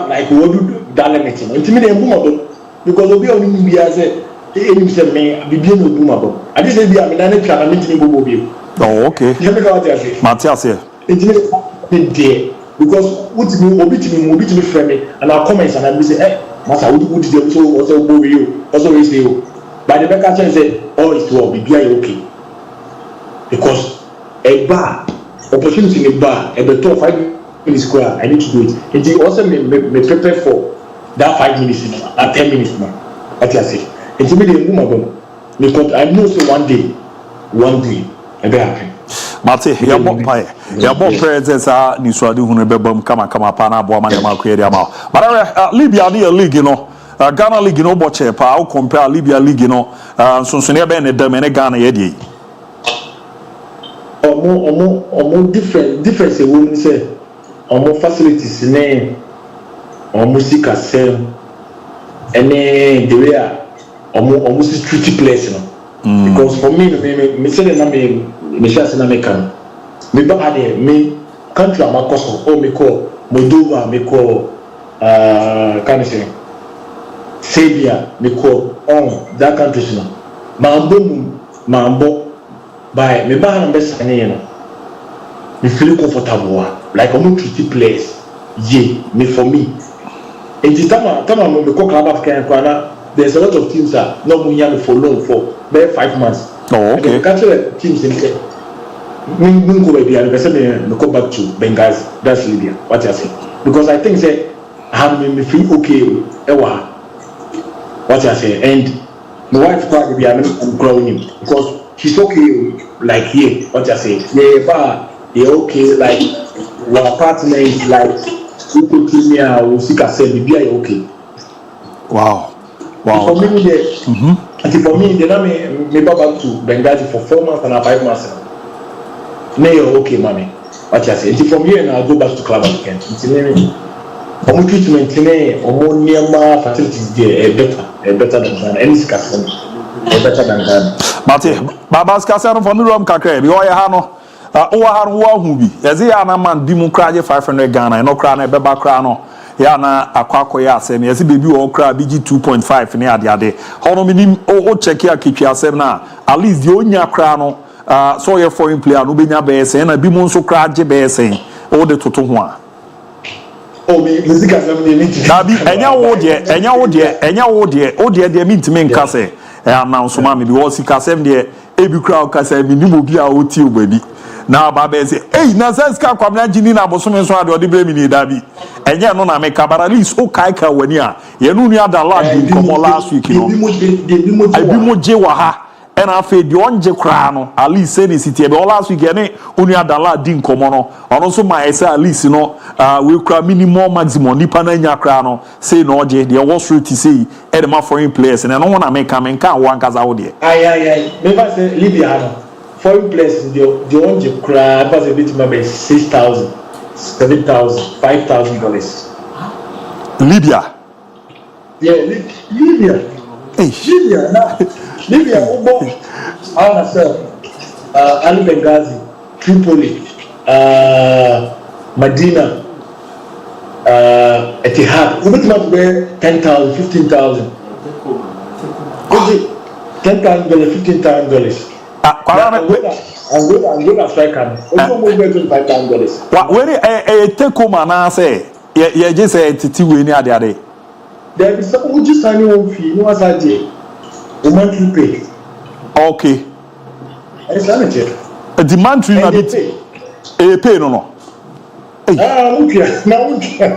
like what do that limit until me dem boom because obi oni bi say enim say me bibie no boom abo I just say bi am na twa na meeting go bi oh okay you make what I say Matthias here there because what me obi to me friend me and our comments and I say master what did you so also go with you also we say you by the back say oh it's well bibia okay because a bar opportunity in bar a better 5 in square, I need to do it. And you also me prepare for that 5 minutes, that 10 minutes, what you say. And to me, the woman, because I know so one day, it will happen. Mate, yabo presence ni swadi hunu bebam kama pana bo amane makwere ama. But Libya the league no. Ghana league no boche pa o compare Libya league no. Sonsonia be ne dem ne Ghana ye die. Omo difference e wo say omo facilities ne omo sika sell ene the way omo street place no. Because for me say na me share say na me kan me ba ade me country amakoso o me call Moldova me call can you say Serbia me call on that country no mambo by me ba na be sane no me feel comfortable like omo treat place me for me and the time me call club African kwana there's a lot of teams that no money me for loan for 5 months. Oh, okay. Cultural teams in there. Me go back to Benghazi. That's Libya. What you say? Because I think say I me feel okay. What you say? And my wife called me. I'm growing him because she's okay. Like here, what you say? Yeah, okay. Like our partner is like who could kill me or seek a say be okay. Wow. For me, for me, they me back to Benghazi for 4 months and 5 months. Nay, okay, mommy. What you say? From here, I'll go back to club again. It's treatment, facilities there better than Ghana. Any scarcity, better than Ghana. Mate, Babas Casano from the Rom Cacre, the Oyahano, Oahubi, as the Anna man, Dimu Craje 500 Ghana, and no crown, a Beba Crano. Yana akwako ya asem yesi baby o kra bg 2.5 ne ade ade hono minim o check ya kitwa asem na at least the onya kra no so your foreign player no benya be ese na bi mo nso kra je be ese o de toto ho a o me music asem ne ni na bi enya wo de mi ntime nka se announce ma me bi wo sika asem de ebi kra o kasa mi ni mo bi a o ti ogbadi na baba say hey na senska kwamna jini na bosome so ade ode bre mi ni dabi enye no na me kabara list o kai ka wani a ye no nu ada lad bi komo last week no abi mo je wa ha and afa di onje kra no at least say ni city be last week ne unu ada lad din komo no ono so ma say at least no we kra minimum maximum nipa na nya kra no say no oje the was route say e de ma foreign players and no na me kan wan kaza wo de ai me ba say Libya no foreign players the onje kra pass a bit maybe 6,000 $7,000, $5,000. Libya. Yeah, Libya. Hey. Libya. Now, Libya. Ali Benghazi, Tripoli, Medina, Etihad. We might be $10,000, $15,000. $10,000, $15,000. Angola striker. Also more than $5,000. When take home and say, yeah, just say Titi we near the other. There is some who just sign your fee. No, as I did, monthly pay. Okay. It's sanitary. The monthly na bit. Pay no. Okay. Now okay.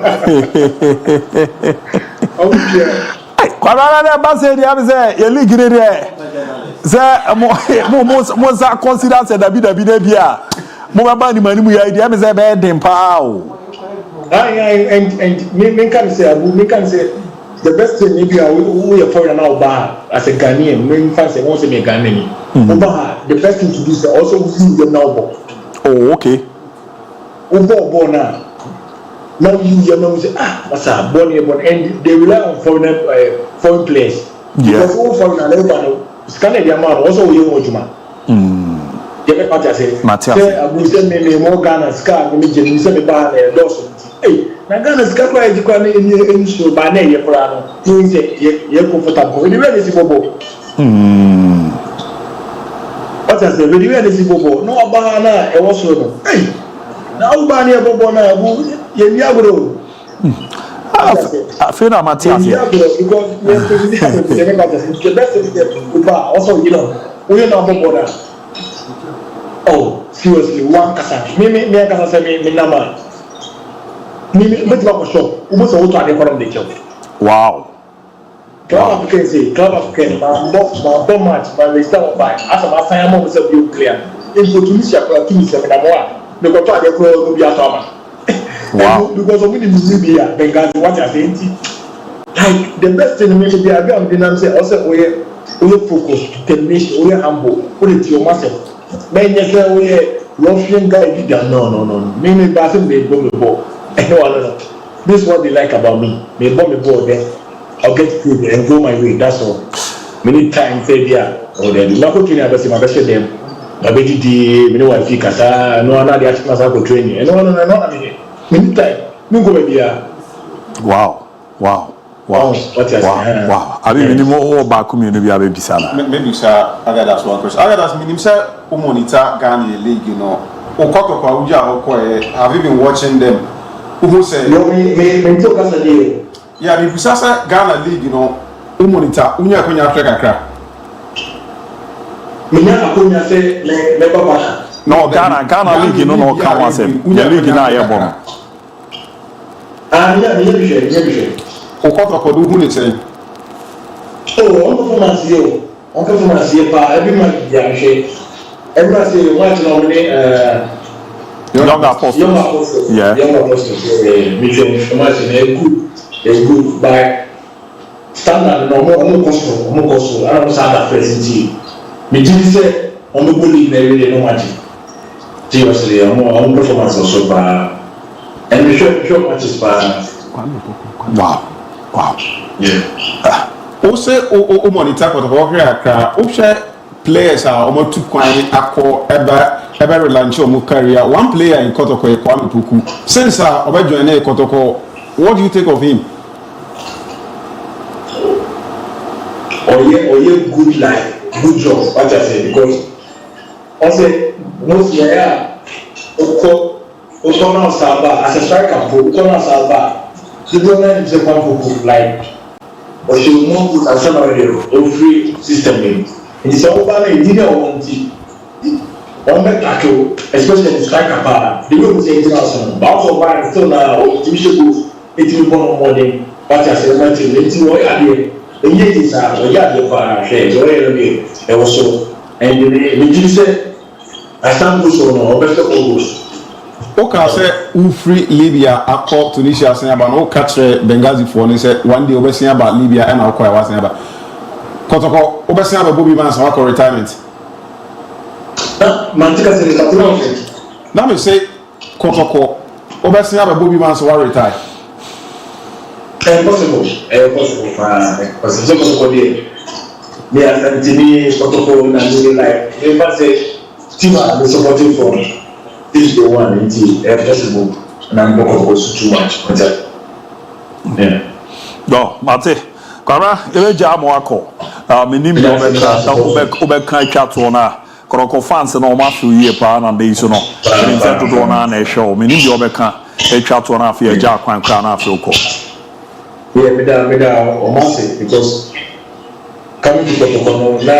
Kwara na ba say dia be say ye league ne there. Say mo sa consider say David na bia. Mo ba ni mani mu ya dia be say be dem pa o. And me can say the best thing maybe we are foreign now ba as a Ghanaian. Me fan say won say me Ghanaian. The best thing to do is also use them now. Oh, okay. Born now. Now you know say what's up born here and they rely on foreign players. Yeah. Because all foreign level scan the amount also we want juma. Get me say abu say me more Ghana scan me je say me ba na dos. Hey, na Ghana scan kwa e kwa ni so ba na ye kora no. You say ye comfortable. We dey see bobo. What I say we dey see bobo. No ba na e wo so no. Hey. Na uba ni bobo na abu ye mi agro. I feel I'm at because the best is uba also you know we know bobo na. Oh, seriously, one kasa. Me kasa say me number. me but what was shop almost all to the kill. Wow. Club African say Club African but match but we start by as a sign am so be clear. In Tunisia for 2 7 more. Me go to the go be atama. Wow. Because of the Libya Benghazi what you saying. Like the best thing we should be about the say also we focus, determination, we humble, put it to your myself. Men you say we Russian guy no. Me bathing they go me ball. No. This is what they like about me. Me bomb me ball then I'll get food and go my way. That's all. Many times say there or there. Not go training about my best them. My baby di me no want fit kasa no na dey ask myself go training. No. Many times me go be here. Wow. What you saying? Wow. I mean, minimum back community be bisala. Maybe sir, I got that's one question. I got that's minimum sir who monitor Ghana league, you know. Okoko Uja have you been watching them? Who say no me talk as a day. Yeah, me bisasa Ghana league, you know. Who monitor unya konya Africa. Me nya akonya say le baba. No, Ghana league no can one say. The league na here bomb. Yeah. Okoko do who say? On performance here pa every man ya she. Everyone say watch no me Young Apostles. Yeah. Young Apostles. Me good by standard no more cost. I don't say that present. Me did say on the bully na no match. Seriously, on performance also pa. And we show matches pa. Wow. Yeah. Also, o monitor for the Accra. O share players are almost too quiet. Ako ever relaunch your career. One player in Kotoko, Kwame Puku. Since Obejoane Kotoko, what do you think of him? Oye, good life, good job. What I say because also most Okona Salva as a striker, Okona Salva. The government is a one like or she will not put a salary or free system in. It is all about a dinner or one tackle, especially in striker power. The way we say international, but also by still now, TV it will born morning, what I say, it's what I did. The year is out, or yard of our head, or also, and the Jim said, I stand good or better August. Okay, say free Libya akọ Tunisia say about no catch Benghazi for say one day obesi about Libya and akọ was say about Kotoko obesi about Bobby Man so akọ retirement. Mantika say retirement. Now me say Kotoko obesi about Bobby Man so retire. Possible. Because Kotoko dey. Me as Antony Kotoko na like never say team are supporting for this is the one possible and I'm not also too much. Yeah. No, Mate. Kwara, ebe jamo ako. Minim no obeka chat ona. Koroko fans na o ma fi yie pa na dey so no. Minim se to na na show. Minim de obeka chat ona fi eja kwan kra na fi uko. Yeah, me da o ma say because coming to Kotoko na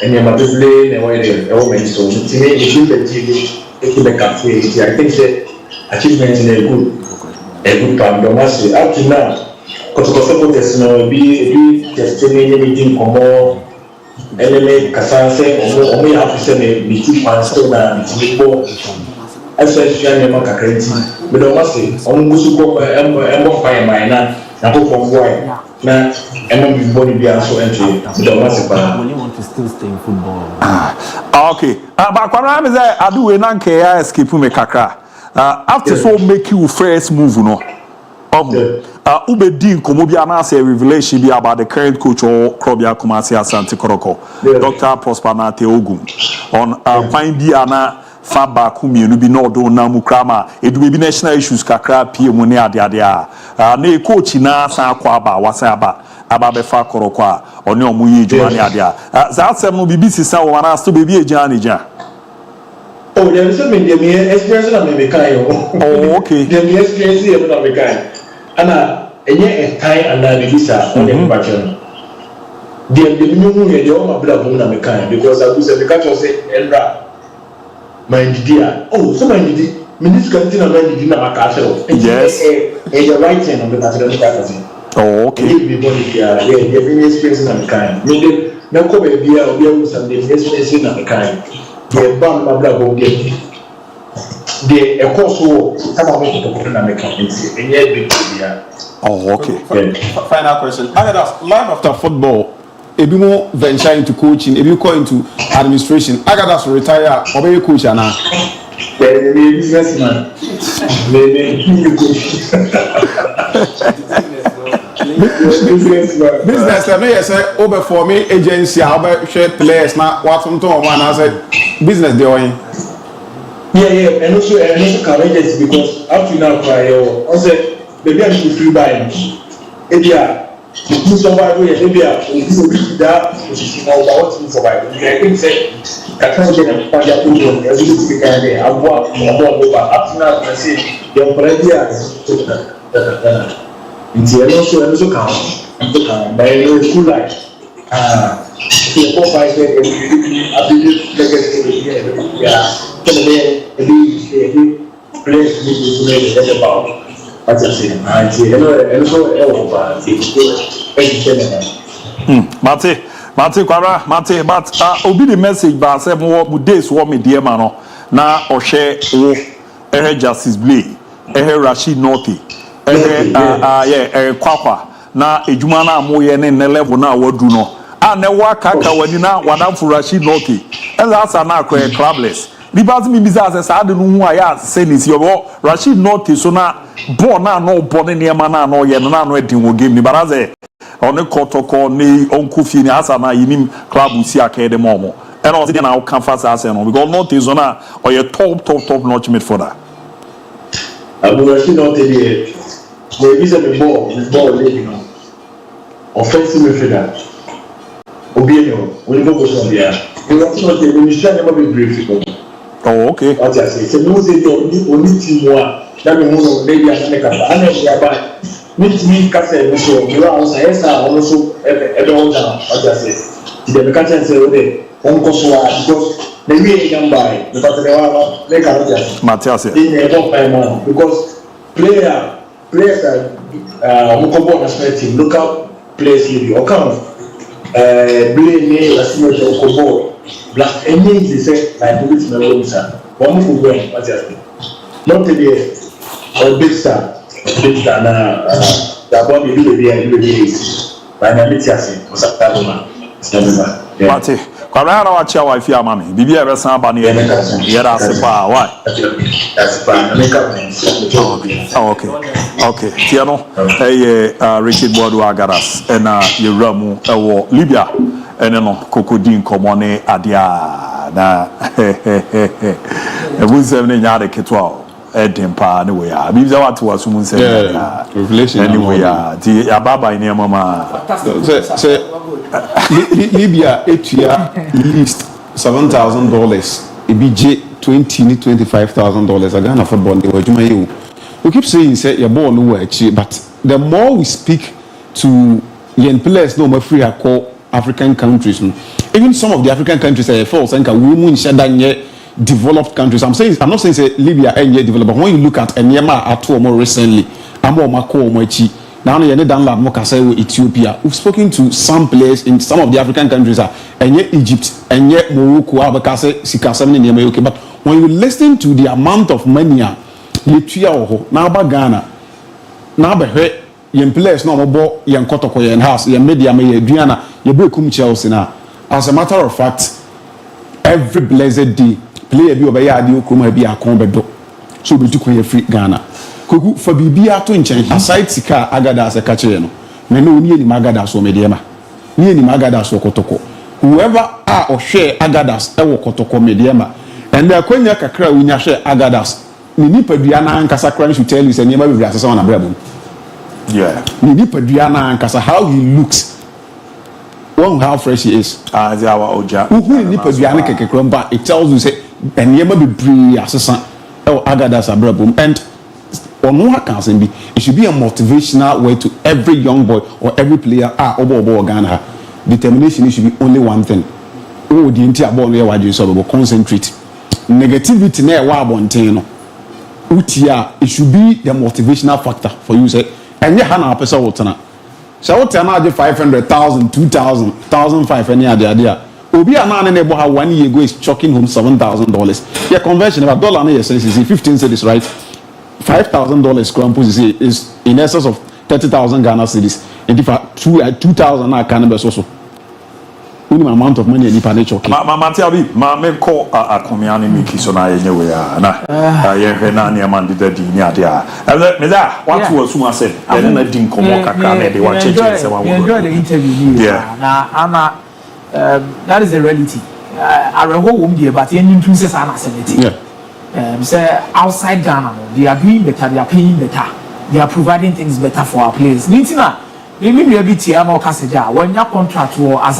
enya mabule na wa ide e o me so. Timi e good the I think the achievement is a good part. Up to now, because be testimony meeting more element Kasanse or only have to say the 2 points to the ball. Especially among Kakrenti. But I must say, almost go MON-FRI minor, and hope from why. Now, MON body be also entry. When you want to still stay in football. Okay. But Kwara me say adu we na nke ya escape me kakra. After so make you first move no. Ubedi nkomo bi na say revelation bi about the current coach or Krobia Kumasi Asante Koroko. Dr. Prosper Nate Ogun on find bi ana fa back mienu bi no do na mu krama edu bi national issues kakra pie mu ne ade a na coach na san akwa aba wasa aba be fa Koroko a oni omu yi djuma ne ade a za asem no bibi sisa wo na sto bebi eja ne ja. Oh, there is something the experience na me kai yo. Oh, okay. The experience here na me kai. Ana enye time and na release on the back channel. The minimum ye dey o ma bla boom na me kai because I say the catch say Endra mind dia. Oh, so mind di Minister continue to be na makasho. Yes. The right thing on the particular. Oh, okay. Be body yeah, the business space na kind. Me na ko be bia obi awu some the business space na kind. The bam na bla go get. The ekoso some of it to na me kind. Enye big bia. Oh, okay. Final question. Agadas, life after football, ebi mo venture into coaching, ebi go into administration. Agadas retire, obey coach ana. The businessman. Business na me say over for me agency over share players na what some to one na say business dey on. Yeah, and also courageous because up to now also maybe I should free buy. Ebia you survive here ebia you be that position now what you survive. I think say kakran dey na panja put as you see kind there abo over up to now I say your prayer nti ɛno so ka ho by no school life the four five ability legacy yeah the place need to about what I say nti ɛno so ɛwɔ ba Mate kwara mate but obi the message ba say mo days wo me dear ma no na ohwe wo Justice Blay Rashid Norty kwakwa na ejuma na amoye ne level na wadu no na wa kaka wani na wadamfo Rashid Norty asa na akwa clubless libas mi biza ase sa de no hu aya senisi obo Rashid Norty so na ball na no ball ne niam na no ye na no edin wo game ni baraze one kotoko ni onku fi ni asa na yinim club si akede momo and also na can fast ase no because Norty so na or ye top notch midfielder Rashid Norty we use the ball you know offensive midfielder obieno we go so there we want to say we should never be brief. Oh, okay. What I say no say only team one that me no maybe I make up and then by me kase no so we are also also ebe on down what I say the mechanic say we on koso because the way can buy the battery make out just Matthias because players are Mukombo national team local players leave or come blame me as much as Mukombo black any they say like which me sir one move go what just not to be a big star na the body do be by na Matthias was a tabuma Mate kwara na wa chia wa fi ama me bibia e be san ba ne ye da se pa why that's fine make up okay tiano Richard Boadu Agadas na yewramu ewo Libya ene no kokodin komo ne adia na ebusem ne nyaade ketwa edimpa ne we ya bibia watu wasum nsem revelation anyway ya ti ababa ne mama say Libya etua least $7,000 ebije $20,000-$25,000 Ghana football they were juma you. We keep saying say your ball no work but the more we speak to young players no more free call African countries even some of the African countries say false and women shadanye developed countries I'm not saying say Libya ain't yet developed but when you look at Enyema at more recently amo mako mochi now you need download more kasa Ethiopia we've spoken to some players in some of the African countries enye Egypt enye Morocco abakase sikasa ne niam okay but when you listen to the amount of money yetua ho na aba Ghana na abehwe yen players na obo yen kotoko yen house yen media me aduana ye bekum Chelsea na as a matter of fact every blessed day player bi obey ade okuma bi akon bedo so be tuko ye free Ghana kogu fa bibia to nchen aside sika Agadas ka kire no me no oni ni Agadas o mediema ni Agadas o kotoko whoever o share Agadas e wo kotoko mediema and the akwanya kakra winya share Agadas ni nipadua na ankasa kran should tell you say niema be asesa na brabo yeah ni nipadua na ankasa how he looks one how fresh he is as our oja who ni nipadua na kekekran ba it tells you say niema be bre asesa Agadas abrabo and on one can be it should be a motivational way to every young boy or every player obo Ghana determination should be only one thing the entire ball no concentrate negativity na wa abonten no utia, it should be the motivational factor for you. Say, and you have a person wotana. So what time 500,000, 2,000, 1,500 any idea. Obi a man able have 1 year ago is chucking home $7,000. Yeah, conversion of a dollar is 15 cedis, right? $5,000 crumpus is in excess of 30,000 Ghana cedis. And if 2,000 I can be also. Minimum amount of money in the nature. Mama Tiabi, Mama call a comiani Miki Sona anyway. Na near Mandi the Dinia. What was Suma said? I didn't come they were changing. Enjoy the interview. Yeah. Now, Anna, that is the reality. I remember here, but any princess Anna said it. Say outside Ghana, they are doing better, they are paying better, they are providing things better for our players. Nitina, maybe we be Tiamo Kaseja, when your contract was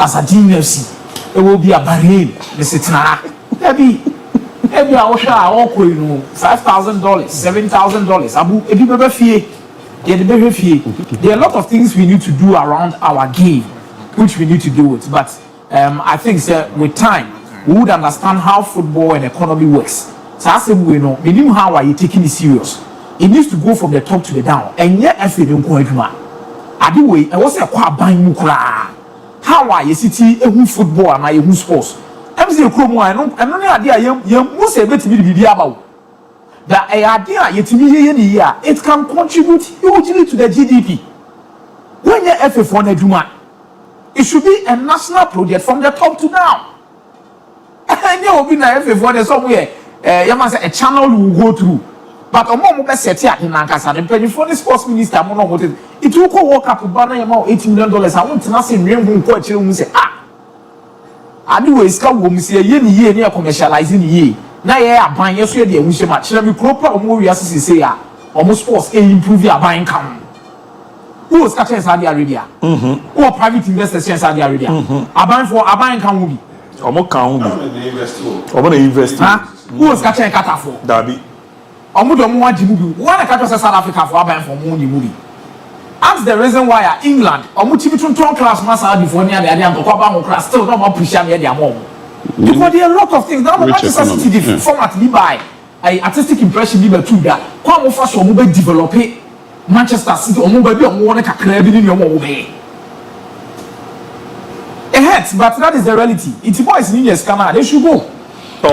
as a team FC, it will be a Bahrain, the Sitina. Maybe I was $5,000, $7,000. Abu, if you ever fear, there are a lot of things we need to do around our game, which we need to do it. But I think with time, we would understand how football and economy works. So I said, we know how are you taking it serious. It needs to go from the top to the down. And yet, if you don't go into it, I do wait. I was a quite buying mukra. How are you sitting a football and I sports? I'm saying, I don't idea. You must have to be about that idea. Yet, it can contribute hugely to the GDP. When you have a it should be a national project from the top to down. And there will be somewhere. You must say a channel will go through. But on more set here in Nankasa, the Penny sports minister, it will go walk up to banner about $18 million. I want to not say, say, I do a scout woman say, year near commercializing ye. Now, yeah, buying your sweat, you wish much. Let me crop or more, as say, almost sports improve your buying come. Who was catching Saudi Arabia? Who are private investors in Saudi Arabia? A buying come will be. Who was catching Qatar for? Dabi. One catch South Africa for buying for money movie. That's the reason why England, class master before near the idea of class still not appreciate their mom. Because there are a lot of things. Now, Manchester City the format we buy, artistic impression we too that. Come first or mobile develop Manchester City or mobile or one club in your mobile. It hurts, but that is the reality. It's boys in years come out, they should go. I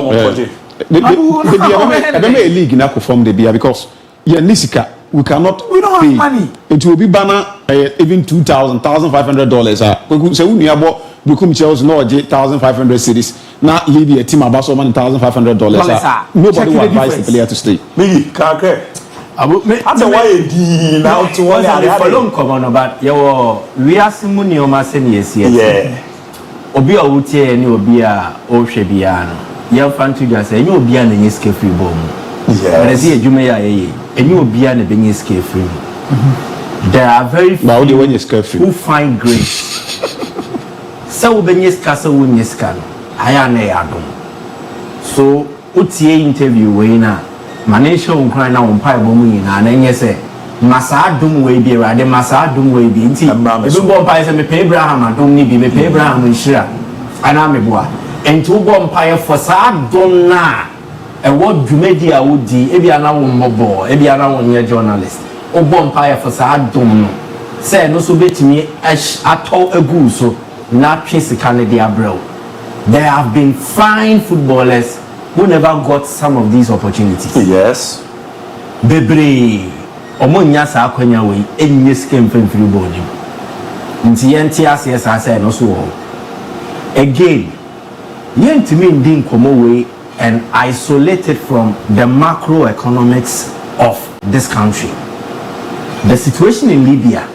don't know a league now perform the beer because Nisika, we don't have money. It will be banner even $2,000, $1,500. So we about become Chelsea no $1,500 cities. Now he be a team about so many $1,500. Nobody will advise the player to stay. Me, Kake. That's why now to one come on about your we are simuni o masem yes. Obi a wutie ni obi a o hwe bia no. Ye fantu just say you obi a na nyiske free bom. But as ye dwuma ya ye, enyu obi a na be nyiske free. There are very few who find grace. So be nyiska so wo nyiska no. Aya na ya dom. So utie interview we na Manisha unkran na umpa bomu nyina na enye se masa adum we bi rade masa adum we bi nti ebi bo mpa se me pe Abraham adum ni bi me pe Abraham nshira ana me boa enti wo bo mpa for sa adum na e wo dwumedi a wodi ebi ana wo mmobo ebi ana wo nye journalist wo bo mpa for sa adum no se no so betimi atọ egu so na twe sika ne dia brew. There have been fine footballers who never got some of these opportunities. Yes. Bebre, omonya sa akwanya we enye skem femfiri body. Nti yenti ase no so. Again, yentimi ndi nkomo we and isolated from the macroeconomics of this country. The situation in Libya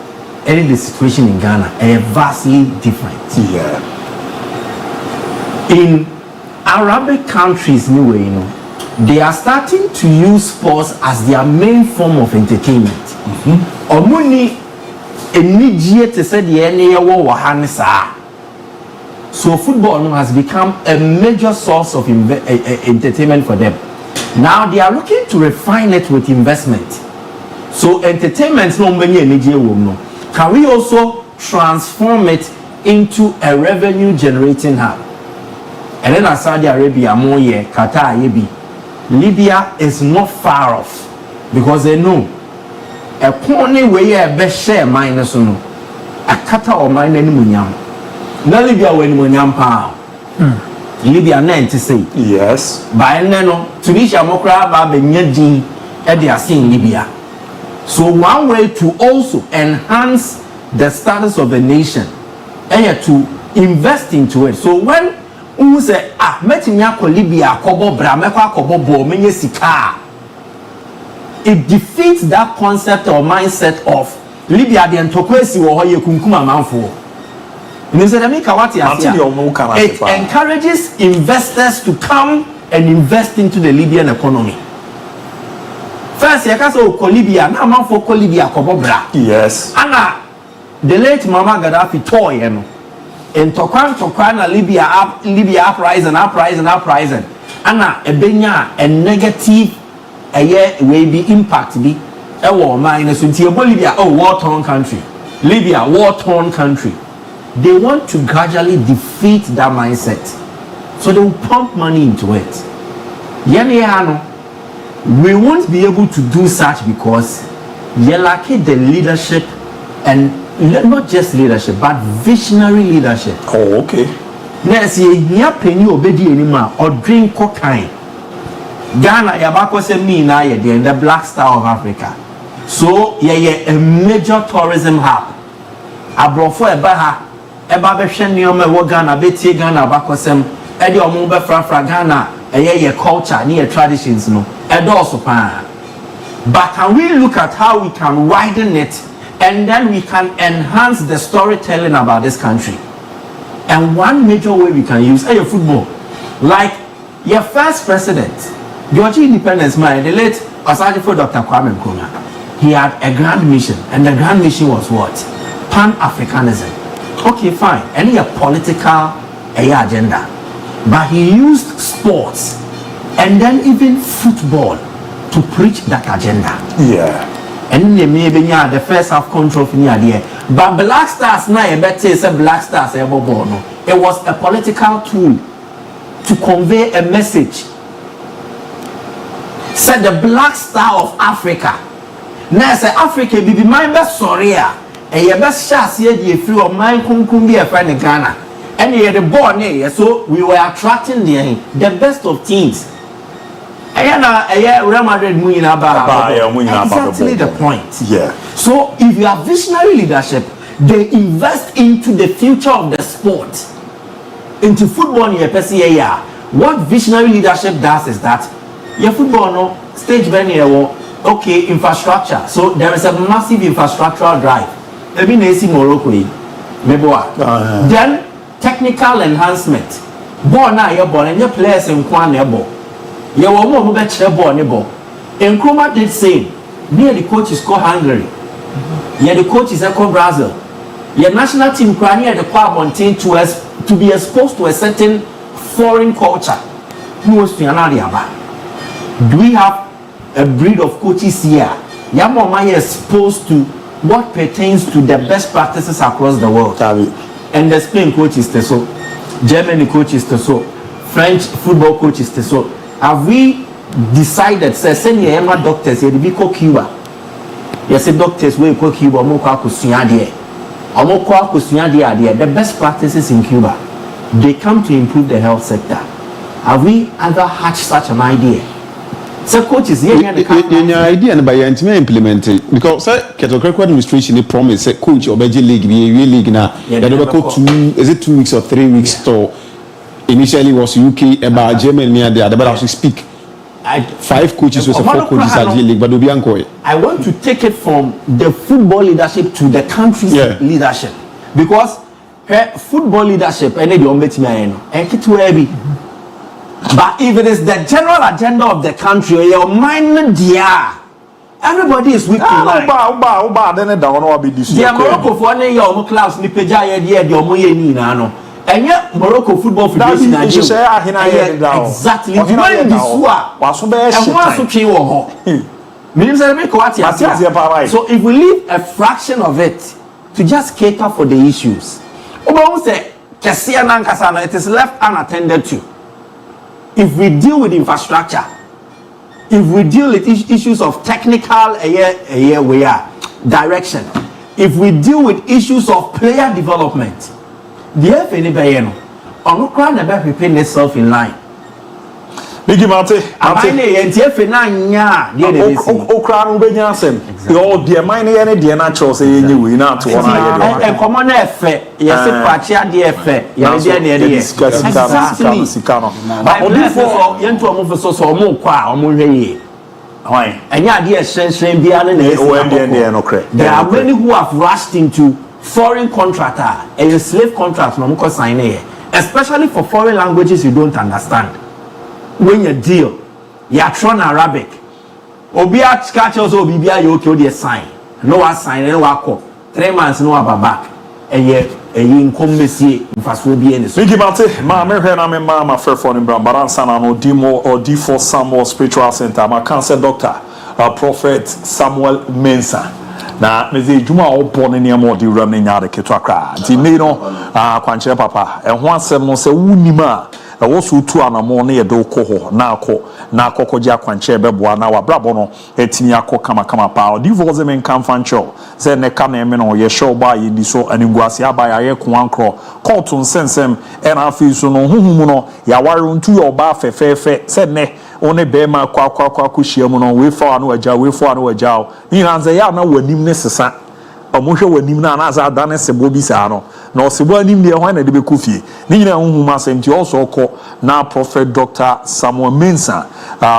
and the situation in Ghana are vastly different. Yeah. In Arabic countries, anyway, they are starting to use sports as their main form of entertainment. Omuni enijie te said the ene wo wahanisa. So football has become a major source of entertainment for them. Now they are looking to refine it with investment. So entertainment no many enijie wo no. Can we also transform it into a revenue generating hub? And then Saudi Arabia more Qatar yebi Libya is not far off because they know a corner where a best share minus no a kata or mine any munyam. Na Libya when munyam pa. Libya na to say yes. By no Tunisia mokra ba benyadi e they are seeing Libya. So one way to also enhance the status of the nation and to invest into it. So when who say metinya ko Libya kobo bra mekwa kobo bo menye sika, it defeats that concept or mindset of Libya the entokwesi wo ho ye kunkuma manfo. It encourages investors to come and invest into the Libyan economy. First, you can say Libya, now man for Libya kobobra. Yes. Anna, the late Mama Gaddafi toy and Tokran Libya uprising. Anna, a benya a negative a year will be impact be a war minus Libya, war-torn country. Libya, war-torn country. They want to gradually defeat that mindset. So they will pump money into it. We won't be able to do such because you lack the leadership, and not just leadership but visionary leadership. Oh, okay. Let's see, here penny obedi anymore or drink cocaine. Ghana yabako se me na ye the Black Star of Africa. So a major tourism hub. Abrofo ebaha eba behwe nioma wo Ghana betie Ghana bakosem e de omo be frafra Ghana ye culture ne traditions no also pa. But can we look at how we can widen it and then we can enhance the storytelling about this country? And one major way we can use football. Like your first president, Georgia Independence Man, the late Asajifo Dr. Kwame Nkrumah, he had a grand mission, and the grand mission was what? Pan-Africanism. Okay, fine. Any a political agenda. But he used sports and then even football to preach that agenda. Yeah. And maybe the first half control for there. But Black Stars now a better say Black Stars ever born. It was a political tool to convey a message. Said the Black Star of Africa. Now say Africa be my best sorry. And your best chance here the free of mine be a friend in Ghana. And he had the born here, so we were attracting the best of teams. Real Madrid exactly the point. Yeah. So if you have visionary leadership, they invest into the future of the sport, into football. What visionary leadership does is that your football no stage okay infrastructure. So there is a massive infrastructural drive. Morocco. Then technical enhancement. Ball now your ball and your players in ball. You were more better ball. And Nkrumah did say, near the coach is called Hungary. Yeah, the coach is called Brazil. Your national team near the quarantine to be exposed to a certain foreign culture. Do we have a breed of coaches here? Yamoma is exposed to what pertains to the best practices across the world. And the Spain coaches so, Germany coaches so, French football coaches so. Have we decided send your doctors here to be called Cuba? Yes, doctors will call Cuba the best practices in Cuba. They come to improve the health sector. Have we ever hatched such an idea? So coaches here the idea and by implement it because Kettle administration promise coach or Belgian league league now. Is it 2 weeks or 3 weeks to initially was UK about Germany and the other, but I speak 5 coaches was 4 coaches at the league, but I want to take it from the football leadership to the country's leadership because football leadership and but if it is the general agenda of the country, your mind, everybody is weak in line. Morocco for any your class, and yet Morocco Football Federation exactly so if we leave a fraction of it to just cater for the issues, it is left unattended to. If we deal with infrastructure, if we deal with issues of technical direction, if we deal with issues of player development, the FA ni be no ono kra na be prepare itself in line. Bigi Mate, Amane NTF na nya de de besi. Okra no be nya asem. Yo de mine ye ne de natural say ye we na to one aye. En komo na efe, ye se pachi ade efe, ye de na de ye. Sika no. Odifo ye nto omo so omo kwa omo hwe ye. Why? Enya ade ehyenhyen bia na esi. No cre. There are many who have rushed into foreign contractor and slave contracts no mo sign here, especially for foreign languages you don't understand. When you deal, you are trying Arabic. Obia catch us obia you okay the sign. No one sign, no one call. 3 months no one back. And ye income messi fast will be any. Bigi Mate, ma me hwe na me ma frɛ for no bran sana no dimo or D4 Samuel Spiritual Center, ma cancer doctor, Prophet Samuel Mensah. Na mezi juma obo ne ne mo di ram ne nyaade keto akra nti me no kwankyere papa ho asem no se wunima wo so tu anamo ne ye do ko ho na akokogye akwankyere beboa na wabrabo no etini akọ kama pa di voze men kan fancho se ne ka na me no ye show ba ye di so aniguase aba ya ye ko ankro court nsensem e na afi so no huhumu no ya ware ntu yo ba fefefe se ne one bema kwa hyiamu no we fa no agya ni nanze ya na wanim ne sesa omohwe wanim na na za adane sebo bi sa no na osebo anim de ho na de be kufie ni nyina huhuma asem ti also ko na Prophet Dr. Samuel Mensah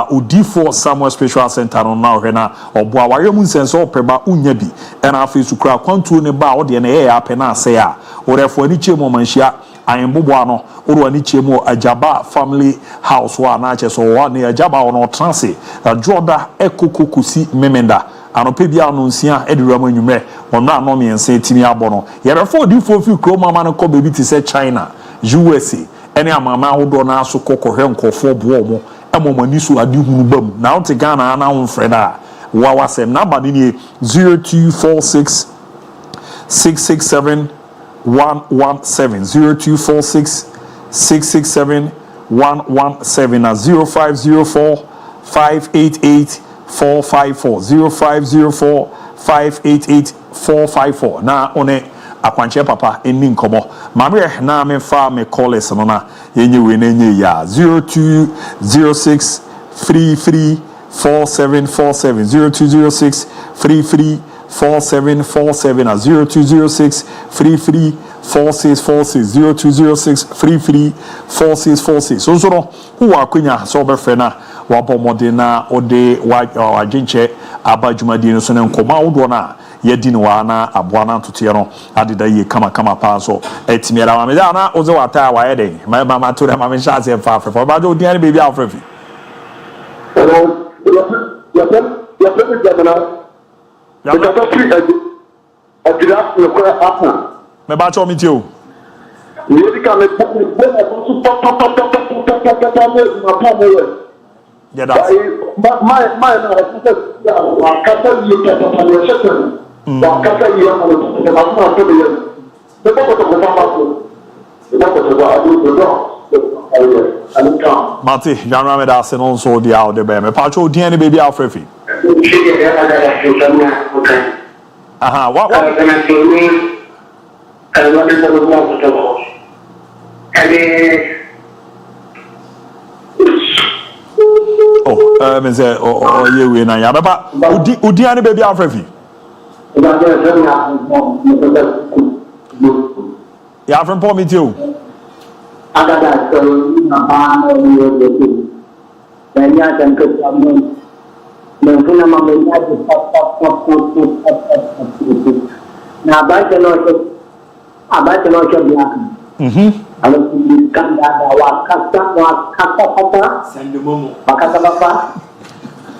Odifo Samuel Spiritual Center no na hwe na obo aware mu nsenso opeba unya bi na afi su kura kwantu ne ba o de na ye ya pe na ase ya orefo ani chemo manhia ayembobo ano oro ani chemo Ajaba family house wa na che so wa ne Ajaba ono transe Joda ekokokusi memenda anope bia no nsia eduramu anwumre ono ano miense timi abono ye refo Odifo fi kro mama no ko baby ti say China USA ene amama hodo na so kokohwe nkofo bo omo emomani so ade hunu bam na wote Ghana na wonfre na wa wasem na ba ni 0246 667 117 0246 667 117 na 0504 588 454 0504 588 454 na one akwanche papa eni nkomo mamre na me fa me callers no na yenye we na enye ya 0206 33 4747 0206 33 4747 na 0206 33 4646 0206 33 4646 so no who akwenya so be fe na wabo modena ode wa agenche abajumadi no so ne nkoma wodo na yedi no wa na aboa na ntote no adeda ye kama pa so etimiera ma me da na oze wata wa ye den ma ma to ma me sha se fa fa ba do dia ni baby afrefi hello ya pe jabana ya pe free adira no ko apa me ba cho mi ti o ni di ka me bo so pa yeah, that's my na ya wa kata yi ka ta pa le shete wa kata yi ya mo to ma ma to de de ko to ma ma ko de ko to ba adu do Mate, Janra me da se non so di out de be me pa cho din ni baby afrefi aha what oh me say oh ye we na ya baba odi ani baby afrefi ya from po mi ti o agada so na ba no ni o de ti ya tan ko samu na kuna mama ya de na ba ke no so abate no so bia alo kan da wa kata papa send momo pakata papa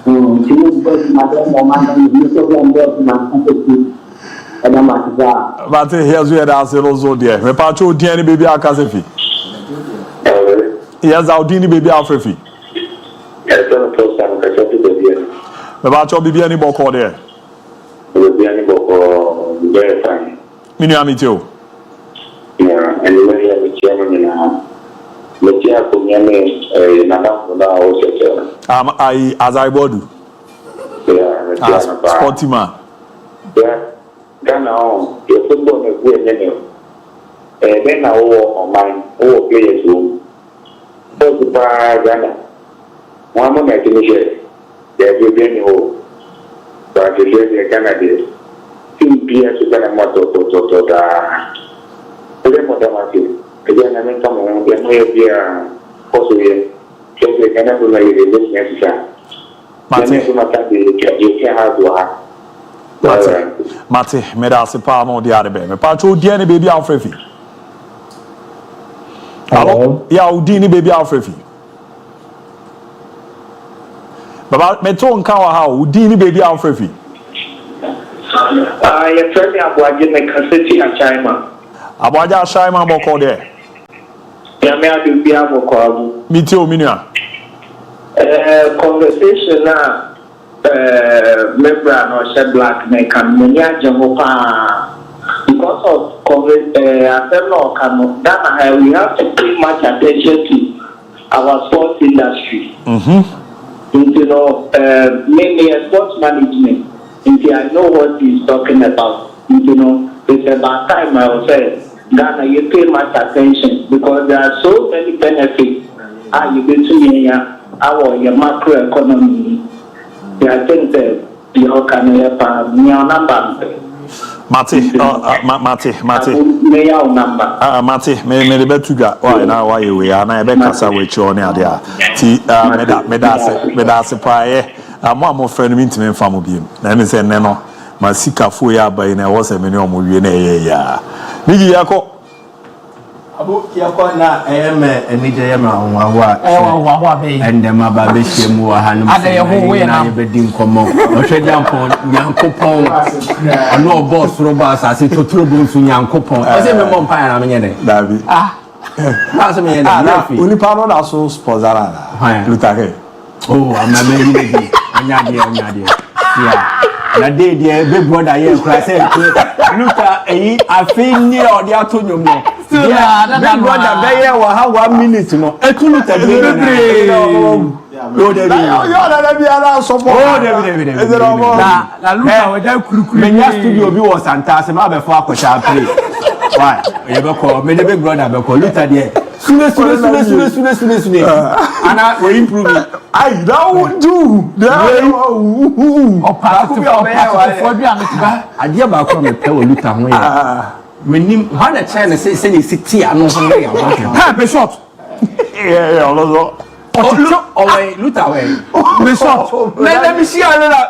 timu bos madam mama ni so bos ma ana matiza but here's where that say also there me pa cho odi ani baby akasefi yes audi ni baby afrefi yes no person ka cho baby me pa cho baby ani boko there baby ani boko very fine mini amitio yeah and when you have chairman Let's say for me, as I bodu. Yeah, sporty man. Yeah, Ghana on your football is good, then I on mine, players who first Ghana. One more match in the share, there will be any hope. But the Ghana did. Two players who can motor to again, I mean, come on, there may be a possibly just like another way in this necessary. Mate, me da se pa no dia de be. Me pa cho dia ni baby Alfrefi. Hello? Ya udi ni baby Alfrefi. Baba me to nka wa ha udi ni baby Alfrefi. Ya friend Abuaje me kaseti a China. Abuaje China boko there. Ya me adu bia boko abu. Mi ti o minua. Conversation na member no share black man can munya jehopa because of that we have to pay much attention to our sports industry. You know, mainly sports management. I know what he's talking about. You know, it's about time I will say Ghana, you pay much attention because there are so many benefits. You get to our macro economy. I think that you can have a number. Mate. Me the betuga. Why now? Why we are na ebe kasa we cho ne ade a. Ti me da se pae. Mo friend mi ntime mfa mo biem. Na me se ne no. Ma sikafo ya abai na wo se me ne omo wie na ye ya. Bigi yakọ. Abu yakọ na enije ya ma wa be ende ma ba be shemu wa hanu na be din komo o hwe jampo nyankopon ono boss roba asase totoro bu nsu nyankopon o se me mo mpa na me nyene Davi na se me nyene uni pa no na so sponsora na lutake ama me ni bi anya de yeah na dey there big brother here cry say luta afini o dia to nyom no big brother be here wa ha 1 minute no luta dey na luta we da kurukuru menya studio bi was Santa se ma be fo akosha play why you be call me the big brother be call luta there sune ana we improve it I don't do that. Adia ba ko me pe oluta ho ya menim ha na china say ni city anu ho ya ha be short yeah olozo we luta we be short let me see another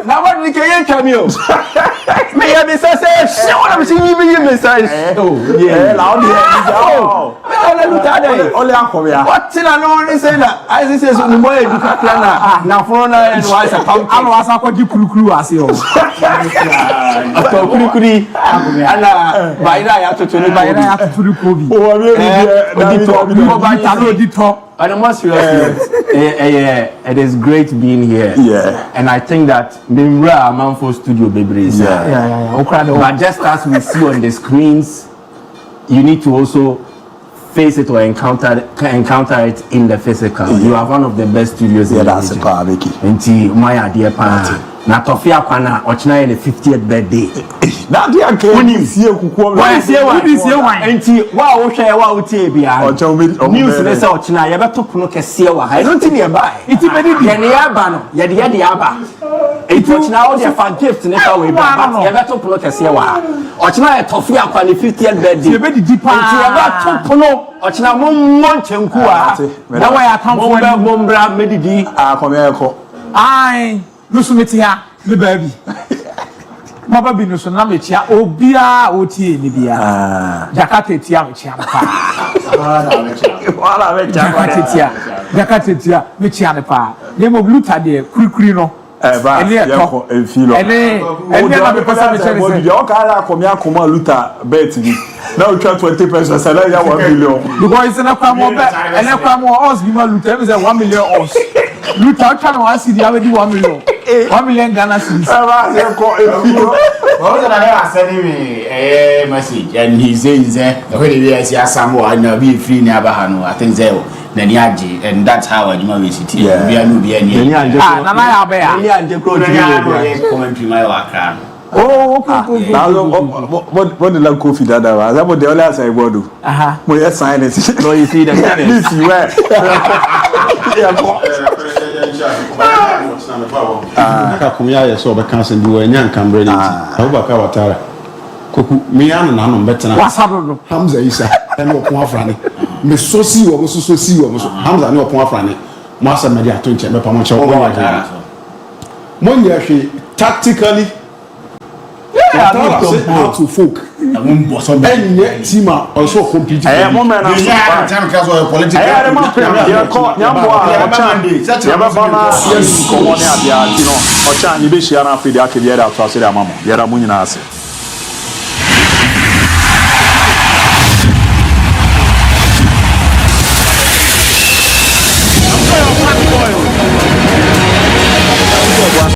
na what ni ke yen cameo me ya be say she wanna be see me say yeah loud here luta dey only akome ya what na no ni say na I say so mo e duka plan na for na and why say pam anu asa ko di kurukuru ase o to kurukuri ana baira ya tuturu kobi o wa di to and I'm serious. It is great being here. Yeah. And I think that Mimra Amanfo Studio baby. Yeah. But just as we see on the screens, you need to also face it or encounter it in the physical. Yeah. You are one of the best studios in the region. And my idea na tofia kwana ochina in the 50th birthday. Na dia ke sie kukuo enti wa wo hwe wa wo tie bia news ne se ochina ye beto pono kese wa I don't think e buy iti be di ye ne aba no ye de aba enti ochina wo de fan gift ne ka we ba ye beto pono kese wa ochina ye tofia kwana 50th birthday ye be di pa enti ye beto pono ochina mo nchenku a na wa ya tamfo mombra medidi akomeko ai Nusumetia, the baby. Maba bi nusu na mechia obia otie ni bia. Jakate tia mechia pa. Wala mechia. Jakate tia mechia ne pa. Nemo gluta de kurikuri no. Ba yako enfilo. Ene na be pesa mechia ne se. O ka ala akoma luta bet ni. Na o twa 20% sala ya 1 million. Because na kwa mo be, ene kwa mo us bi ma luta, e be 1 million us. Luta twa na 1 cedi a be 1 million. 1 million Ghana cedis. What I sending me a message, and he says, when he is here somewhere, and be free near Bahano, I think they Naniaji, and that's how I do my visit. Yeah, we are no be any. Commentary my work. Oh, okay. What the love coffee that was? That was the only answer I would do. We are signing it. No, you see the This you were. Kakumya so be cancel do enya Cambridge. Abubakar Watara. Koku me anu na no betena. Wasado Hamza Isa ene opon afrani. Me so si wo so si wo so. Hamza ne opon afrani. Mo asa me dia to nche me pa mo che wo Watara. Mo nya hwe tactically how to folk. And team also compete. I am moment. I am political. I am a premier. You call Nyambo. Yes, come on here. You know, Ochan, you be sharing after the Akiyera to say that mama. Yera Munina.